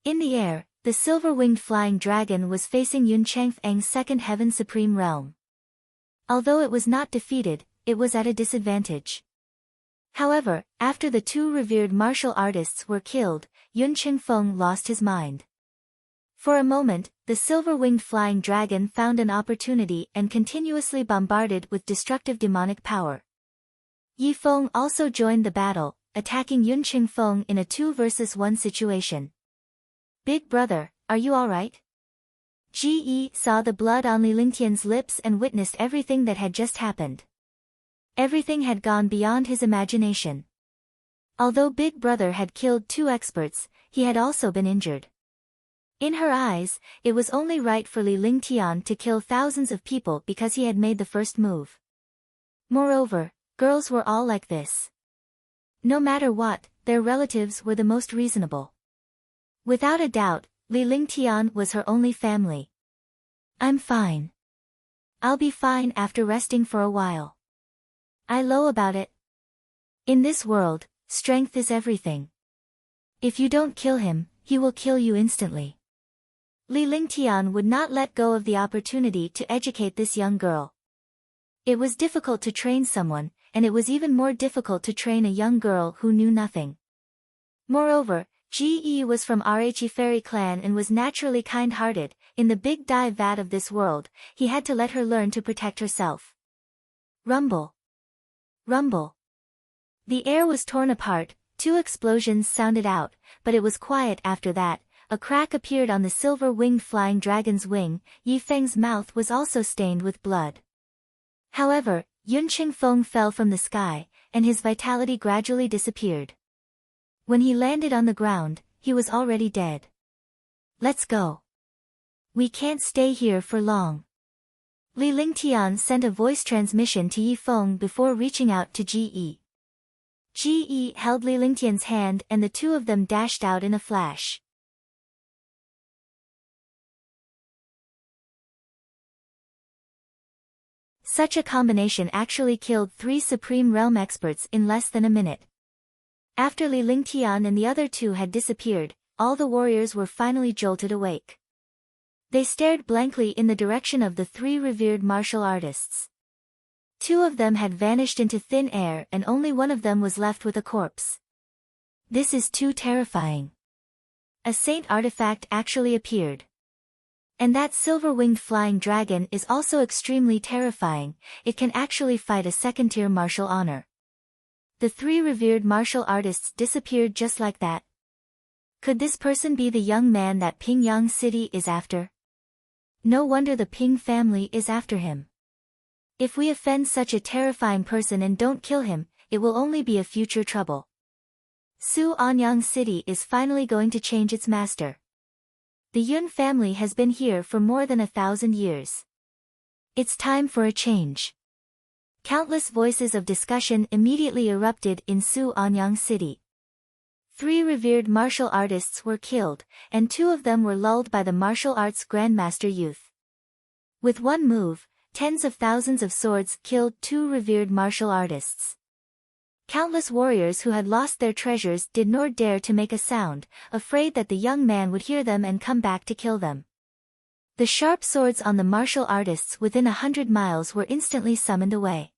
In the air, the silver-winged flying dragon was facing Yuan Changfeng's second heaven supreme realm. Although it was not defeated, it was at a disadvantage. However, after the two revered martial artists were killed, Feng lost his mind. For a moment, the silver-winged flying dragon found an opportunity and continuously bombarded with destructive demonic power. Feng also joined the battle, attacking Feng in a 2 versus 1 situation. Big brother, are you alright? Ge saw the blood on Li Lingtian's lips and witnessed everything that had just happened. Everything had gone beyond his imagination. Although Big Brother had killed 2 experts, he had also been injured. In her eyes, it was only right for Li Lingtian to kill thousands of people because he had made the first move. Moreover, girls were all like this. No matter what, their relatives were the most reasonable. Without a doubt, Li Lingtian was her only family. I'm fine. I'll be fine after resting for a while. I know about it. In this world, strength is everything. If you don't kill him, he will kill you instantly. Li Lingtian would not let go of the opportunity to educate this young girl. It was difficult to train someone, and it was even more difficult to train a young girl who knew nothing. Moreover, Ge was from Rhe Fairy clan and was naturally kind-hearted. In the big dive vat of this world, he had to let her learn to protect herself. Rumble. Rumble. The air was torn apart, 2 explosions sounded out, but it was quiet after that. A crack appeared on the silver-winged flying dragon's wing. Feng's mouth was also stained with blood. However, Feng fell from the sky, and his vitality gradually disappeared. When he landed on the ground, he was already dead. Let's go. We can't stay here for long. Li Lingtian sent a voice transmission to Feng before reaching out to Ge. Ge held Li Lingtian's hand and the two of them dashed out in a flash. Such a combination actually killed 3 Supreme Realm experts in less than a minute. After Li Lingtian and the other 2 had disappeared, all the warriors were finally jolted awake. They stared blankly in the direction of the 3 revered martial artists. 2 of them had vanished into thin air and only one of them was left with a corpse. This is too terrifying. A saint artifact actually appeared. And that silver-winged flying dragon is also extremely terrifying. It can actually fight a second-tier martial honor. The 3 revered martial artists disappeared just like that. Could this person be the young man that Pingyang City is after? No wonder the Ping family is after him. If we offend such a terrifying person and don't kill him, it will only be a future trouble. Su Anyang City is finally going to change its master. The Yuan family has been here for more than 1,000 years. It's time for a change. Countless voices of discussion immediately erupted in Su Anyang City. 3 revered martial artists were killed, and 2 of them were lulled by the martial arts grandmaster youth. With one move, tens of thousands of swords killed 2 revered martial artists. Countless warriors who had lost their treasures did not dare to make a sound, afraid that the young man would hear them and come back to kill them. The sharp swords on the martial artists within 100 miles were instantly summoned away.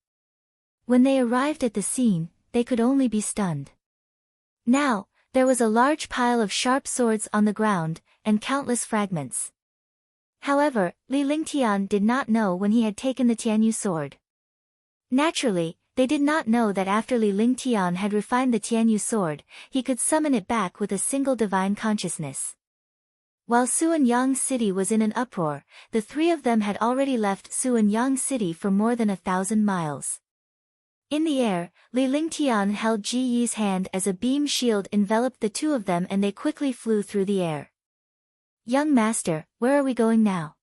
When they arrived at the scene, they could only be stunned. Now, there was a large pile of sharp swords on the ground, and countless fragments. However, Li Lingtian did not know when he had taken the Tianyu sword. Naturally, they did not know that after Li Lingtian had refined the Tianyu sword, he could summon it back with a single divine consciousness. While Suanyang City was in an uproar, the 3 of them had already left Suanyang City for more than 1,000 miles. In the air, Li Lingtian held Ji Yi's hand as a beam shield enveloped the 2 of them and they quickly flew through the air. Young master, where are we going now?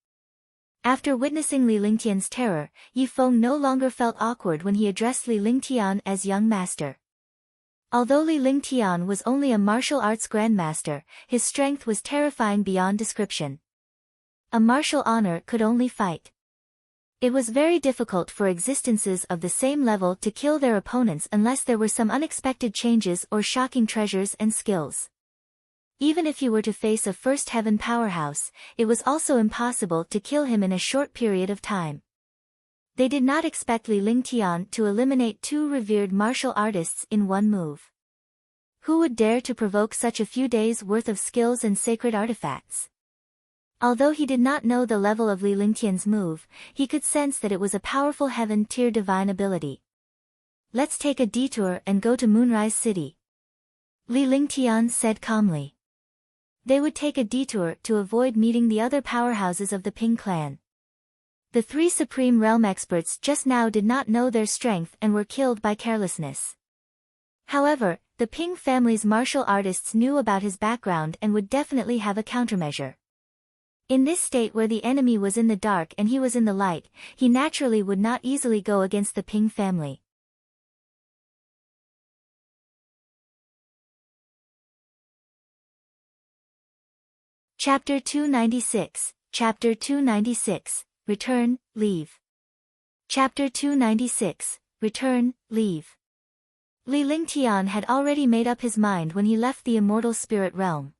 After witnessing Li Lingtian's terror, Feng no longer felt awkward when he addressed Li Lingtian as young master. Although Li Lingtian was only a martial arts grandmaster, his strength was terrifying beyond description. A martial honor could only fight. It was very difficult for existences of the same level to kill their opponents unless there were some unexpected changes or shocking treasures and skills. Even if you were to face a first heaven powerhouse, it was also impossible to kill him in a short period of time. They did not expect Li Lingtian to eliminate two revered martial artists in one move. Who would dare to provoke such a few days' worth of skills and sacred artifacts? Although he did not know the level of Li Lingtian's move, he could sense that it was a powerful heaven-tier divine ability. Let's take a detour and go to Moonrise City, Li Lingtian said calmly. They would take a detour to avoid meeting the other powerhouses of the Ping clan. The three Supreme Realm experts just now did not know their strength and were killed by carelessness. However, the Ping family's martial artists knew about his background and would definitely have a countermeasure. In this state where the enemy was in the dark and he was in the light, he naturally would not easily go against the Ping family. Chapter 296, Chapter 296, Return, Leave. Chapter 296, Return, Leave. Li Lingtian had already made up his mind when he left the Immortal Spirit Realm.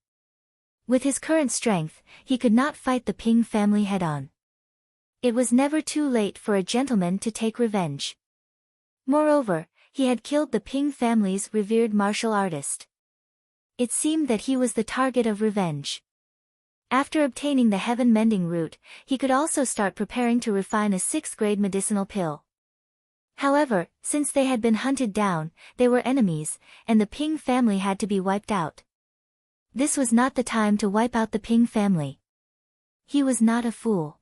With his current strength, he could not fight the Ping family head-on. It was never too late for a gentleman to take revenge. Moreover, he had killed the Ping family's revered martial artist. It seemed that he was the target of revenge. After obtaining the heaven-mending root, he could also start preparing to refine a 6th-grade medicinal pill. However, since they had been hunted down, they were enemies, and the Ping family had to be wiped out. This was not the time to wipe out the Ping family. He was not a fool.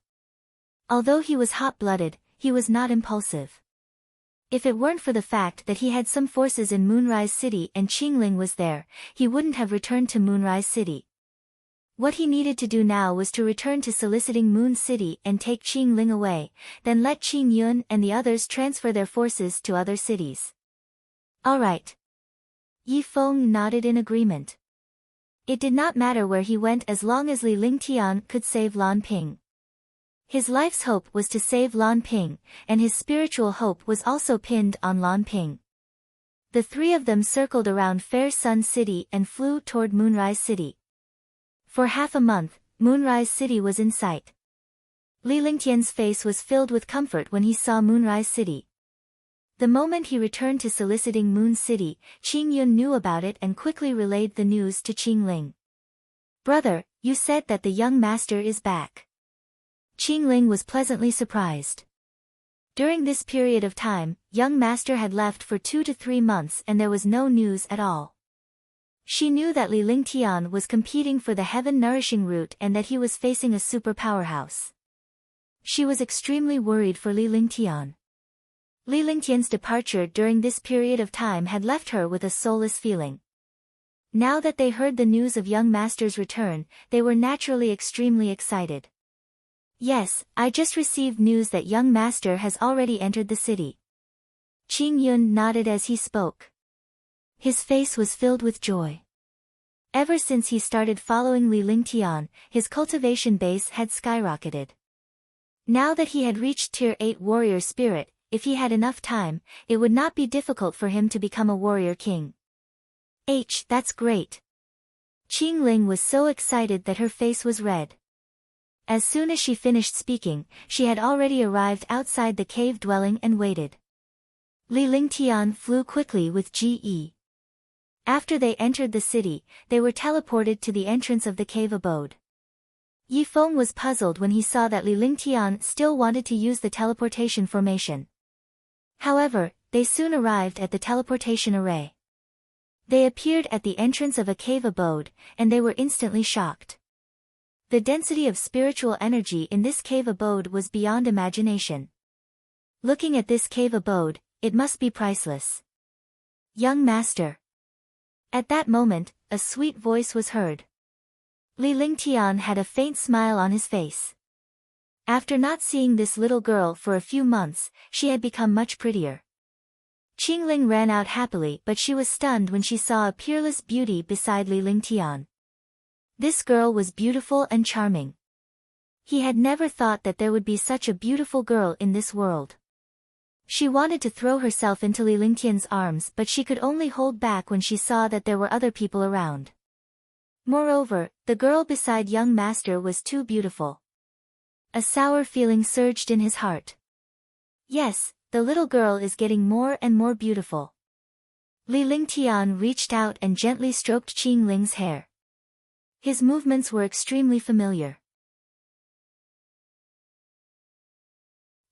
Although he was hot-blooded, he was not impulsive. If it weren't for the fact that he had some forces in Moonrise City and Qinglan was there, he wouldn't have returned to Moonrise City. What he needed to do now was to return to soliciting Moon City and take Qinglan away, then let Yuan and the others transfer their forces to other cities. All right. Feng nodded in agreement. It did not matter where he went as long as Li Lingtian could save Lan Ping. His life's hope was to save Lan Ping, and his spiritual hope was also pinned on Lan Ping. The three of them circled around Fair Sun City and flew toward Moonrise City. For half a month, Moonrise City was in sight. Li Lingtian's face was filled with comfort when he saw Moonrise City. The moment he returned to soliciting Moon City, Yuan knew about it and quickly relayed the news to Qinglan. Brother, you said that the young master is back. Qinglan was pleasantly surprised. During this period of time, young master had left for 2 to 3 months and there was no news at all. She knew that Li Lingtian was competing for the heaven-nourishing root and that he was facing a super powerhouse. She was extremely worried for Li Lingtian. Li Lingtian's departure during this period of time had left her with a soulless feeling. Now that they heard the news of young master's return, they were naturally extremely excited. Yes, I just received news that young master has already entered the city. Yuan nodded as he spoke. His face was filled with joy. Ever since he started following Li Lingtian, his cultivation base had skyrocketed. Now that he had reached Tier 8 warrior spirit, if he had enough time, it would not be difficult for him to become a warrior king. That's great. Qinglan was so excited that her face was red. As soon as she finished speaking, she had already arrived outside the cave dwelling and waited. Li Lingtian flew quickly with Ge. After they entered the city, they were teleported to the entrance of the cave abode. Feng was puzzled when he saw that Li Lingtian still wanted to use the teleportation formation. However, they soon arrived at the teleportation array. They appeared at the entrance of a cave abode, and they were instantly shocked. The density of spiritual energy in this cave abode was beyond imagination. Looking at this cave abode, it must be priceless. Young master. At that moment, a sweet voice was heard. Li Lingtian had a faint smile on his face. After not seeing this little girl for a few months, she had become much prettier. Qinglan ran out happily but she was stunned when she saw a peerless beauty beside Li Lingtian. This girl was beautiful and charming. He had never thought that there would be such a beautiful girl in this world. She wanted to throw herself into Li Lingtian's arms but she could only hold back when she saw that there were other people around. Moreover, the girl beside young master was too beautiful. A sour feeling surged in his heart. Yes, the little girl is getting more and more beautiful. Li Lingtian reached out and gently stroked Qingling's hair. His movements were extremely familiar.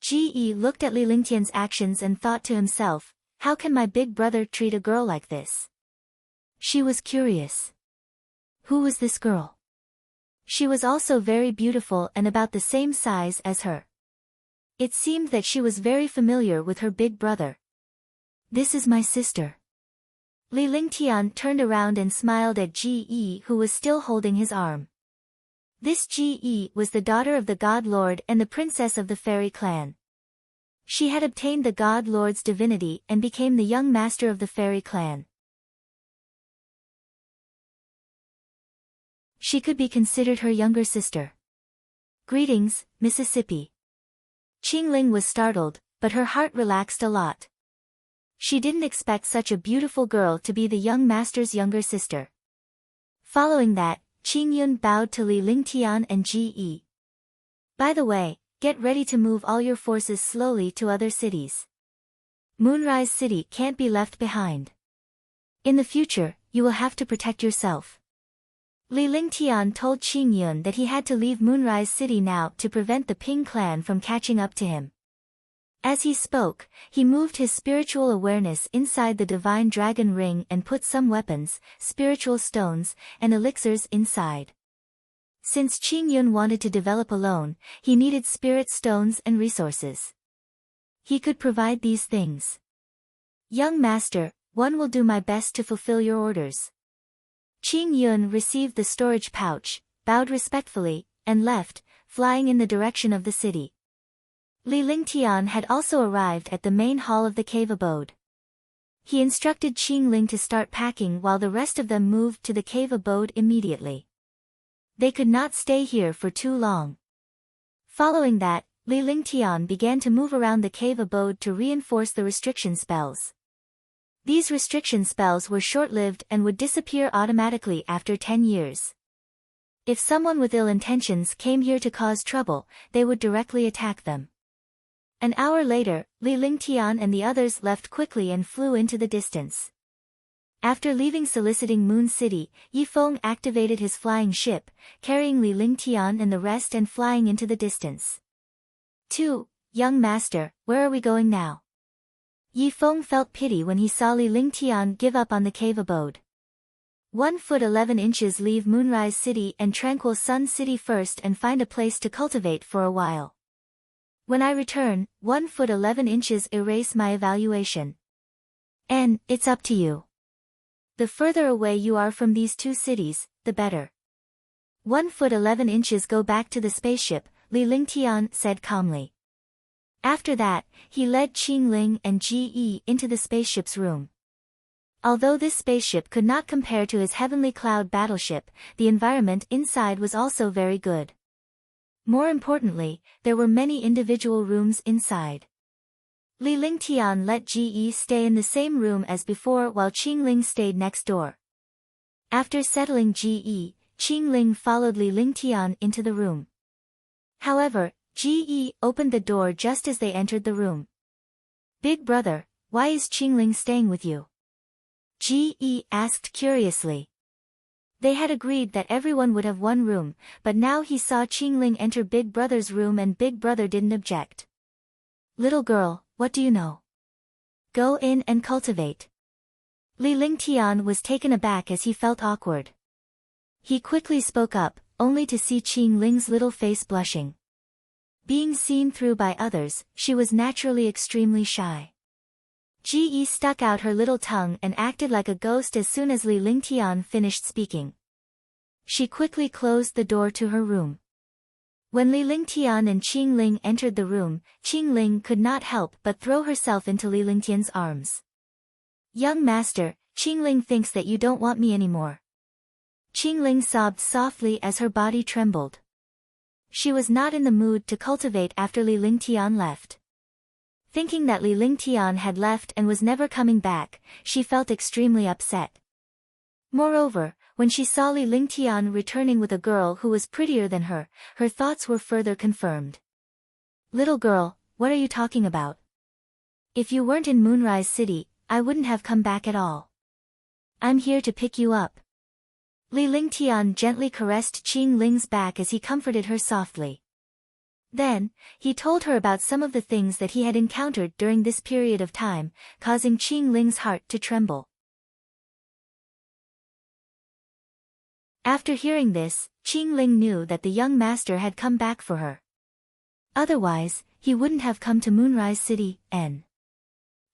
Ji looked at Li Lingtian's actions and thought to himself, how can my big brother treat a girl like this? She was curious. Who was this girl? She was also very beautiful and about the same size as her. It seemed that she was very familiar with her big brother. This is my sister. Li Lingtian turned around and smiled at Ji, who was still holding his arm. This Ji was the daughter of the God Lord and the princess of the fairy clan. She had obtained the God Lord's divinity and became the young master of the fairy clan. She could be considered her younger sister. Greetings, Mississippi. Qinglan was startled, but her heart relaxed a lot. She didn't expect such a beautiful girl to be the young master's younger sister. Following that, Qingyun bowed to Li Lingtian and Ji. By the way, get ready to move all your forces slowly to other cities. Moonrise City can't be left behind. In the future, you will have to protect yourself. Li Lingtian told Qingyun that he had to leave Moonrise City now to prevent the Ping clan from catching up to him. As he spoke, he moved his spiritual awareness inside the divine dragon ring and put some weapons, spiritual stones, and elixirs inside. Since Qingyun wanted to develop alone, he needed spirit stones and resources. He could provide these things. Young master, one will do my best to fulfill your orders. Qingyun received the storage pouch, bowed respectfully, and left, flying in the direction of the city. Li Lingtian had also arrived at the main hall of the cave abode. He instructed Qingling to start packing while the rest of them moved to the cave abode immediately. They could not stay here for too long. Following that, Li Lingtian began to move around the cave abode to reinforce the restriction spells. These restriction spells were short-lived and would disappear automatically after 10 years. If someone with ill intentions came here to cause trouble, they would directly attack them. An hour later, Li Lingtian and the others left quickly and flew into the distance. After leaving soliciting Moon City, Feng activated his flying ship, carrying Li Lingtian and the rest and flying into the distance. 2. Young master, where are we going now? Feng felt pity when he saw Li Lingtian give up on the cave abode. 1 foot 11 inches leave Moonrise City and Tranquil Sun City first and find a place to cultivate for a while. When I return, 1 foot 11 inches erase my evaluation. And, it's up to you. The further away you are from these two cities, the better. 1 foot 11 inches go back to the spaceship, Li Lingtian said calmly. After that, he led Qingling and Ji into the spaceship's room. Although this spaceship could not compare to his heavenly cloud battleship, the environment inside was also very good. More importantly, there were many individual rooms inside. Li Lingtian let Ji stay in the same room as before while Qingling stayed next door. After settling Ji, Qingling followed Li Lingtian into the room. However, Ji opened the door just as they entered the room. Big brother, why is Qingling staying with you? Ji asked curiously. They had agreed that everyone would have one room, but now he saw Qingling enter Big Brother's room and Big Brother didn't object. Little girl, what do you know? Go in and cultivate. Li Lingtian was taken aback as he felt awkward. He quickly spoke up, only to see Qingling's little face blushing. Being seen through by others, she was naturally extremely shy. Ji stuck out her little tongue and acted like a ghost as soon as Li Lingtian finished speaking. She quickly closed the door to her room. When Li Lingtian and Qingling entered the room, Qingling could not help but throw herself into Li Lingtian's arms. Young master, Qingling thinks that you don't want me anymore. Qingling sobbed softly as her body trembled. She was not in the mood to cultivate after Li Lingtian left. Thinking that Li Lingtian had left and was never coming back, she felt extremely upset. Moreover, when she saw Li Lingtian returning with a girl who was prettier than her, her thoughts were further confirmed. Little girl, what are you talking about? If you weren't in Moonrise City, I wouldn't have come back at all. I'm here to pick you up. Li Lingtian gently caressed Qingling's back as he comforted her softly. Then, he told her about some of the things that he had encountered during this period of time, causing Qingling's heart to tremble. After hearing this, Qingling knew that the young master had come back for her. Otherwise, he wouldn't have come to Moonrise City,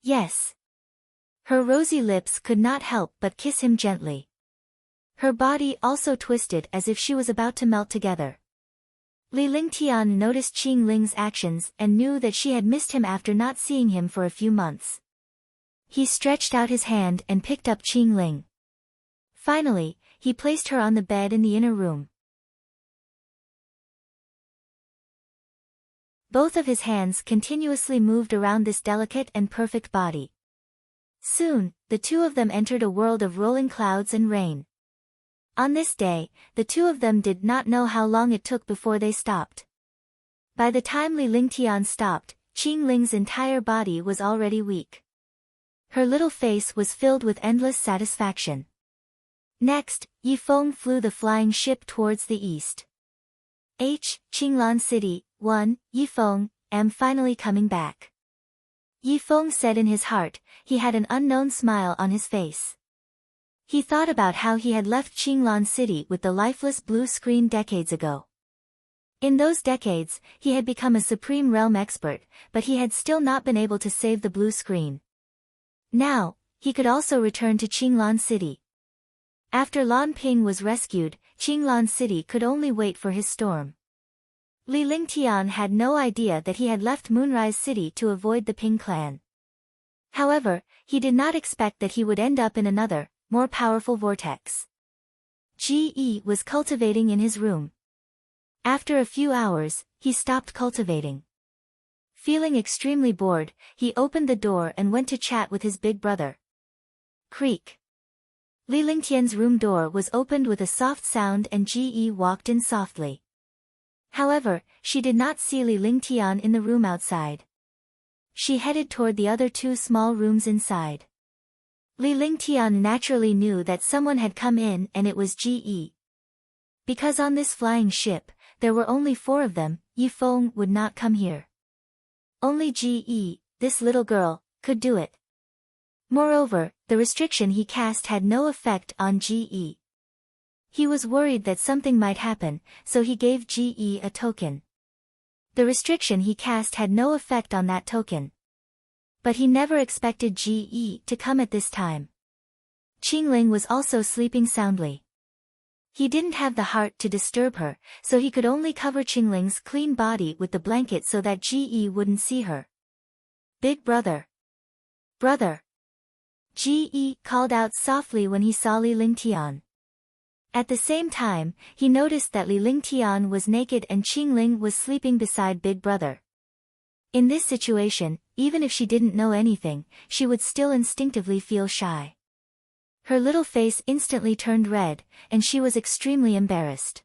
Yes. Her rosy lips could not help but kiss him gently. Her body also twisted as if she was about to melt together. Li Lingtian noticed Qingling's actions and knew that she had missed him after not seeing him for a few months. He stretched out his hand and picked up Qingling. Finally, he placed her on the bed in the inner room. Both of his hands continuously moved around this delicate and perfect body. Soon, the two of them entered a world of rolling clouds and rain. On this day, the two of them did not know how long it took before they stopped. By the time Li Lingtian stopped, Qingling's entire body was already weak. Her little face was filled with endless satisfaction. Next, Feng flew the flying ship towards the east. Qinglan City, 1, Feng, am finally coming back. Feng said in his heart, he had an unknown smile on his face. He thought about how he had left Qinglan City with the lifeless blue screen decades ago. In those decades, he had become a supreme realm expert, but he had still not been able to save the blue screen. Now, he could also return to Qinglan City. After Lan Ping was rescued, Qinglan City could only wait for his storm. Li Lingtian had no idea that he had left Moonrise City to avoid the Ping clan. However, he did not expect that he would end up in another, more powerful vortex. Ge was cultivating in his room. After a few hours, he stopped cultivating. Feeling extremely bored, he opened the door and went to chat with his big brother. Creak. Li Lingtian's room door was opened with a soft sound and Ge walked in softly. However, she did not see Li Lingtian in the room outside. She headed toward the other two small rooms inside. Li Lingtian naturally knew that someone had come in and it was Ge. Because on this flying ship, there were only 4 of them, Feng would not come here. Only Ge, this little girl, could do it. Moreover, the restriction he cast had no effect on Ge. He was worried that something might happen, so he gave Ge a token. The restriction he cast had no effect on that token. But he never expected Ge to come at this time. Qingling was also sleeping soundly. He didn't have the heart to disturb her, so he could only cover Qingling's clean body with the blanket so that Ge wouldn't see her. Big brother. Brother. Ge called out softly when he saw Li Lingtian. At the same time, he noticed that Li Lingtian was naked and Qingling was sleeping beside Big Brother. In this situation, even if she didn't know anything, she would still instinctively feel shy. Her little face instantly turned red, and she was extremely embarrassed.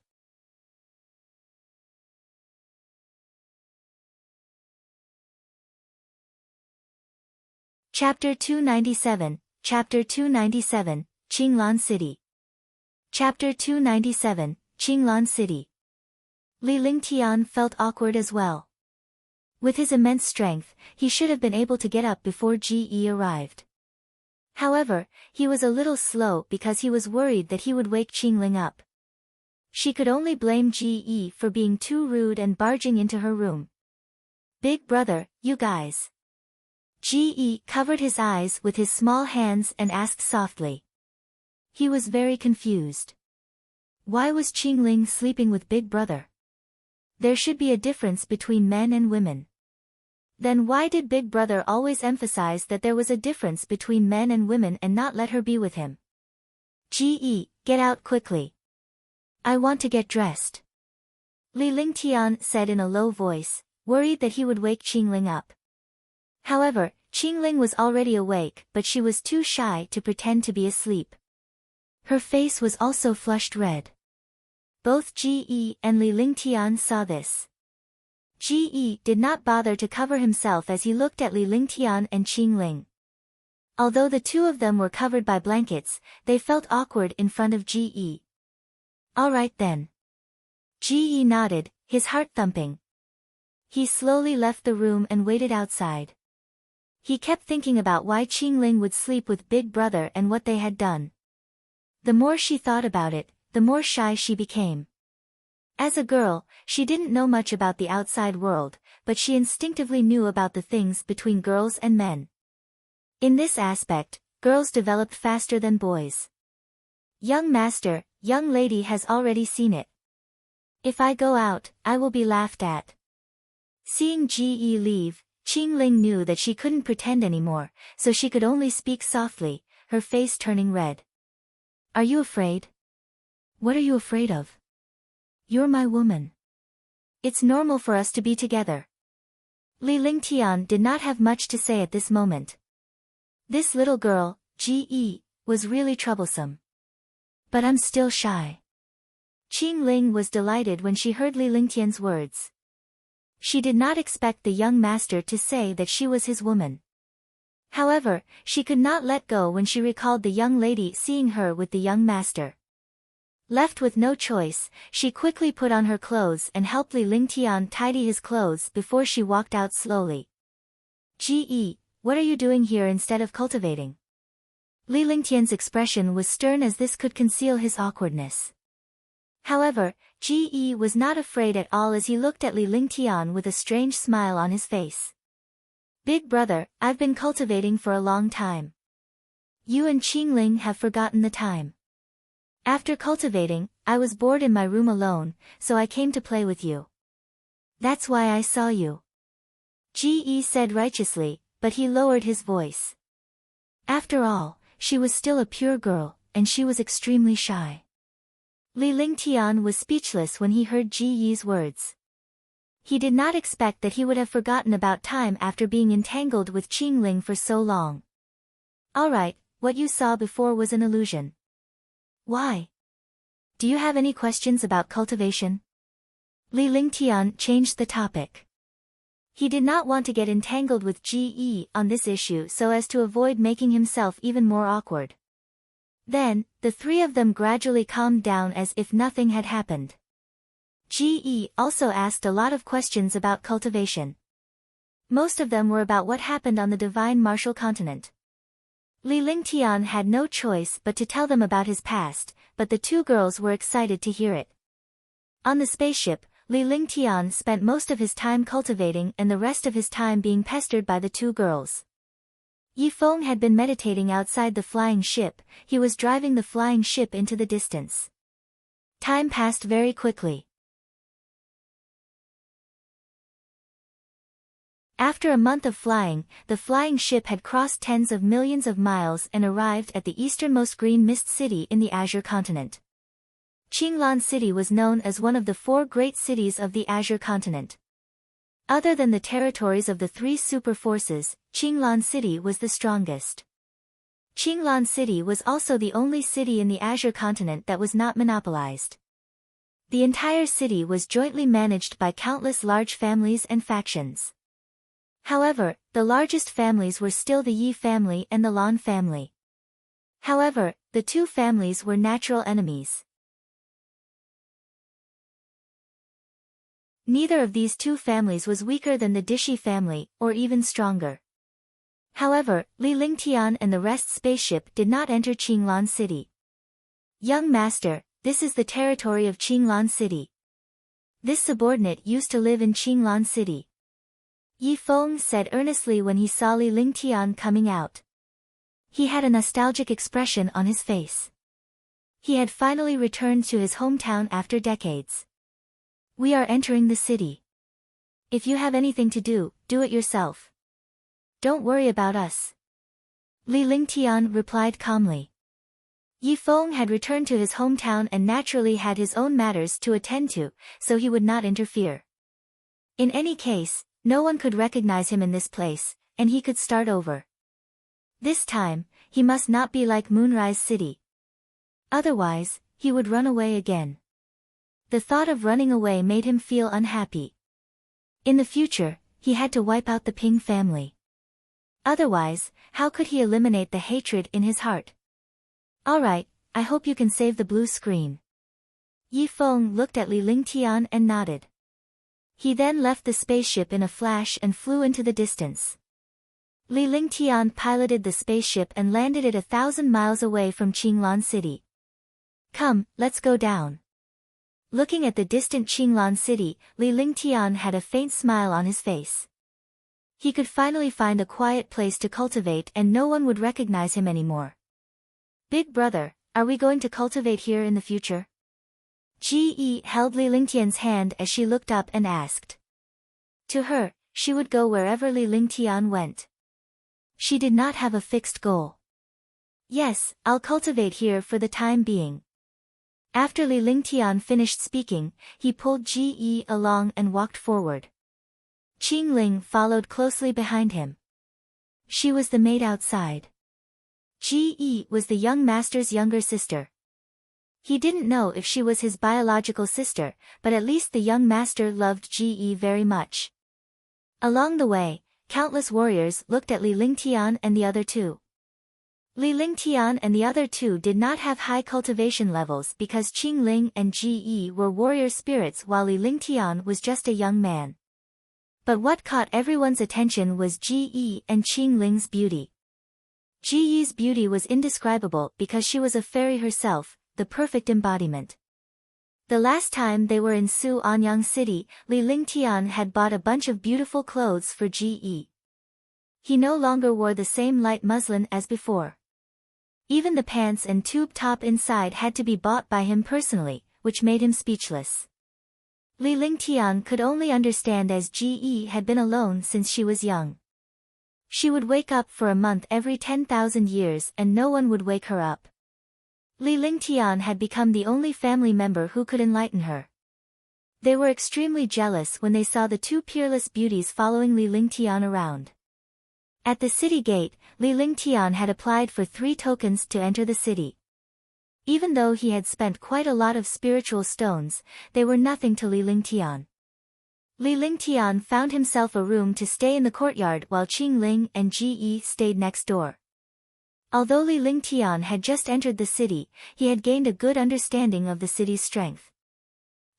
Chapter 297, Chapter 297, Qinglan City. Chapter 297, Qinglan City. Li Lingtian felt awkward as well. With his immense strength, he should have been able to get up before Ge arrived. However, he was a little slow because he was worried that he would wake Qingling up. She could only blame Ge for being too rude and barging into her room. Big brother, you guys. Ge covered his eyes with his small hands and asked softly. He was very confused. Why was Qingling sleeping with Big Brother? There should be a difference between men and women. Then why did Big Brother always emphasize that there was a difference between men and women and not let her be with him? Ge, get out quickly. I want to get dressed. Li Lingtian said in a low voice, worried that he would wake Qingling up. However, Qingling was already awake but she was too shy to pretend to be asleep. Her face was also flushed red. Both Ge and Li Lingtian saw this. Ge did not bother to cover himself as he looked at Li Lingtian and Qinglan. Although the two of them were covered by blankets, they felt awkward in front of Ge. All right then. Ge nodded, his heart thumping. He slowly left the room and waited outside. He kept thinking about why Qinglan would sleep with Big Brother and what they had done. The more she thought about it, the more shy she became. As a girl, she didn't know much about the outside world, but she instinctively knew about the things between girls and men. In this aspect, girls developed faster than boys. Young master, young lady has already seen it. If I go out, I will be laughed at. Seeing Ge leave, Qinglan knew that she couldn't pretend anymore, so she could only speak softly, her face turning red. Are you afraid? What are you afraid of? You're my woman. It's normal for us to be together. Li Lingtian did not have much to say at this moment. This little girl, Ge, was really troublesome. But I'm still shy. Qinglan was delighted when she heard Li Lingtian's words. She did not expect the young master to say that she was his woman. However, she could not let go when she recalled the young lady seeing her with the young master. Left with no choice, she quickly put on her clothes and helped Li Lingtian tidy his clothes before she walked out slowly. Ge, what are you doing here instead of cultivating? Li Lingtian's expression was stern as this could conceal his awkwardness. However, Ge was not afraid at all as he looked at Li Lingtian with a strange smile on his face. Big brother, I've been cultivating for a long time. You and Qinglan have forgotten the time. After cultivating, I was bored in my room alone, so I came to play with you. That's why I saw you. Ge said righteously, but he lowered his voice. After all, she was still a pure girl, and she was extremely shy. Li Lingtian was speechless when he heard Ge's words. He did not expect that he would have forgotten about time after being entangled with Qinglan for so long. Alright, what you saw before was an illusion. Why? Do you have any questions about cultivation? Li Lingtian changed the topic. He did not want to get entangled with Ge on this issue so as to avoid making himself even more awkward. Then, the three of them gradually calmed down as if nothing had happened. Ge also asked a lot of questions about cultivation. Most of them were about what happened on the Divine Martial Continent. Li Lingtian had no choice but to tell them about his past, but the two girls were excited to hear it. On the spaceship, Li Lingtian spent most of his time cultivating and the rest of his time being pestered by the two girls. Feng had been meditating outside the flying ship, he was driving the flying ship into the distance. Time passed very quickly. After a month of flying, the flying ship had crossed tens of millions of miles and arrived at the easternmost green mist city in the Azure continent. Qinglan City was known as one of the four great cities of the Azure continent. Other than the territories of the three super forces, Qinglan City was the strongest. Qinglan City was also the only city in the Azure continent that was not monopolized. The entire city was jointly managed by countless large families and factions. However, the largest families were still the Yi family and the Lan family. However, the two families were natural enemies. Neither of these two families was weaker than the Dishi family, or even stronger. However, Li Lingtian and the rest spaceship did not enter Qinglan City. Young master, this is the territory of Qinglan City. This subordinate used to live in Qinglan City. Feng said earnestly when he saw Li Lingtian coming out. He had a nostalgic expression on his face. He had finally returned to his hometown after decades. We are entering the city. If you have anything to do, do it yourself. Don't worry about us. Li Lingtian replied calmly. Feng had returned to his hometown and naturally had his own matters to attend to, so he would not interfere. In any case, no one could recognize him in this place, and he could start over. This time, he must not be like Moonrise City. Otherwise, he would run away again. The thought of running away made him feel unhappy. In the future, he had to wipe out the Ping family. Otherwise, how could he eliminate the hatred in his heart? Alright, I hope you can save the blue screen. Feng looked at Li Lingtian and nodded. He then left the spaceship in a flash and flew into the distance. Li Lingtian piloted the spaceship and landed it 1,000 miles away from Qinglan City. Come, let's go down. Looking at the distant Qinglan City, Li Lingtian had a faint smile on his face. He could finally find a quiet place to cultivate and no one would recognize him anymore. Big brother, are we going to cultivate here in the future? Ji held Li Lingtian's hand as she looked up and asked. To her, she would go wherever Li Lingtian went. She did not have a fixed goal. Yes, I'll cultivate here for the time being. After Li Lingtian finished speaking, he pulled Ji along and walked forward. Qinglan followed closely behind him. She was the maid outside. Ji was the young master's younger sister. He didn't know if she was his biological sister, but at least the young master loved Ji very much. Along the way, countless warriors looked at Li Lingtian and the other two. Li Lingtian and the other two did not have high cultivation levels because Qinglan and Ji were warrior spirits while Li Lingtian was just a young man. But what caught everyone's attention was Ji and Qinglan's beauty. Ji's beauty was indescribable because she was a fairy herself, the perfect embodiment. The last time they were in Su Anyang City, Li Lingtian had bought a bunch of beautiful clothes for Ji. He no longer wore the same light muslin as before. Even the pants and tube top inside had to be bought by him personally, which made him speechless. Li Lingtian could only understand as Ji had been alone since she was young. She would wake up for a month every 10,000 years and no one would wake her up. Li Lingtian had become the only family member who could enlighten her. They were extremely jealous when they saw the two peerless beauties following Li Lingtian around. At the city gate, Li Lingtian had applied for 3 tokens to enter the city. Even though he had spent quite a lot of spiritual stones, they were nothing to Li Lingtian. Li Lingtian found himself a room to stay in the courtyard while Qinglan and Ji stayed next door. Although Li Lingtian had just entered the city, he had gained a good understanding of the city's strength.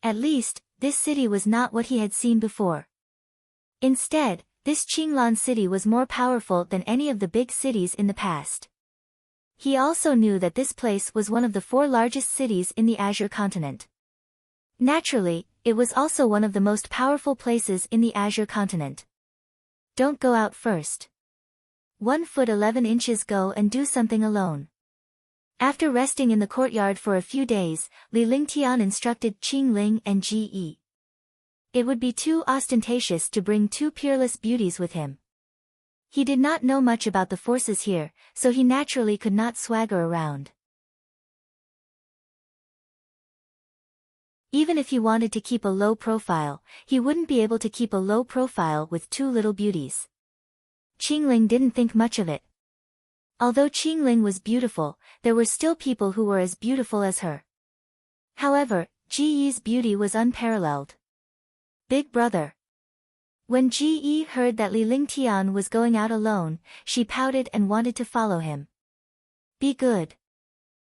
At least, this city was not what he had seen before. Instead, this Qinglan city was more powerful than any of the big cities in the past. He also knew that this place was one of the 4 largest cities in the Azure continent. Naturally, it was also one of the most powerful places in the Azure continent. Don't go out first. 1 foot 11 inches go and do something alone. After resting in the courtyard for a few days, Li Lingtian instructed Qinglan and Ji. It would be too ostentatious to bring 2 peerless beauties with him. He did not know much about the forces here, so he naturally could not swagger around. Even if he wanted to keep a low profile, he wouldn't be able to keep a low profile with 2 little beauties. Qinglan didn't think much of it. Although Qinglan was beautiful, there were still people who were as beautiful as her. However, Ji's beauty was unparalleled. Big brother. When Ji heard that Li Lingtian was going out alone, she pouted and wanted to follow him. Be good.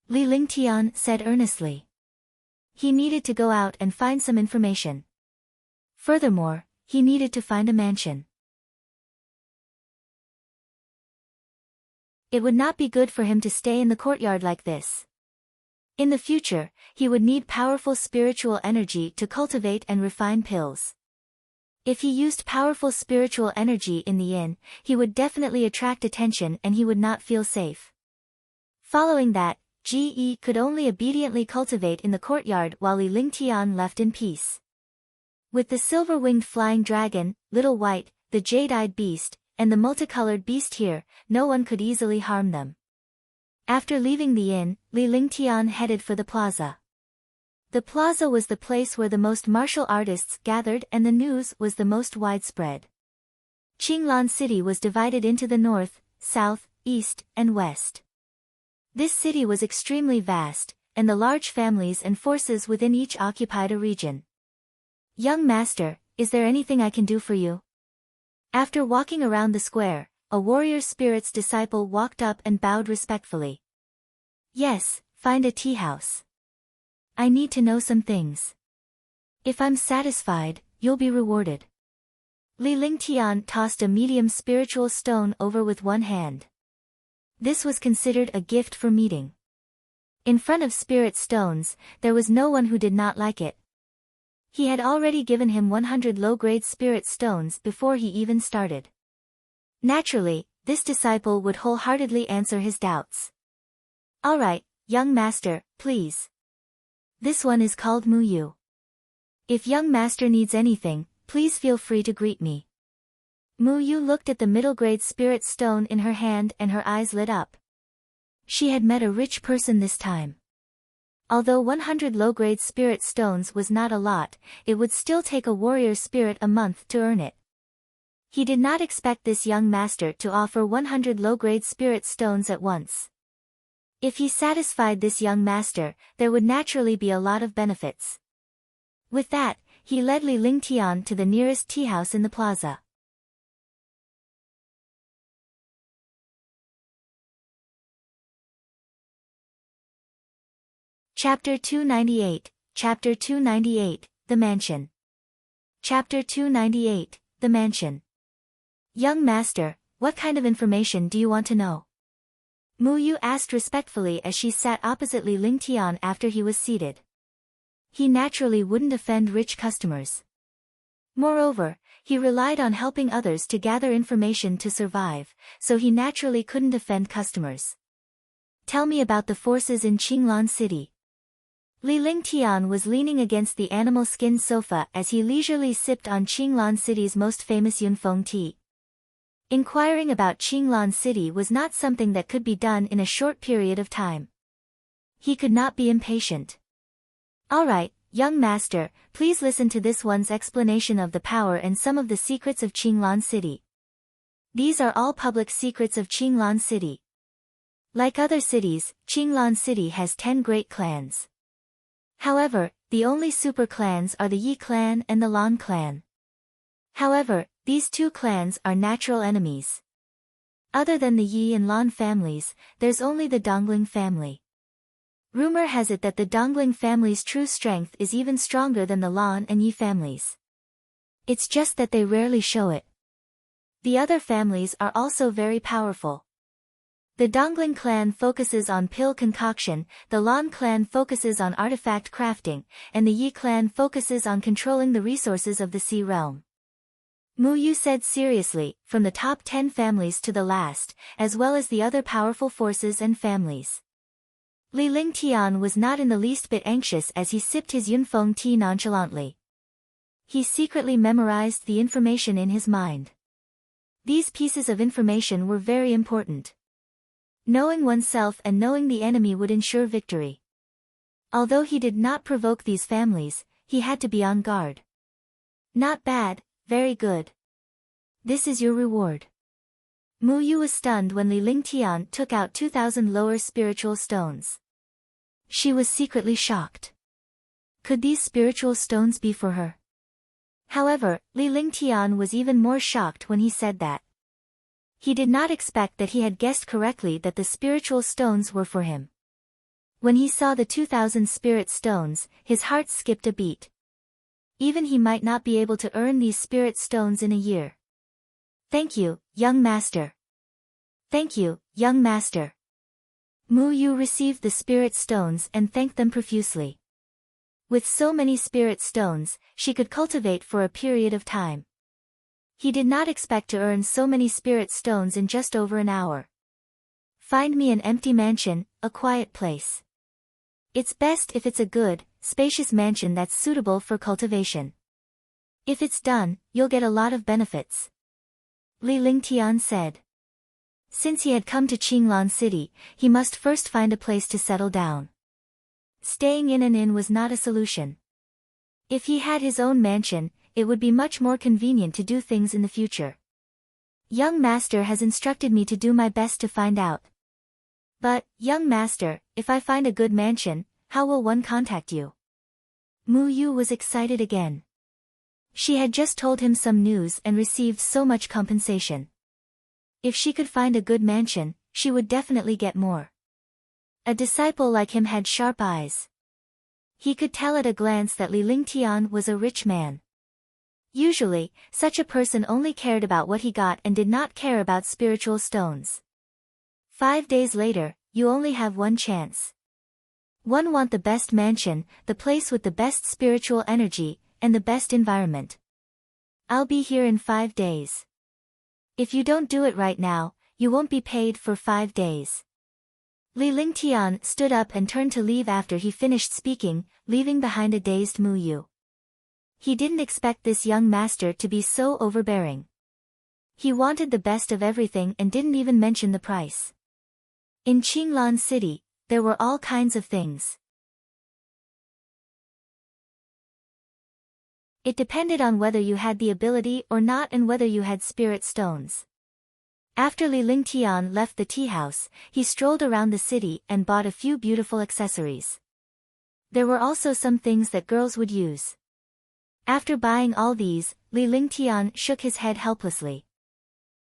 Li Lingtian said earnestly. He needed to go out and find some information. Furthermore, he needed to find a mansion. It would not be good for him to stay in the courtyard like this. In the future, he would need powerful spiritual energy to cultivate and refine pills. If he used powerful spiritual energy in the inn, he would definitely attract attention and he would not feel safe. Following that, Ji could only obediently cultivate in the courtyard while Li Lingtian left in peace. With the silver-winged flying dragon, Little White, the jade-eyed beast, and the multicolored beast here, no one could easily harm them. After leaving the inn, Li Lingtian headed for the plaza. The plaza was the place where the most martial artists gathered and the news was the most widespread. Qinglan City was divided into the north, south, east, and west. This city was extremely vast, and the large families and forces within each occupied a region. Young master, is there anything I can do for you? After walking around the square, a warrior spirit's disciple walked up and bowed respectfully. Yes, find a tea house. I need to know some things. If I'm satisfied, you'll be rewarded. Li Lingtian tossed a medium spiritual stone over with one hand. This was considered a gift for meeting. In front of spirit stones, there was no one who did not like it. He had already given him 100 low-grade spirit stones before he even started. Naturally, this disciple would wholeheartedly answer his doubts. Alright, young master, please. This one is called Mu Yu. If young master needs anything, please feel free to greet me. Mu Yu looked at the middle-grade spirit stone in her hand and her eyes lit up. She had met a rich person this time. Although 100 low-grade spirit stones was not a lot, it would still take a warrior spirit a month to earn it. He did not expect this young master to offer 100 low-grade spirit stones at once. If he satisfied this young master, there would naturally be a lot of benefits. With that, he led Li Lingtian to the nearest tea house in the plaza. Chapter 298, Chapter 298, The Mansion. Chapter 298, The Mansion. Young master, what kind of information do you want to know? Mu Yu asked respectfully as she sat opposite Li Lingtian after he was seated. He naturally wouldn't offend rich customers. Moreover, he relied on helping others to gather information to survive, so he naturally couldn't offend customers. Tell me about the forces in Qinglan City. Li Lingtian was leaning against the animal skin sofa as he leisurely sipped on Qinglan City's most famous Yunfeng tea. Inquiring about Qinglan City was not something that could be done in a short period of time. He could not be impatient. Alright, young master, please listen to this one's explanation of the power and some of the secrets of Qinglan City. These are all public secrets of Qinglan City. Like other cities, Qinglan City has 10 great clans. However, the only super clans are the Yi clan and the Lan clan. However, these two clans are natural enemies. Other than the Yi and Lan families, there's only the Dongling family. Rumor has it that the Dongling family's true strength is even stronger than the Lan and Yi families. It's just that they rarely show it. The other families are also very powerful. The Dongling clan focuses on pill concoction, the Lan clan focuses on artifact crafting, and the Yi clan focuses on controlling the resources of the Sea realm. Mu Yu said seriously, from the top 10 families to the last, as well as the other powerful forces and families. Li Lingtian was not in the least bit anxious as he sipped his Yunfeng tea nonchalantly. He secretly memorized the information in his mind. These pieces of information were very important. Knowing oneself and knowing the enemy would ensure victory. Although he did not provoke these families, he had to be on guard. Not bad, very good. This is your reward. Mu Yu was stunned when Li Lingtian took out 2,000 lower spiritual stones. She was secretly shocked. Could these spiritual stones be for her? However, Li Lingtian was even more shocked when he said that. He did not expect that he had guessed correctly that the spiritual stones were for him. When he saw the 2,000 spirit stones, his heart skipped a beat. Even he might not be able to earn these spirit stones in a year. Thank you, young master. Thank you, young master. Mu Yu received the spirit stones and thanked them profusely. With so many spirit stones, she could cultivate for a period of time. He did not expect to earn so many spirit stones in just over an hour. Find me an empty mansion, a quiet place. It's best if it's a good, spacious mansion that's suitable for cultivation. If it's done, you'll get a lot of benefits. Li Lingtian said. Since he had come to Qinglan City, he must first find a place to settle down. Staying in an inn was not a solution. If he had his own mansion, it would be much more convenient to do things in the future. Young master has instructed me to do my best to find out. But, young master, if I find a good mansion, how will one contact you? Mu Yu was excited again. She had just told him some news and received so much compensation. If she could find a good mansion, she would definitely get more. A disciple like him had sharp eyes. He could tell at a glance that Li Lingtian was a rich man. Usually, such a person only cared about what he got and did not care about spiritual stones. 5 days later, you only have one chance. One want the best mansion, the place with the best spiritual energy, and the best environment. I'll be here in 5 days. If you don't do it right now, you won't be paid for 5 days. Li Lingtian stood up and turned to leave after he finished speaking, leaving behind a dazed Mu Yu. He didn't expect this young master to be so overbearing. He wanted the best of everything and didn't even mention the price. In Qinglan City, there were all kinds of things. It depended on whether you had the ability or not and whether you had spirit stones. After Li Lingtian left the tea house, he strolled around the city and bought a few beautiful accessories. There were also some things that girls would use. After buying all these, Li Lingtian shook his head helplessly.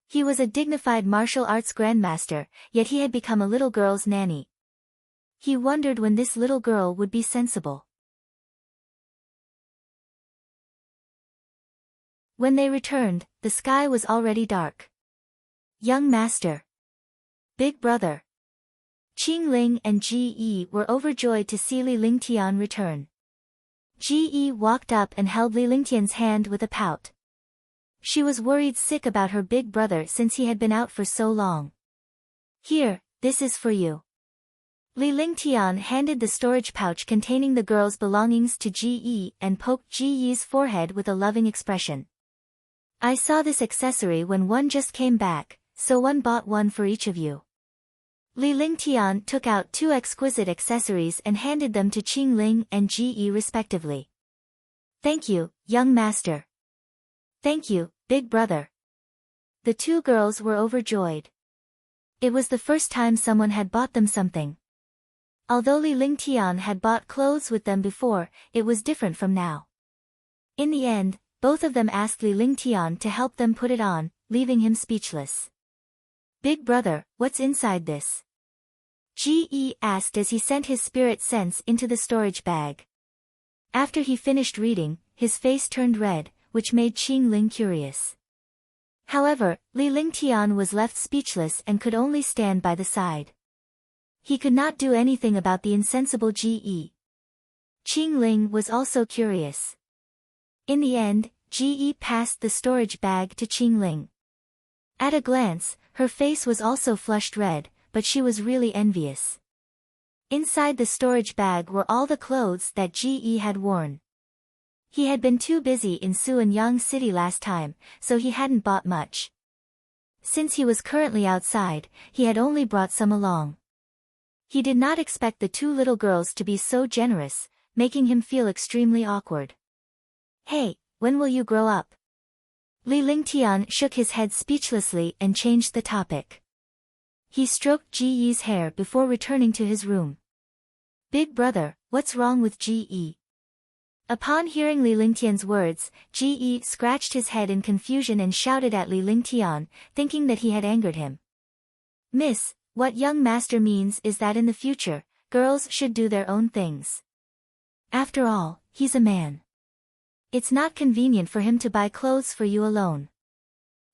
He was a dignified martial arts grandmaster, yet he had become a little girl's nanny. He wondered when this little girl would be sensible. When they returned, the sky was already dark. Young master. Big brother. Qinglan and Ji were overjoyed to see Li Lingtian return. Ji walked up and held Li Lingtian's hand with a pout. She was worried sick about her big brother since he had been out for so long. Here, this is for you. Li Lingtian handed the storage pouch containing the girl's belongings to Ji and poked Ji's forehead with a loving expression. I saw this accessory when one just came back, so one bought one for each of you. Li Lingtian took out 2 exquisite accessories and handed them to Qinglan and Ji respectively. Thank you, young master. Thank you, big brother. The 2 girls were overjoyed. It was the first time someone had bought them something. Although Li Lingtian had bought clothes with them before, it was different from now. In the end, both of them asked Li Lingtian to help them put it on, leaving him speechless. Big brother, what's inside this? Ji asked as he sent his spirit sense into the storage bag. After he finished reading, his face turned red, which made Qinglan curious. However, Li Lingtian was left speechless and could only stand by the side. He could not do anything about the insensible Ji. Qinglan was also curious. In the end, Ji passed the storage bag to Qinglan. At a glance, her face was also flushed red, but she was really envious. Inside the storage bag were all the clothes that Ji had worn. He had been too busy in Suanyang City last time, so he hadn't bought much. Since he was currently outside, he had only brought some along. He did not expect the 2 little girls to be so generous, making him feel extremely awkward. Hey, when will you grow up? Li Lingtian shook his head speechlessly and changed the topic. He stroked Ji's hair before returning to his room. Big brother, what's wrong with Ji? Upon hearing Li Lingtian's words, Ji scratched his head in confusion and shouted at Li Lingtian, thinking that he had angered him. Miss, what young master means is that in the future, girls should do their own things. After all, he's a man. It's not convenient for him to buy clothes for you alone.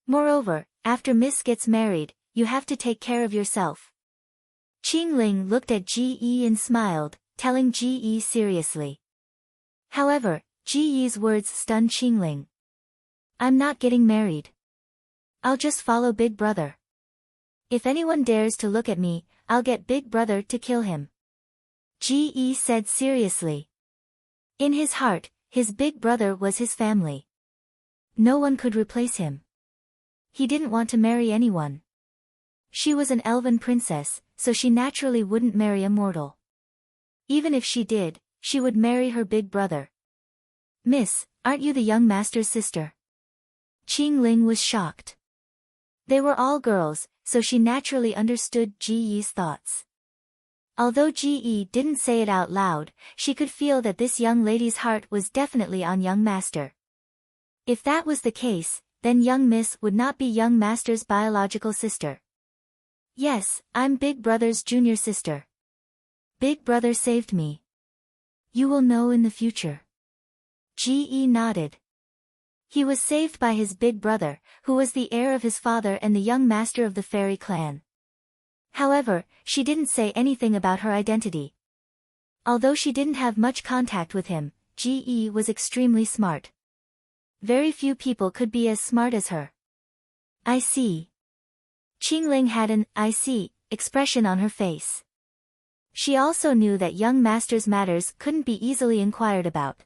Moreover, after Miss gets married, you have to take care of yourself. Qinglan looked at Ji and smiled, telling Ji seriously. However, Ji's words stunned Qinglan. I'm not getting married. I'll just follow Big Brother. If anyone dares to look at me, I'll get Big Brother to kill him. Ji said seriously. In his heart, his big brother was his family. No one could replace him. He didn't want to marry anyone. She was an Elven princess, so she naturally wouldn't marry a mortal. Even if she did, she would marry her big brother. Miss, aren't you the young master's sister? Qinglan was shocked. They were all girls, so she naturally understood Ji's thoughts. Although Ji didn't say it out loud, she could feel that this young lady's heart was definitely on young master. If that was the case, then young Miss would not be young Master's biological sister. Yes, I'm Big Brother's junior sister. Big Brother saved me. You will know in the future. Ge nodded. He was saved by his big brother, who was the heir of his father and the young master of the fairy clan. However, she didn't say anything about her identity. Although she didn't have much contact with him, Ge was extremely smart. Very few people could be as smart as her. I see. Qinglan had an I see expression on her face. She also knew that young master's matters couldn't be easily inquired about.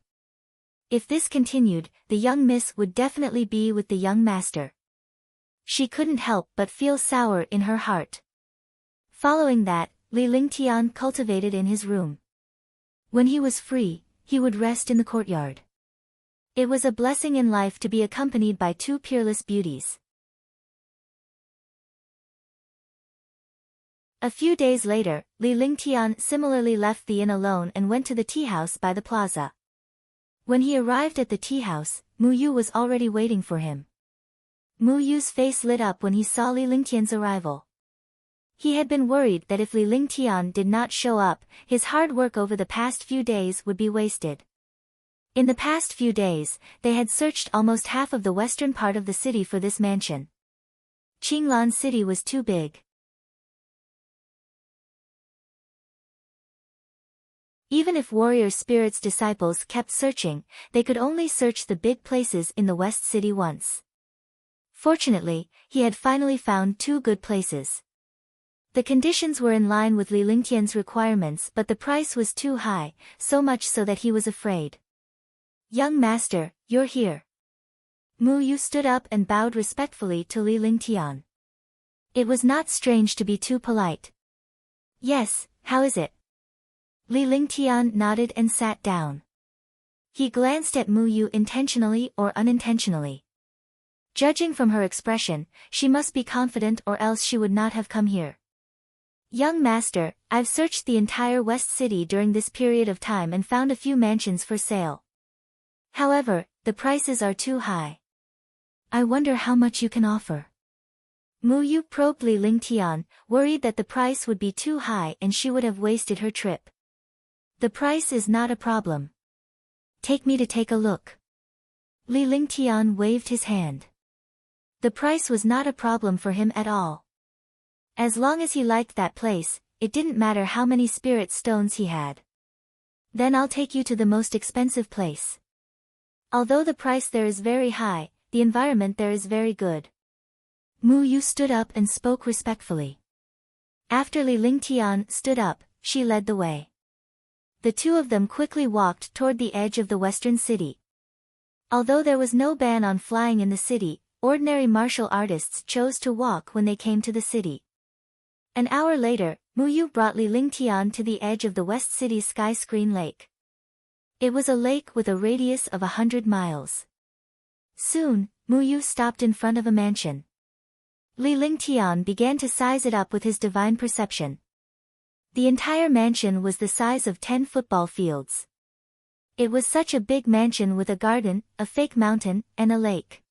If this continued, the young miss would definitely be with the young master. She couldn't help but feel sour in her heart. Following that, Li Lingtian cultivated in his room. When he was free, he would rest in the courtyard. It was a blessing in life to be accompanied by two peerless beauties. A few days later, Li Lingtian similarly left the inn alone and went to the tea house by the plaza. When he arrived at the tea house, Mu Yu was already waiting for him. Mu Yu's face lit up when he saw Li Lingtian's arrival. He had been worried that if Li Lingtian did not show up, his hard work over the past few days would be wasted. In the past few days, they had searched almost half of the western part of the city for this mansion. Qinglan city was too big. Even if warrior spirit's disciples kept searching, they could only search the big places in the West City once. Fortunately, he had finally found two good places. The conditions were in line with Li Lingtian's requirements, but the price was too high, so much so that he was afraid. Young master, you're here. Mu Yu stood up and bowed respectfully to Li Lingtian. It was not strange to be too polite. Yes, how is it? Li Lingtian nodded and sat down. He glanced at Mu Yu intentionally or unintentionally. Judging from her expression, she must be confident or else she would not have come here. Young master, I've searched the entire West City during this period of time and found a few mansions for sale. However, the prices are too high. I wonder how much you can offer. Mu Yu probed Li Lingtian, worried that the price would be too high and she would have wasted her trip. The price is not a problem. Take me to take a look. Li Lingtian waved his hand. The price was not a problem for him at all. As long as he liked that place, it didn't matter how many spirit stones he had. Then I'll take you to the most expensive place. Although the price there is very high, the environment there is very good. Mu Yu stood up and spoke respectfully. After Li Lingtian stood up, she led the way. The two of them quickly walked toward the edge of the western city. Although there was no ban on flying in the city, ordinary martial artists chose to walk when they came to the city. An hour later, Mu Yu brought Li Lingtian to the edge of the West City sky screen lake. It was a lake with a radius of 100 miles. Soon, Mu Yu stopped in front of a mansion. Li Lingtian began to size it up with his divine perception. The entire mansion was the size of 10 football fields. It was such a big mansion with a garden, a fake mountain, and a lake.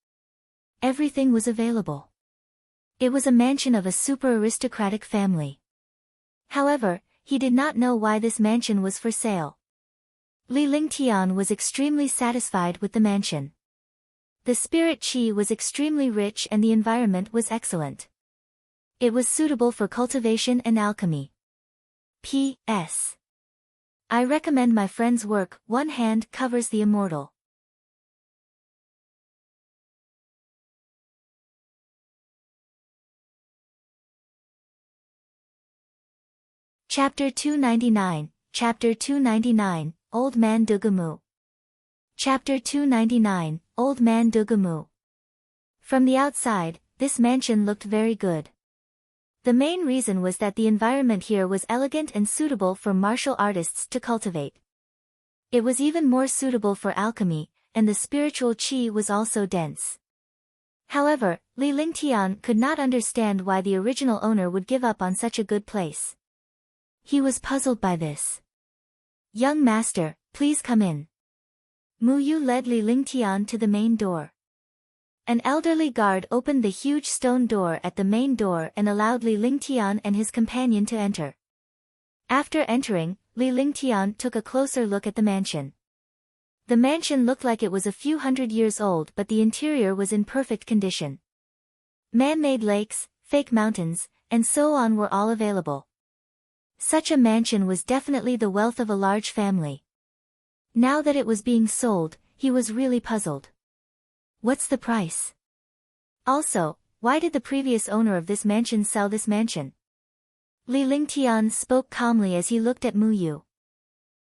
Everything was available. It was a mansion of a super aristocratic family. However, he did not know why this mansion was for sale. Li Lingtian was extremely satisfied with the mansion. The spirit qi was extremely rich and the environment was excellent. It was suitable for cultivation and alchemy. P.S. I recommend my friend's work. One hand covers the immortal. Chapter 299, Chapter 299, Old Man Dugu. Chapter 299, Old Man Dugu. From the outside, this mansion looked very good. The main reason was that the environment here was elegant and suitable for martial artists to cultivate. It was even more suitable for alchemy, and the spiritual qi was also dense. However, Li Lingtian could not understand why the original owner would give up on such a good place. He was puzzled by this. Young master, please come in. Mu Yu led Li Lingtian to the main door. An elderly guard opened the huge stone door at the main door and allowed Li Lingtian and his companion to enter. After entering, Li Lingtian took a closer look at the mansion. The mansion looked like it was a few hundred years old, but the interior was in perfect condition. Man-made lakes, fake mountains, and so on were all available. Such a mansion was definitely the wealth of a large family. Now that it was being sold, he was really puzzled. What's the price? Also, why did the previous owner of this mansion sell this mansion? Li Lingtian spoke calmly as he looked at Mu Yu.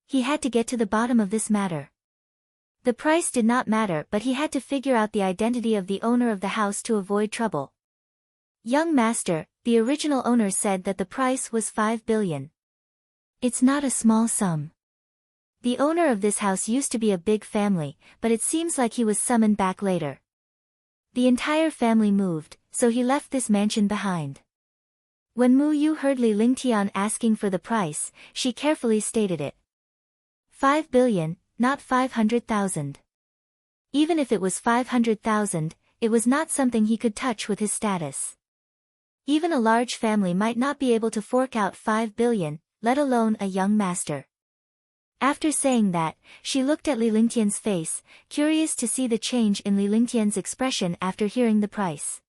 He had to get to the bottom of this matter. The price did not matter, but he had to figure out the identity of the owner of the house to avoid trouble. Young master, the original owner said that the price was 5 billion. It's not a small sum. The owner of this house used to be a big family, but it seems like he was summoned back later. The entire family moved, so he left this mansion behind. When Mu Yu heard Li Lingtian asking for the price, she carefully stated it. 5 billion, not 500,000. Even if it was 500,000, it was not something he could touch with his status. Even a large family might not be able to fork out 5 billion, let alone a young master. After saying that, she looked at Li Lingtian's face, curious to see the change in Li Lingtian's expression after hearing the price.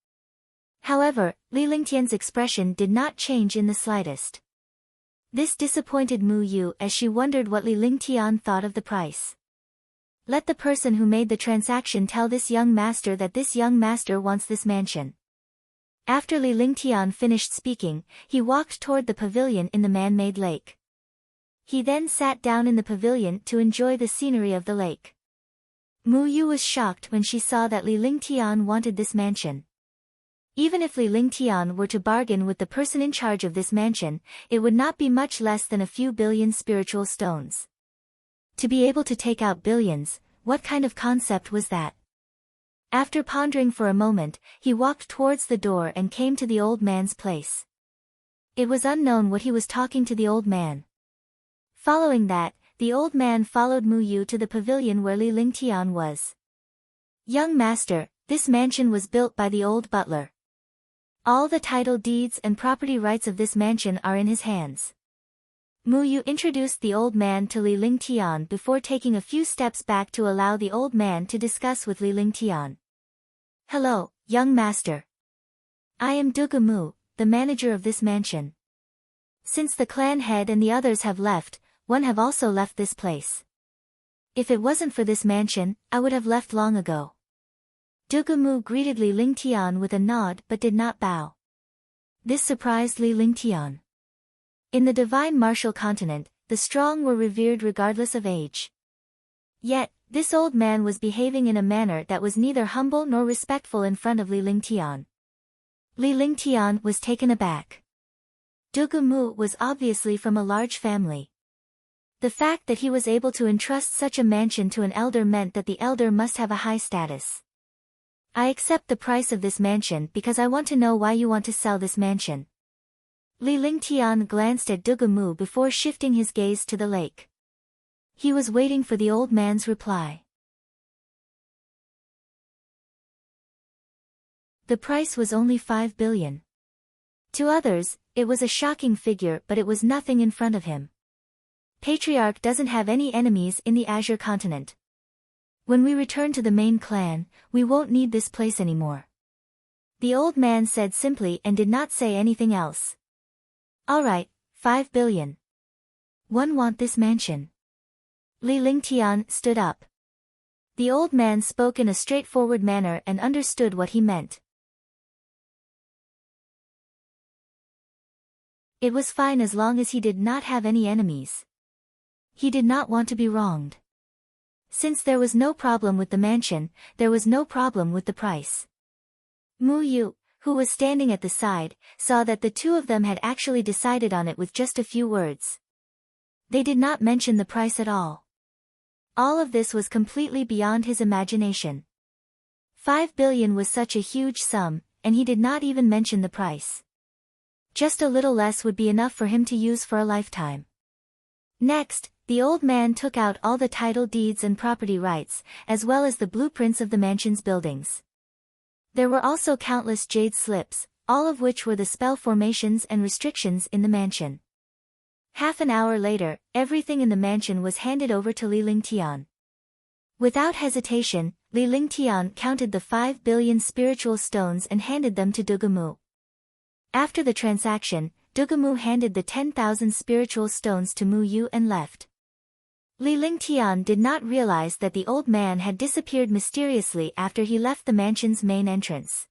However, Li Lingtian's expression did not change in the slightest. This disappointed Mu Yu as she wondered what Li Lingtian thought of the price. Let the person who made the transaction tell this young master that this young master wants this mansion. After Li Lingtian finished speaking, he walked toward the pavilion in the man-made lake. He then sat down in the pavilion to enjoy the scenery of the lake. Mu Yu was shocked when she saw that Li Lingtian wanted this mansion. Even if Li Lingtian were to bargain with the person in charge of this mansion, it would not be much less than a few billion spiritual stones. To be able to take out billions, what kind of concept was that? After pondering for a moment, he walked towards the door and came to the old man's place. It was unknown what he was talking to the old man. Following that, the old man followed Mu Yu to the pavilion where Li Lingtian was. Young master, this mansion was built by the old butler. All the title deeds and property rights of this mansion are in his hands. Mu Yu introduced the old man to Li Lingtian before taking a few steps back to allow the old man to discuss with Li Lingtian. Hello, young master. I am Dugu, the manager of this mansion. Since the clan head and the others have left, one have also left this place. If it wasn't for this mansion, I would have left long ago. Dugu greeted Li Lingtian with a nod but did not bow. This surprised Li Lingtian. In the divine martial continent, the strong were revered regardless of age. Yet, this old man was behaving in a manner that was neither humble nor respectful in front of Li Lingtian. Li Lingtian was taken aback. Dugu was obviously from a large family. The fact that he was able to entrust such a mansion to an elder meant that the elder must have a high status. I accept the price of this mansion because I want to know why you want to sell this mansion. Li Lingtian glanced at Dugu before shifting his gaze to the lake. He was waiting for the old man's reply. The price was only 5 billion. To others, it was a shocking figure, but it was nothing in front of him. Patriarch doesn't have any enemies in the Azure continent. When we return to the main clan, we won't need this place anymore. The old man said simply and did not say anything else. Alright, 5 billion. One want this mansion. Li Lingtian stood up. The old man spoke in a straightforward manner and understood what he meant. It was fine as long as he did not have any enemies. He did not want to be wronged. Since there was no problem with the mansion, there was no problem with the price. Mu Yu, who was standing at the side, saw that the two of them had actually decided on it with just a few words. They did not mention the price at all. All of this was completely beyond his imagination. 5 billion was such a huge sum, and he did not even mention the price. Just a little less would be enough for him to use for a lifetime. Next, the old man took out all the title deeds and property rights, as well as the blueprints of the mansion's buildings. There were also countless jade slips, all of which were the spell formations and restrictions in the mansion. Half an hour later, everything in the mansion was handed over to Li Lingtian. Without hesitation, Li Lingtian counted the 5 billion spiritual stones and handed them to Dugu. After the transaction, Dugu handed the 10,000 spiritual stones to Mu Yu and left. Li Lingtian did not realize that the old man had disappeared mysteriously after he left the mansion's main entrance.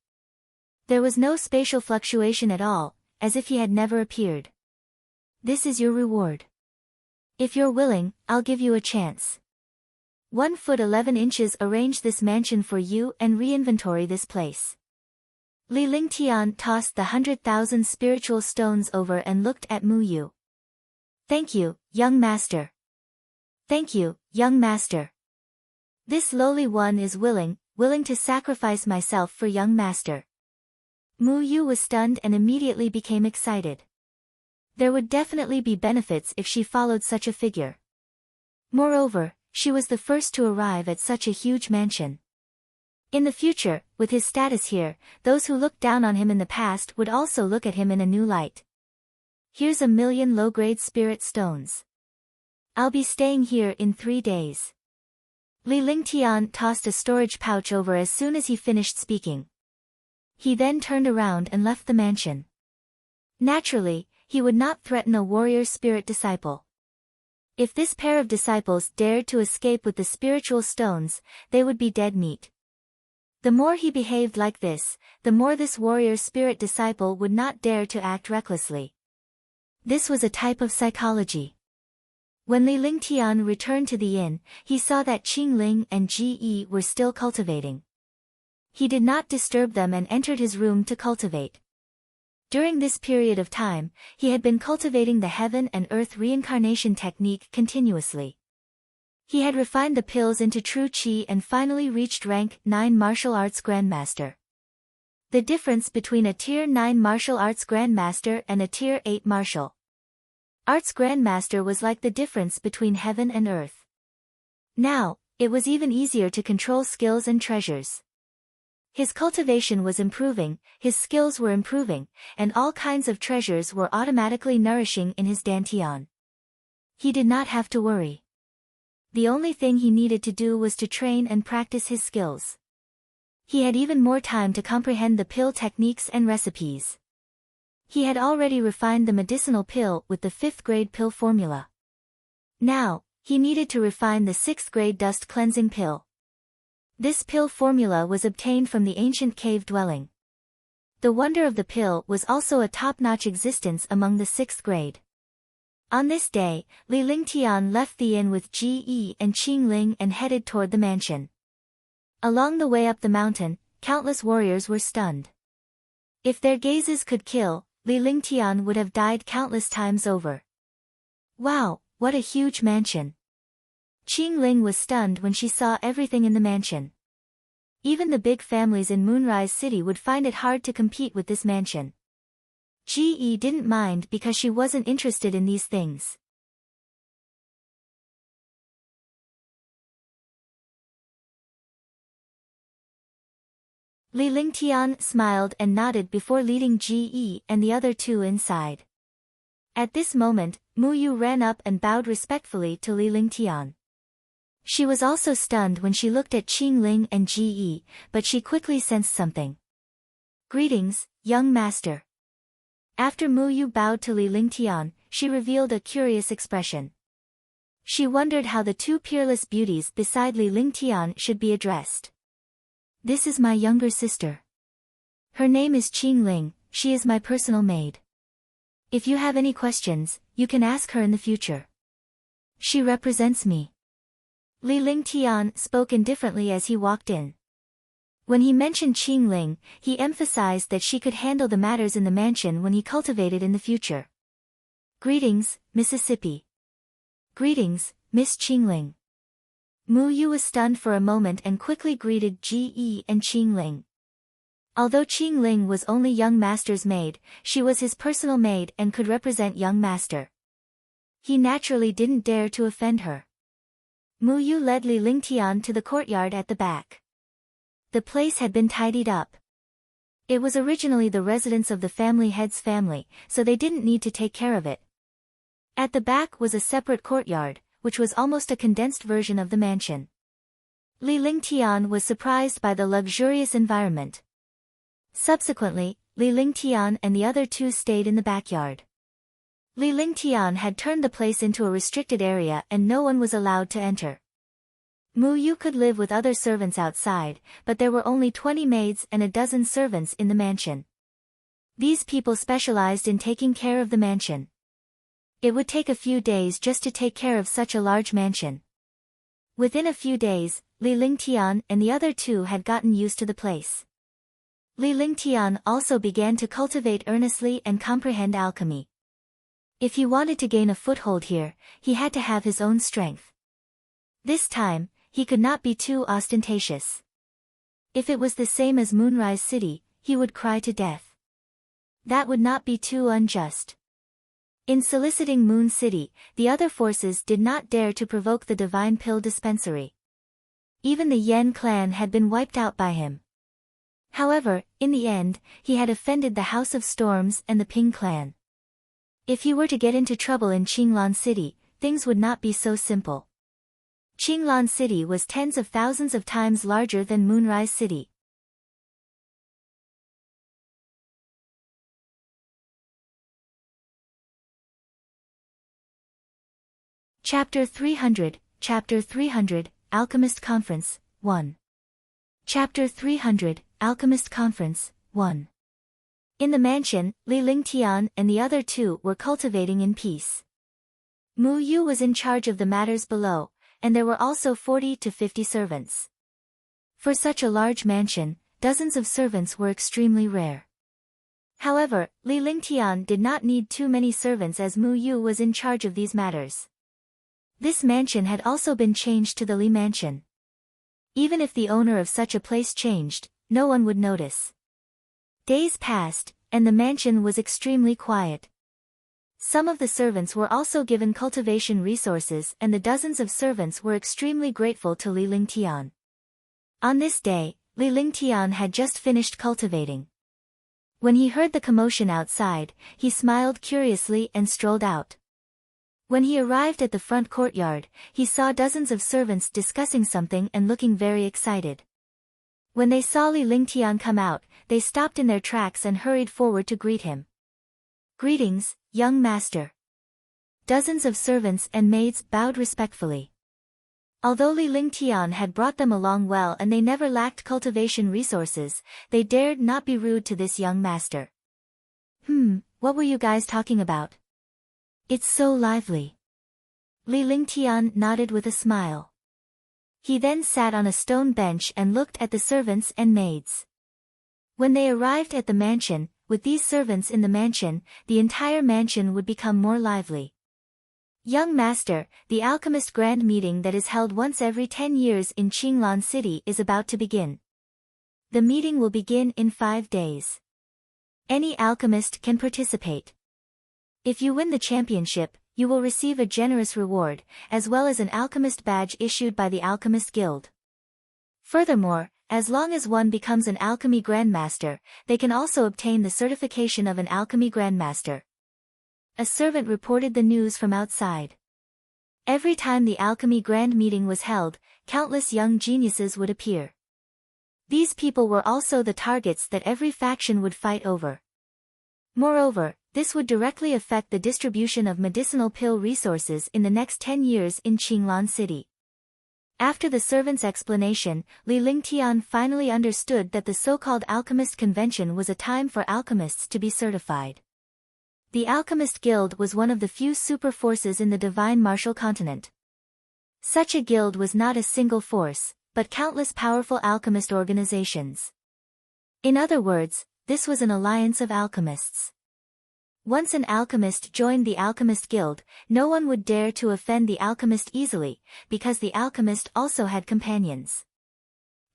There was no spatial fluctuation at all, as if he had never appeared. This is your reward. If you're willing, I'll give you a chance. 1 foot 11 inches arrange this mansion for you and re-inventory this place. Li Lingtian tossed the 100,000 spiritual stones over and looked at Mu Yu. Thank you, young master. Thank you, young master. This lowly one is willing to sacrifice myself for young master. Mu Yu was stunned and immediately became excited. There would definitely be benefits if she followed such a figure. Moreover, she was the first to arrive at such a huge mansion. In the future, with his status here, those who looked down on him in the past would also look at him in a new light. Here's 1 million low-grade spirit stones. I'll be staying here in 3 days. Li Lingtian tossed a storage pouch over as soon as he finished speaking. He then turned around and left the mansion. Naturally, he would not threaten a warrior spirit disciple. If this pair of disciples dared to escape with the spiritual stones, they would be dead meat. The more he behaved like this, the more this warrior spirit disciple would not dare to act recklessly. This was a type of psychology. When Li Lingtian returned to the inn, he saw that Qinglan and Ge were still cultivating. He did not disturb them and entered his room to cultivate. During this period of time, he had been cultivating the heaven and earth reincarnation technique continuously. He had refined the pills into true qi and finally reached rank 9 martial arts grandmaster. The difference between a tier 9 martial arts grandmaster and a tier 8 martial arts grandmaster was like the difference between heaven and earth. Now, it was even easier to control skills and treasures. His cultivation was improving, his skills were improving, and all kinds of treasures were automatically nourishing in his dantian. He did not have to worry. The only thing he needed to do was to train and practice his skills. He had even more time to comprehend the pill techniques and recipes. He had already refined the medicinal pill with the 5th grade pill formula. Now, he needed to refine the 6th grade dust cleansing pill. This pill formula was obtained from the ancient cave dwelling. The wonder of the pill was also a top-notch existence among the 6th grade. On this day, Li Lingtian left the inn with Ge and Qinglan and headed toward the mansion. Along the way up the mountain, countless warriors were stunned. If their gazes could kill, Li Lingtian would have died countless times over. Wow, what a huge mansion! Qinglan was stunned when she saw everything in the mansion. Even the big families in Moonrise City would find it hard to compete with this mansion. Ge didn't mind because she wasn't interested in these things. Li Lingtian smiled and nodded before leading Ge and the other two inside. At this moment, Mu Yu ran up and bowed respectfully to Li Lingtian. She was also stunned when she looked at Qinglan and Ge, but she quickly sensed something. Greetings, young master. After Mu Yu bowed to Li Lingtian, she revealed a curious expression. She wondered how the two peerless beauties beside Li Lingtian should be addressed. This is my younger sister. Her name is Qinglan, she is my personal maid. If you have any questions, you can ask her in the future. She represents me. Li Lingtian spoke indifferently as he walked in. When he mentioned Qinglan, he emphasized that she could handle the matters in the mansion when he cultivated in the future. Greetings, Mississippi. Greetings, Miss Qinglan. Mu Yu was stunned for a moment and quickly greeted Ge and Qinglan. Although Qinglan was only young master's maid, she was his personal maid and could represent young master. He naturally didn't dare to offend her. Mu Yu led Li Lingtian to the courtyard at the back. The place had been tidied up. It was originally the residence of the family head's family, so they didn't need to take care of it. At the back was a separate courtyard, which was almost a condensed version of the mansion. Li Lingtian was surprised by the luxurious environment. Subsequently, Li Lingtian and the other two stayed in the backyard. Li Lingtian had turned the place into a restricted area and no one was allowed to enter. Mu Yu could live with other servants outside, but there were only 20 maids and a dozen servants in the mansion. These people specialized in taking care of the mansion. It would take a few days just to take care of such a large mansion. Within a few days, Li Lingtian and the other two had gotten used to the place. Li Lingtian also began to cultivate earnestly and comprehend alchemy. If he wanted to gain a foothold here, he had to have his own strength. This time, he could not be too ostentatious. If it was the same as Moonrise City, he would cry to death. That would not be too unjust. In soliciting Moon City, the other forces did not dare to provoke the Divine Pill Dispensary. Even the Yen clan had been wiped out by him. However, in the end, he had offended the House of Storms and the Ping clan. If he were to get into trouble in Qinglan City, things would not be so simple. Qinglan City was tens of thousands of times larger than Moonrise City. Chapter 300, Alchemist Conference, 1. Chapter 300, Alchemist Conference, 1. In the mansion, Li Lingtian and the other two were cultivating in peace. Mu Yu was in charge of the matters below, and there were also 40 to 50 servants. For such a large mansion, dozens of servants were extremely rare. However, Li Lingtian did not need too many servants as Mu Yu was in charge of these matters. This mansion had also been changed to the Li Mansion. Even if the owner of such a place changed, no one would notice. Days passed, and the mansion was extremely quiet. Some of the servants were also given cultivation resources and the dozens of servants were extremely grateful to Li Lingtian. On this day, Li Lingtian had just finished cultivating. When he heard the commotion outside, he smiled curiously and strolled out. When he arrived at the front courtyard, he saw dozens of servants discussing something and looking very excited. When they saw Li Lingtian come out, they stopped in their tracks and hurried forward to greet him. "Greetings, young master." Dozens of servants and maids bowed respectfully. Although Li Lingtian had brought them along well and they never lacked cultivation resources, they dared not be rude to this young master. What were you guys talking about? It's so lively." Li Lingtian nodded with a smile. He then sat on a stone bench and looked at the servants and maids. When they arrived at the mansion, with these servants in the mansion, the entire mansion would become more lively. "Young master, the Alchemist Grand Meeting that is held once every 10 years in Qinglan City is about to begin. The meeting will begin in 5 days. Any alchemist can participate. If you win the championship, you will receive a generous reward, as well as an alchemist badge issued by the Alchemist Guild. Furthermore, as long as one becomes an alchemy grandmaster, they can also obtain the certification of an alchemy grandmaster." A servant reported the news from outside. Every time the alchemy grand meeting was held, countless young geniuses would appear. These people were also the targets that every faction would fight over. Moreover, this would directly affect the distribution of medicinal pill resources in the next 10 years in Qinglan City. After the servant's explanation, Li Lingtian finally understood that the so-called Alchemist Convention was a time for alchemists to be certified. The Alchemist Guild was one of the few super forces in the Divine Martial Continent. Such a guild was not a single force, but countless powerful alchemist organizations. In other words, this was an alliance of alchemists. Once an alchemist joined the Alchemist Guild, no one would dare to offend the alchemist easily, because the alchemist also had companions.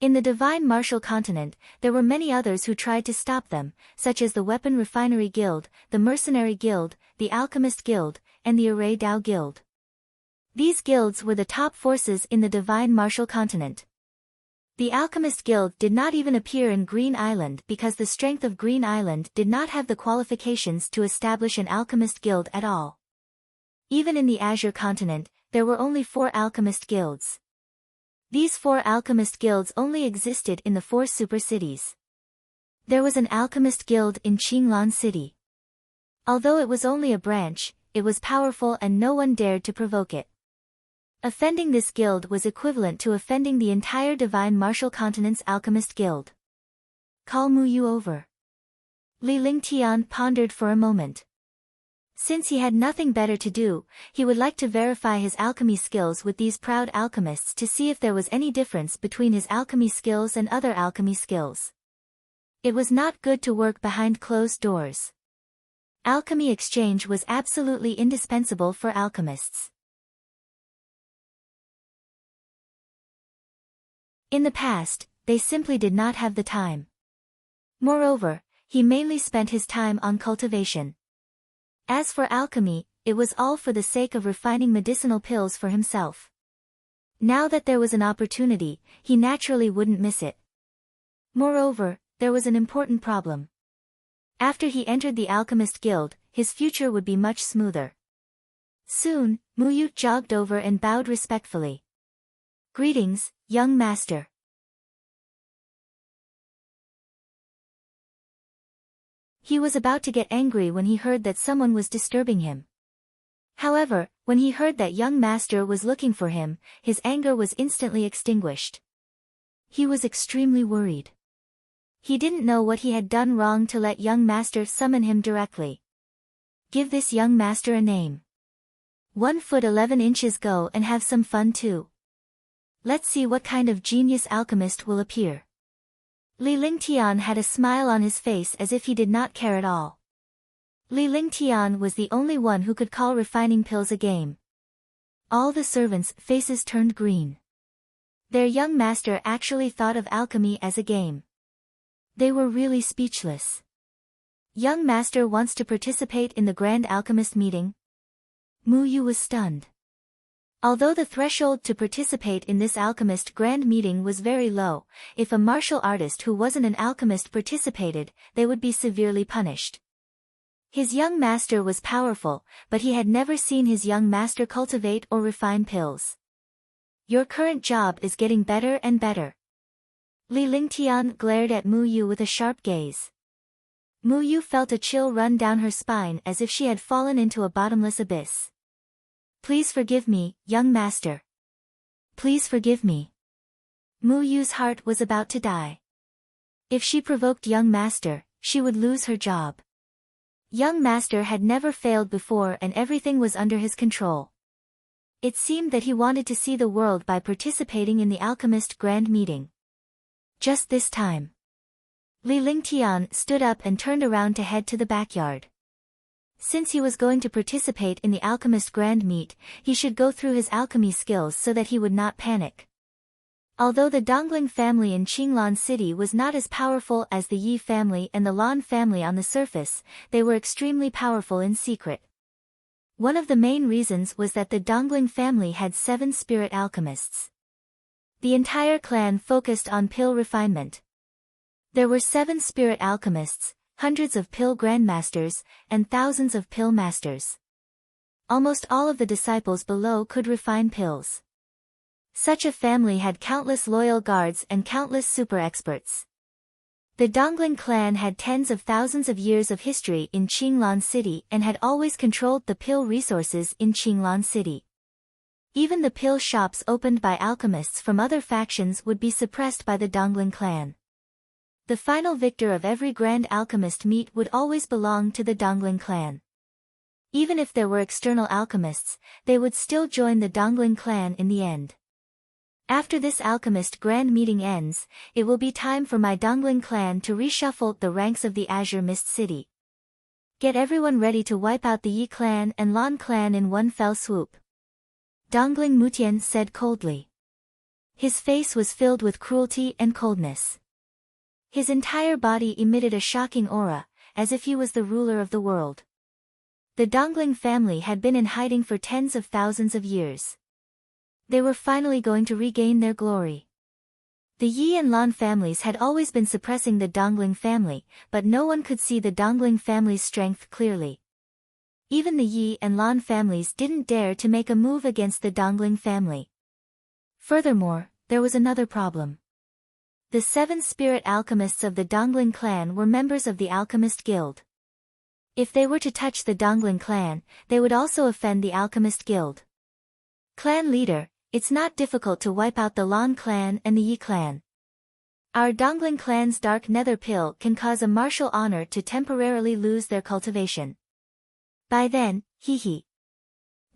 In the Divine Martial Continent, there were many others who tried to stop them, such as the Weapon Refinery Guild, the Mercenary Guild, the Alchemist Guild, and the Array Dao Guild. These guilds were the top forces in the Divine Martial Continent. The Alchemist Guild did not even appear in Green Island because the strength of Green Island did not have the qualifications to establish an Alchemist Guild at all. Even in the Azure continent, there were only 4 Alchemist Guilds. These 4 Alchemist Guilds only existed in the 4 super cities. There was an Alchemist Guild in Qinglan City. Although it was only a branch, it was powerful and no one dared to provoke it. Offending this guild was equivalent to offending the entire Divine Martial Continent's Alchemist Guild. Call Mu Yu over. Li Lingtian pondered for a moment. Since he had nothing better to do, he would like to verify his alchemy skills with these proud alchemists to see if there was any difference between his alchemy skills and other alchemy skills. It was not good to work behind closed doors. Alchemy exchange was absolutely indispensable for alchemists. In the past, they simply did not have the time. Moreover, he mainly spent his time on cultivation. As for alchemy, it was all for the sake of refining medicinal pills for himself. Now that there was an opportunity, he naturally wouldn't miss it. Moreover, there was an important problem. After he entered the Alchemist Guild, his future would be much smoother. Soon, Mu Yu jogged over and bowed respectfully. Greetings, young master. He was about to get angry when he heard that someone was disturbing him. However, when he heard that young master was looking for him, his anger was instantly extinguished. He was extremely worried. He didn't know what he had done wrong to let young master summon him directly. Give this young master a name. 1 foot 11 inches, go and have some fun too. Let's see what kind of genius alchemist will appear. Li Lingtian had a smile on his face as if he did not care at all. Li Lingtian was the only one who could call refining pills a game. All the servants' faces turned green. Their young master actually thought of alchemy as a game. They were really speechless. Young master wants to participate in the Grand Alchemist meeting? Mu Yu was stunned. Although the threshold to participate in this alchemist grand meeting was very low, if a martial artist who wasn't an alchemist participated, they would be severely punished. His young master was powerful, but he had never seen his young master cultivate or refine pills. Your current job is getting better and better. Li Lingtian glared at Mu Yu with a sharp gaze. Mu Yu felt a chill run down her spine as if she had fallen into a bottomless abyss. Please forgive me, young master. Please forgive me. Mu Yu's heart was about to die. If she provoked young master, she would lose her job. Young master had never failed before and everything was under his control. It seemed that he wanted to see the world by participating in the alchemist grand meeting. Just this time. Li Lingtian stood up and turned around to head to the backyard. Since he was going to participate in the Alchemist Grand Meet, he should go through his alchemy skills so that he would not panic. Although the Dongling family in Qinglan City was not as powerful as the Yi family and the Lan family on the surface, they were extremely powerful in secret. One of the main reasons was that the Dongling family had 7 spirit alchemists. The entire clan focused on pill refinement. There were 7 spirit alchemists, hundreds of pill grandmasters, and thousands of pill masters. Almost all of the disciples below could refine pills. Such a family had countless loyal guards and countless super experts. The Dongling clan had tens of thousands of years of history in Qinglan City and had always controlled the pill resources in Qinglan City. Even the pill shops opened by alchemists from other factions would be suppressed by the Dongling clan. The final victor of every Grand Alchemist meet would always belong to the Dongling clan. Even if there were external alchemists, they would still join the Dongling clan in the end. After this Alchemist Grand Meeting ends, it will be time for my Dongling clan to reshuffle the ranks of the Azure Mist City. Get everyone ready to wipe out the Yi clan and Lan clan in one fell swoop. Dongling Mutian said coldly. His face was filled with cruelty and coldness. His entire body emitted a shocking aura, as if he was the ruler of the world. The Dongling family had been in hiding for tens of thousands of years. They were finally going to regain their glory. The Yi and Lan families had always been suppressing the Dongling family, but no one could see the Dongling family's strength clearly. Even the Yi and Lan families didn't dare to make a move against the Dongling family. Furthermore, there was another problem. The 7 spirit alchemists of the Dongling clan were members of the Alchemist Guild. If they were to touch the Dongling clan, they would also offend the Alchemist Guild. Clan leader, it's not difficult to wipe out the Lan clan and the Yi clan. Our Dongling clan's dark nether pill can cause a martial honor to temporarily lose their cultivation. By then, hee.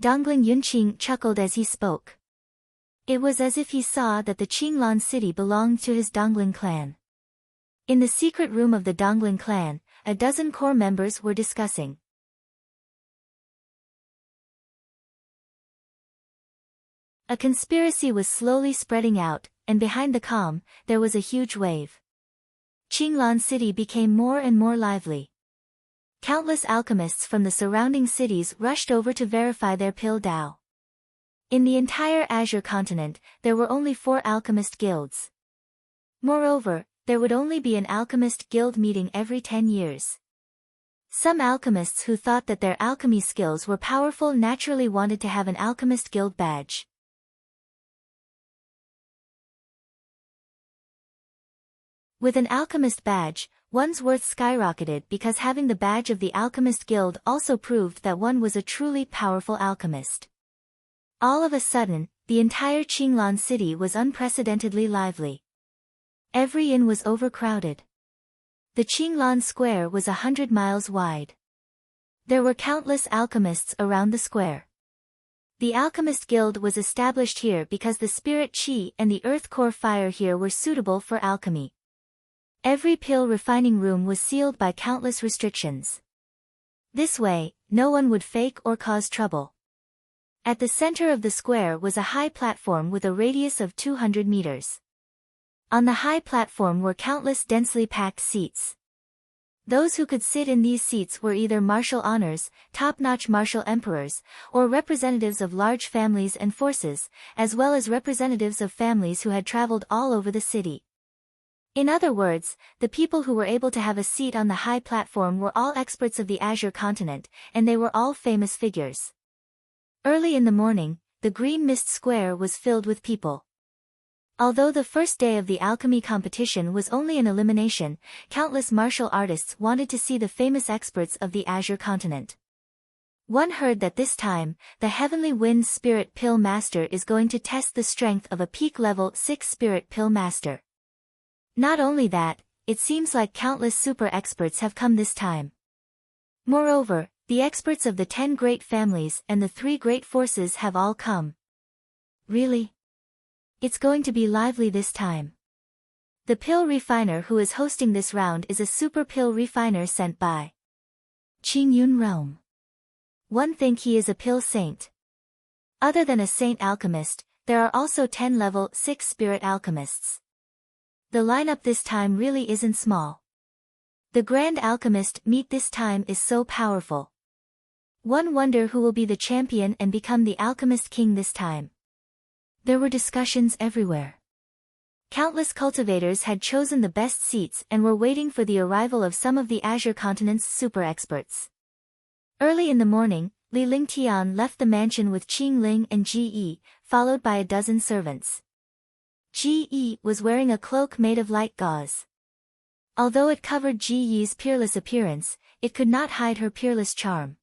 Dongling Yunqing chuckled as he spoke. It was as if he saw that the Qinglan city belonged to his Dongling clan. In the secret room of the Dongling clan, a dozen core members were discussing. A conspiracy was slowly spreading out, and behind the calm, there was a huge wave. Qinglan city became more and more lively. Countless alchemists from the surrounding cities rushed over to verify their pill Dao. In the entire Azure continent, there were only 4 alchemist guilds. Moreover, there would only be an alchemist guild meeting every 10 years. Some alchemists who thought that their alchemy skills were powerful naturally wanted to have an alchemist guild badge. With an alchemist badge, one's worth skyrocketed because having the badge of the Alchemist Guild also proved that one was a truly powerful alchemist. All of a sudden, the entire Qinglan city was unprecedentedly lively. Every inn was overcrowded. The Qinglan square was 100 miles wide. There were countless alchemists around the square. The Alchemist Guild was established here because the spirit qi and the earth core fire here were suitable for alchemy. Every pill refining room was sealed by countless restrictions. This way, no one would fake or cause trouble. At the center of the square was a high platform with a radius of 200 meters. On the high platform were countless densely packed seats. Those who could sit in these seats were either martial honors, top-notch martial emperors, or representatives of large families and forces, as well as representatives of families who had traveled all over the city. In other words, the people who were able to have a seat on the high platform were all experts of the Azure continent, and they were all famous figures. Early in the morning, the Green Mist Square was filled with people. Although the first day of the alchemy competition was only an elimination, countless martial artists wanted to see the famous experts of the Azure continent. One heard that this time, the Heavenly Wind Spirit Pill Master is going to test the strength of a peak level 6 Spirit Pill Master. Not only that, it seems like countless super experts have come this time. Moreover, the experts of the 10 great families and the 3 great forces have all come. Really? It's going to be lively this time. The pill refiner who is hosting this round is a super pill refiner sent by Qingyun realm. One think he is a pill saint. Other than a saint alchemist, there are also 10 level 6 spirit alchemists. The lineup this time really isn't small. The Grand Alchemist meet this time is so powerful. One wonder who will be the champion and become the Alchemist King this time. There were discussions everywhere. Countless cultivators had chosen the best seats and were waiting for the arrival of some of the Azure continent's super experts. Early in the morning, Li Lingtian left the mansion with Qingling and Ji, followed by a dozen servants. Ji was wearing a cloak made of light gauze. Although it covered Ji's peerless appearance, it could not hide her peerless charm.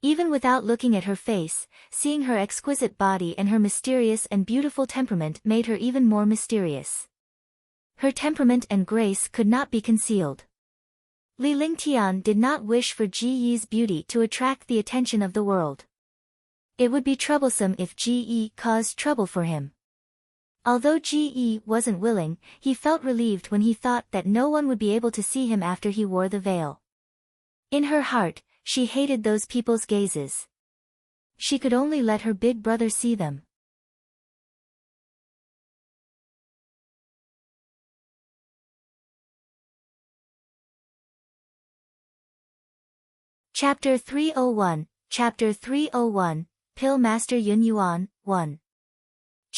Even without looking at her face, seeing her exquisite body and her mysterious and beautiful temperament made her even more mysterious. Her temperament and grace could not be concealed. Li Lingtian did not wish for Ji's beauty to attract the attention of the world. It would be troublesome if Ji caused trouble for him. Although Ji wasn't willing, he felt relieved when he thought that no one would be able to see him after he wore the veil. In her heart, she hated those people's gazes. She could only let her big brother see them. Chapter 301, Chapter 301, Pill Master Yuan, 1.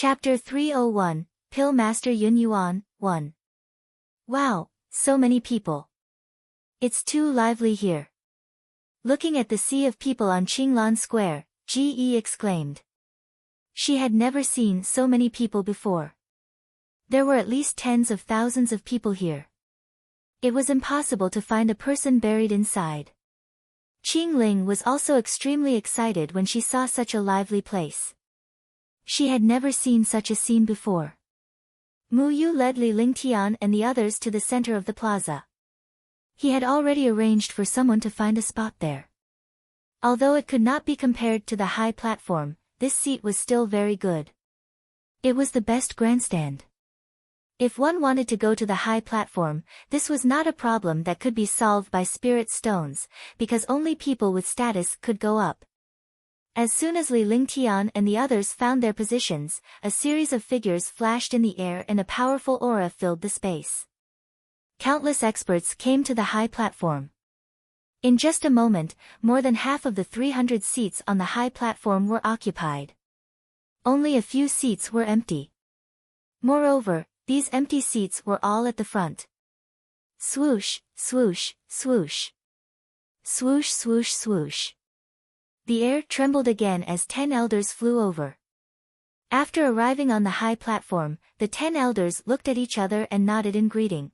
Chapter 301, Pill Master Yuan, 1. Wow, so many people. It's too lively here. Looking at the sea of people on Qinglan Square, Ge exclaimed. She had never seen so many people before. There were at least tens of thousands of people here. It was impossible to find a person buried inside. Qinglan was also extremely excited when she saw such a lively place. She had never seen such a scene before. Mu Yu led Li Lingtian and the others to the center of the plaza. He had already arranged for someone to find a spot there. Although it could not be compared to the high platform, this seat was still very good. It was the best grandstand. If one wanted to go to the high platform, this was not a problem that could be solved by spirit stones, because only people with status could go up. As soon as Li Lingtian and the others found their positions, a series of figures flashed in the air and a powerful aura filled the space. Countless experts came to the high platform. In just a moment, more than half of the 300 seats on the high platform were occupied. Only a few seats were empty. Moreover, these empty seats were all at the front. Swoosh, swoosh, swoosh. Swoosh, swoosh, swoosh. The air trembled again as 10 elders flew over. After arriving on the high platform, the 10 elders looked at each other and nodded in greeting.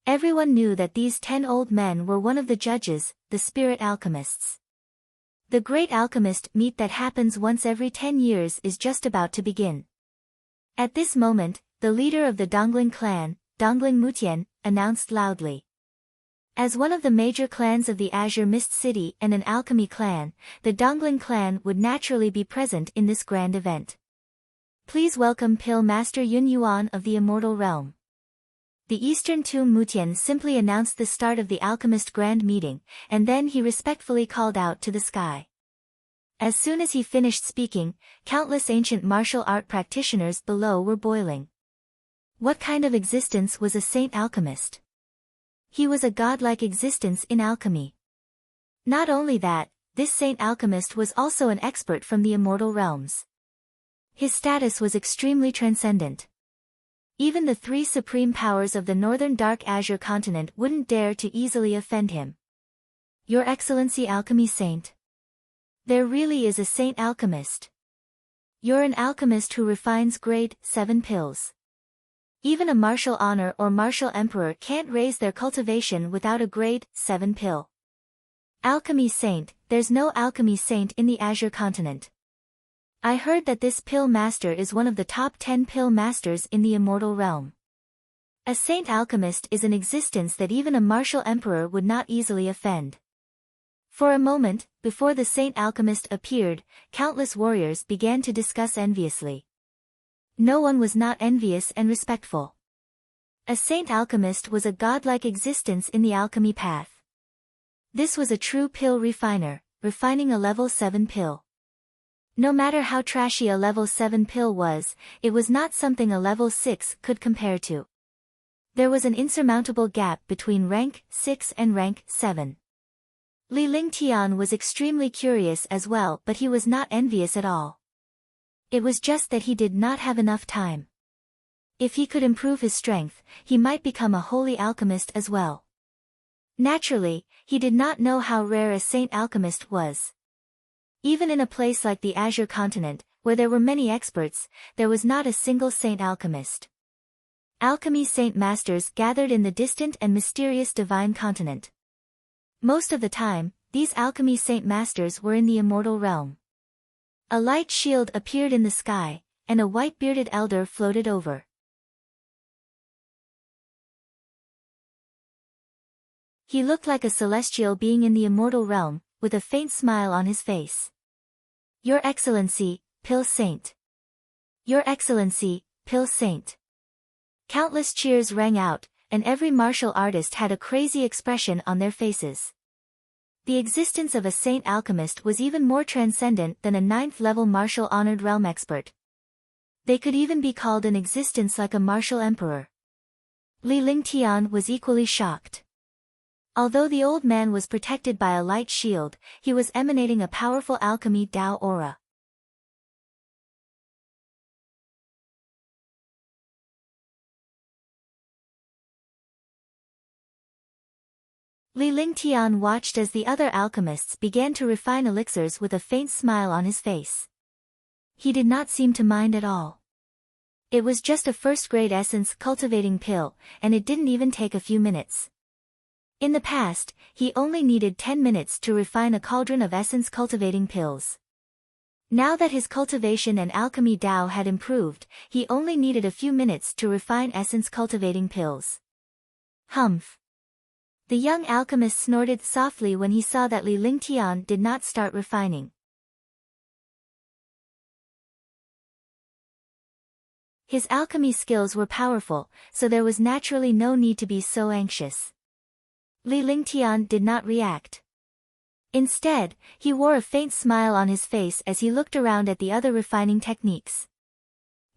Everyone knew that these 10 old men were one of the judges, the spirit alchemists. The great alchemist meet that happens once every 10 years is just about to begin. At this moment, the leader of the Dongling clan, Dongling Mutian, announced loudly. As one of the major clans of the Azure Mist City and an alchemy clan, the Dongling clan would naturally be present in this grand event. Please welcome Pill Master Yuan of the Immortal Realm. The Eastern Tomb Mutian simply announced the start of the Alchemist Grand Meeting, and then he respectfully called out to the sky. As soon as he finished speaking, countless ancient martial art practitioners below were boiling. What kind of existence was a saint alchemist? He was a godlike existence in alchemy. Not only that, this saint alchemist was also an expert from the immortal realms. His status was extremely transcendent. Even the 3 supreme powers of the northern Dark Azure continent wouldn't dare to easily offend him. Your Excellency Alchemy Saint. There really is a saint alchemist. You're an alchemist who refines grade 7 pills. Even a martial honor or martial emperor can't raise their cultivation without a grade 7 pill. Alchemy Saint, there's no alchemy saint in the Azure continent. I heard that this pill master is one of the top 10 pill masters in the immortal realm. A saint alchemist is an existence that even a martial emperor would not easily offend. For a moment, before the saint alchemist appeared, countless warriors began to discuss enviously. No one was not envious and respectful. A saint alchemist was a godlike existence in the alchemy path. This was a true pill refiner, refining a level 7 pill. No matter how trashy a level 7 pill was, it was not something a level 6 could compare to. There was an insurmountable gap between rank 6 and rank 7. Li Lingtian was extremely curious as well, but he was not envious at all. It was just that he did not have enough time. If he could improve his strength, he might become a holy alchemist as well. Naturally, he did not know how rare a saint alchemist was. Even in a place like the Azure continent, where there were many experts, there was not a single saint alchemist. Alchemy saint masters gathered in the distant and mysterious divine continent. Most of the time, these alchemy saint masters were in the immortal realm. A light shield appeared in the sky, and a white-bearded elder floated over. He looked like a celestial being in the immortal realm, with a faint smile on his face. Your Excellency, Pill Saint. Your Excellency, Pill Saint. Countless cheers rang out, and every martial artist had a crazy expression on their faces. The existence of a saint alchemist was even more transcendent than a 9th-level martial honored realm expert. They could even be called an existence like a martial emperor. Li Lingtian was equally shocked. Although the old man was protected by a light shield, he was emanating a powerful alchemy Dao aura. Li Lingtian watched as the other alchemists began to refine elixirs with a faint smile on his face. He did not seem to mind at all. It was just a first-grade essence cultivating pill, and it didn't even take a few minutes. In the past, he only needed 10 minutes to refine a cauldron of essence cultivating pills. Now that his cultivation and alchemy Dao had improved, he only needed a few minutes to refine essence cultivating pills. Humph. The young alchemist snorted softly when he saw that Li Lingtian did not start refining. His alchemy skills were powerful, so there was naturally no need to be so anxious. Li Lingtian did not react. Instead, he wore a faint smile on his face as he looked around at the other refining techniques.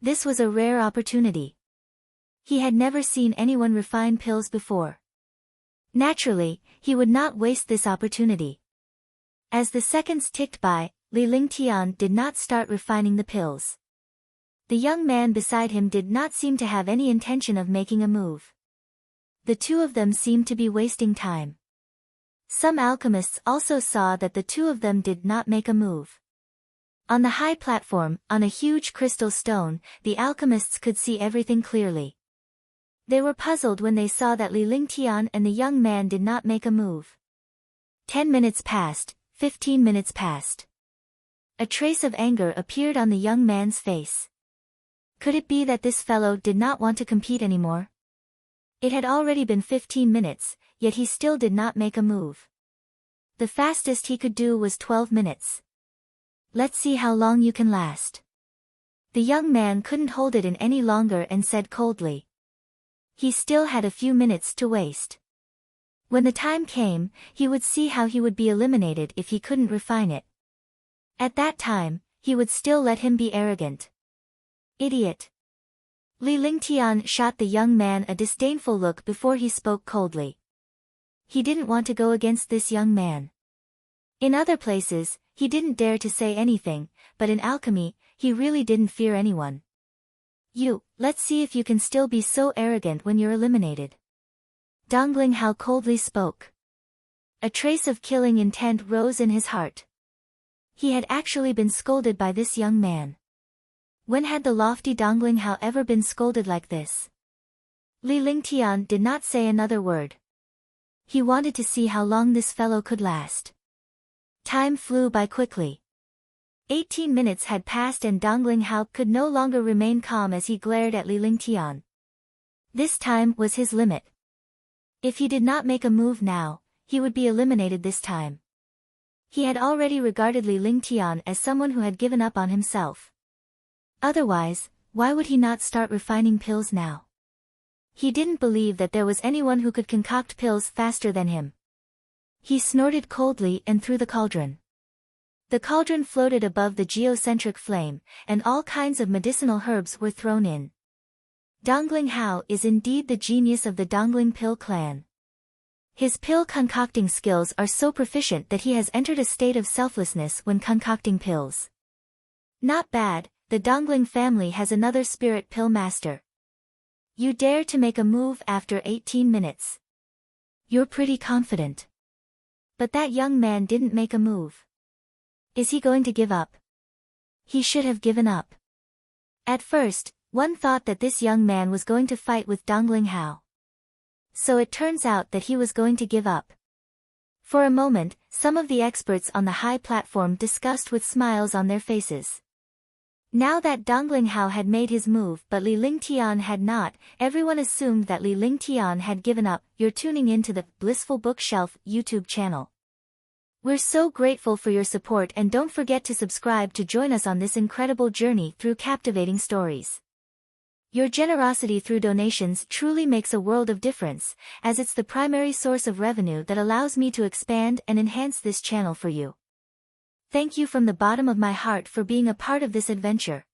This was a rare opportunity. He had never seen anyone refine pills before. Naturally, he would not waste this opportunity. As the seconds ticked by, Li Lingtian did not start refining the pills. The young man beside him did not seem to have any intention of making a move. The two of them seemed to be wasting time. Some alchemists also saw that the two of them did not make a move. On the high platform, on a huge crystal stone, the alchemists could see everything clearly. They were puzzled when they saw that Li Lingtian and the young man did not make a move. 10 minutes passed, 15 minutes passed. A trace of anger appeared on the young man's face. Could it be that this fellow did not want to compete anymore? It had already been 15 minutes, yet he still did not make a move. The fastest he could do was 12 minutes. Let's see how long you can last. The young man couldn't hold it in any longer and said coldly. He still had a few minutes to waste. When the time came, he would see how he would be eliminated if he couldn't refine it. At that time, he would still let him be arrogant. Idiot. Li Lingtian shot the young man a disdainful look before he spoke coldly. He didn't want to go against this young man. In other places, he didn't dare to say anything, but in alchemy, he really didn't fear anyone. Let's see if you can still be so arrogant when you're eliminated. Dongling Hao coldly spoke. A trace of killing intent rose in his heart. He had actually been scolded by this young man. When had the lofty Dongling Hao ever been scolded like this? Li Lingtian did not say another word. He wanted to see how long this fellow could last. Time flew by quickly. 18 minutes had passed and Dongling Hao could no longer remain calm as he glared at Li Lingtian. This time was his limit. If he did not make a move now, he would be eliminated this time. He had already regarded Li Lingtian as someone who had given up on himself. Otherwise, why would he not start refining pills now? He didn't believe that there was anyone who could concoct pills faster than him. He snorted coldly and threw the cauldron. The cauldron floated above the geocentric flame, and all kinds of medicinal herbs were thrown in. Dongling Hao is indeed the genius of the Dongling Pill clan. His pill concocting skills are so proficient that he has entered a state of selflessness when concocting pills. Not bad, the Dongling family has another spirit pill master. You dare to make a move after 18 minutes. You're pretty confident. But that young man didn't make a move. Is he going to give up? He should have given up. At first, one thought that this young man was going to fight with Dongling Hao. So it turns out that he was going to give up. For a moment, some of the experts on the high platform discussed with smiles on their faces. Now that Dongling Hao had made his move but Li Lingtian had not, everyone assumed that Li Lingtian had given up. You're tuning in to the Blissful Bookshelf YouTube channel. We're so grateful for your support and don't forget to subscribe to join us on this incredible journey through captivating stories. Your generosity through donations truly makes a world of difference, as it's the primary source of revenue that allows me to expand and enhance this channel for you. Thank you from the bottom of my heart for being a part of this adventure.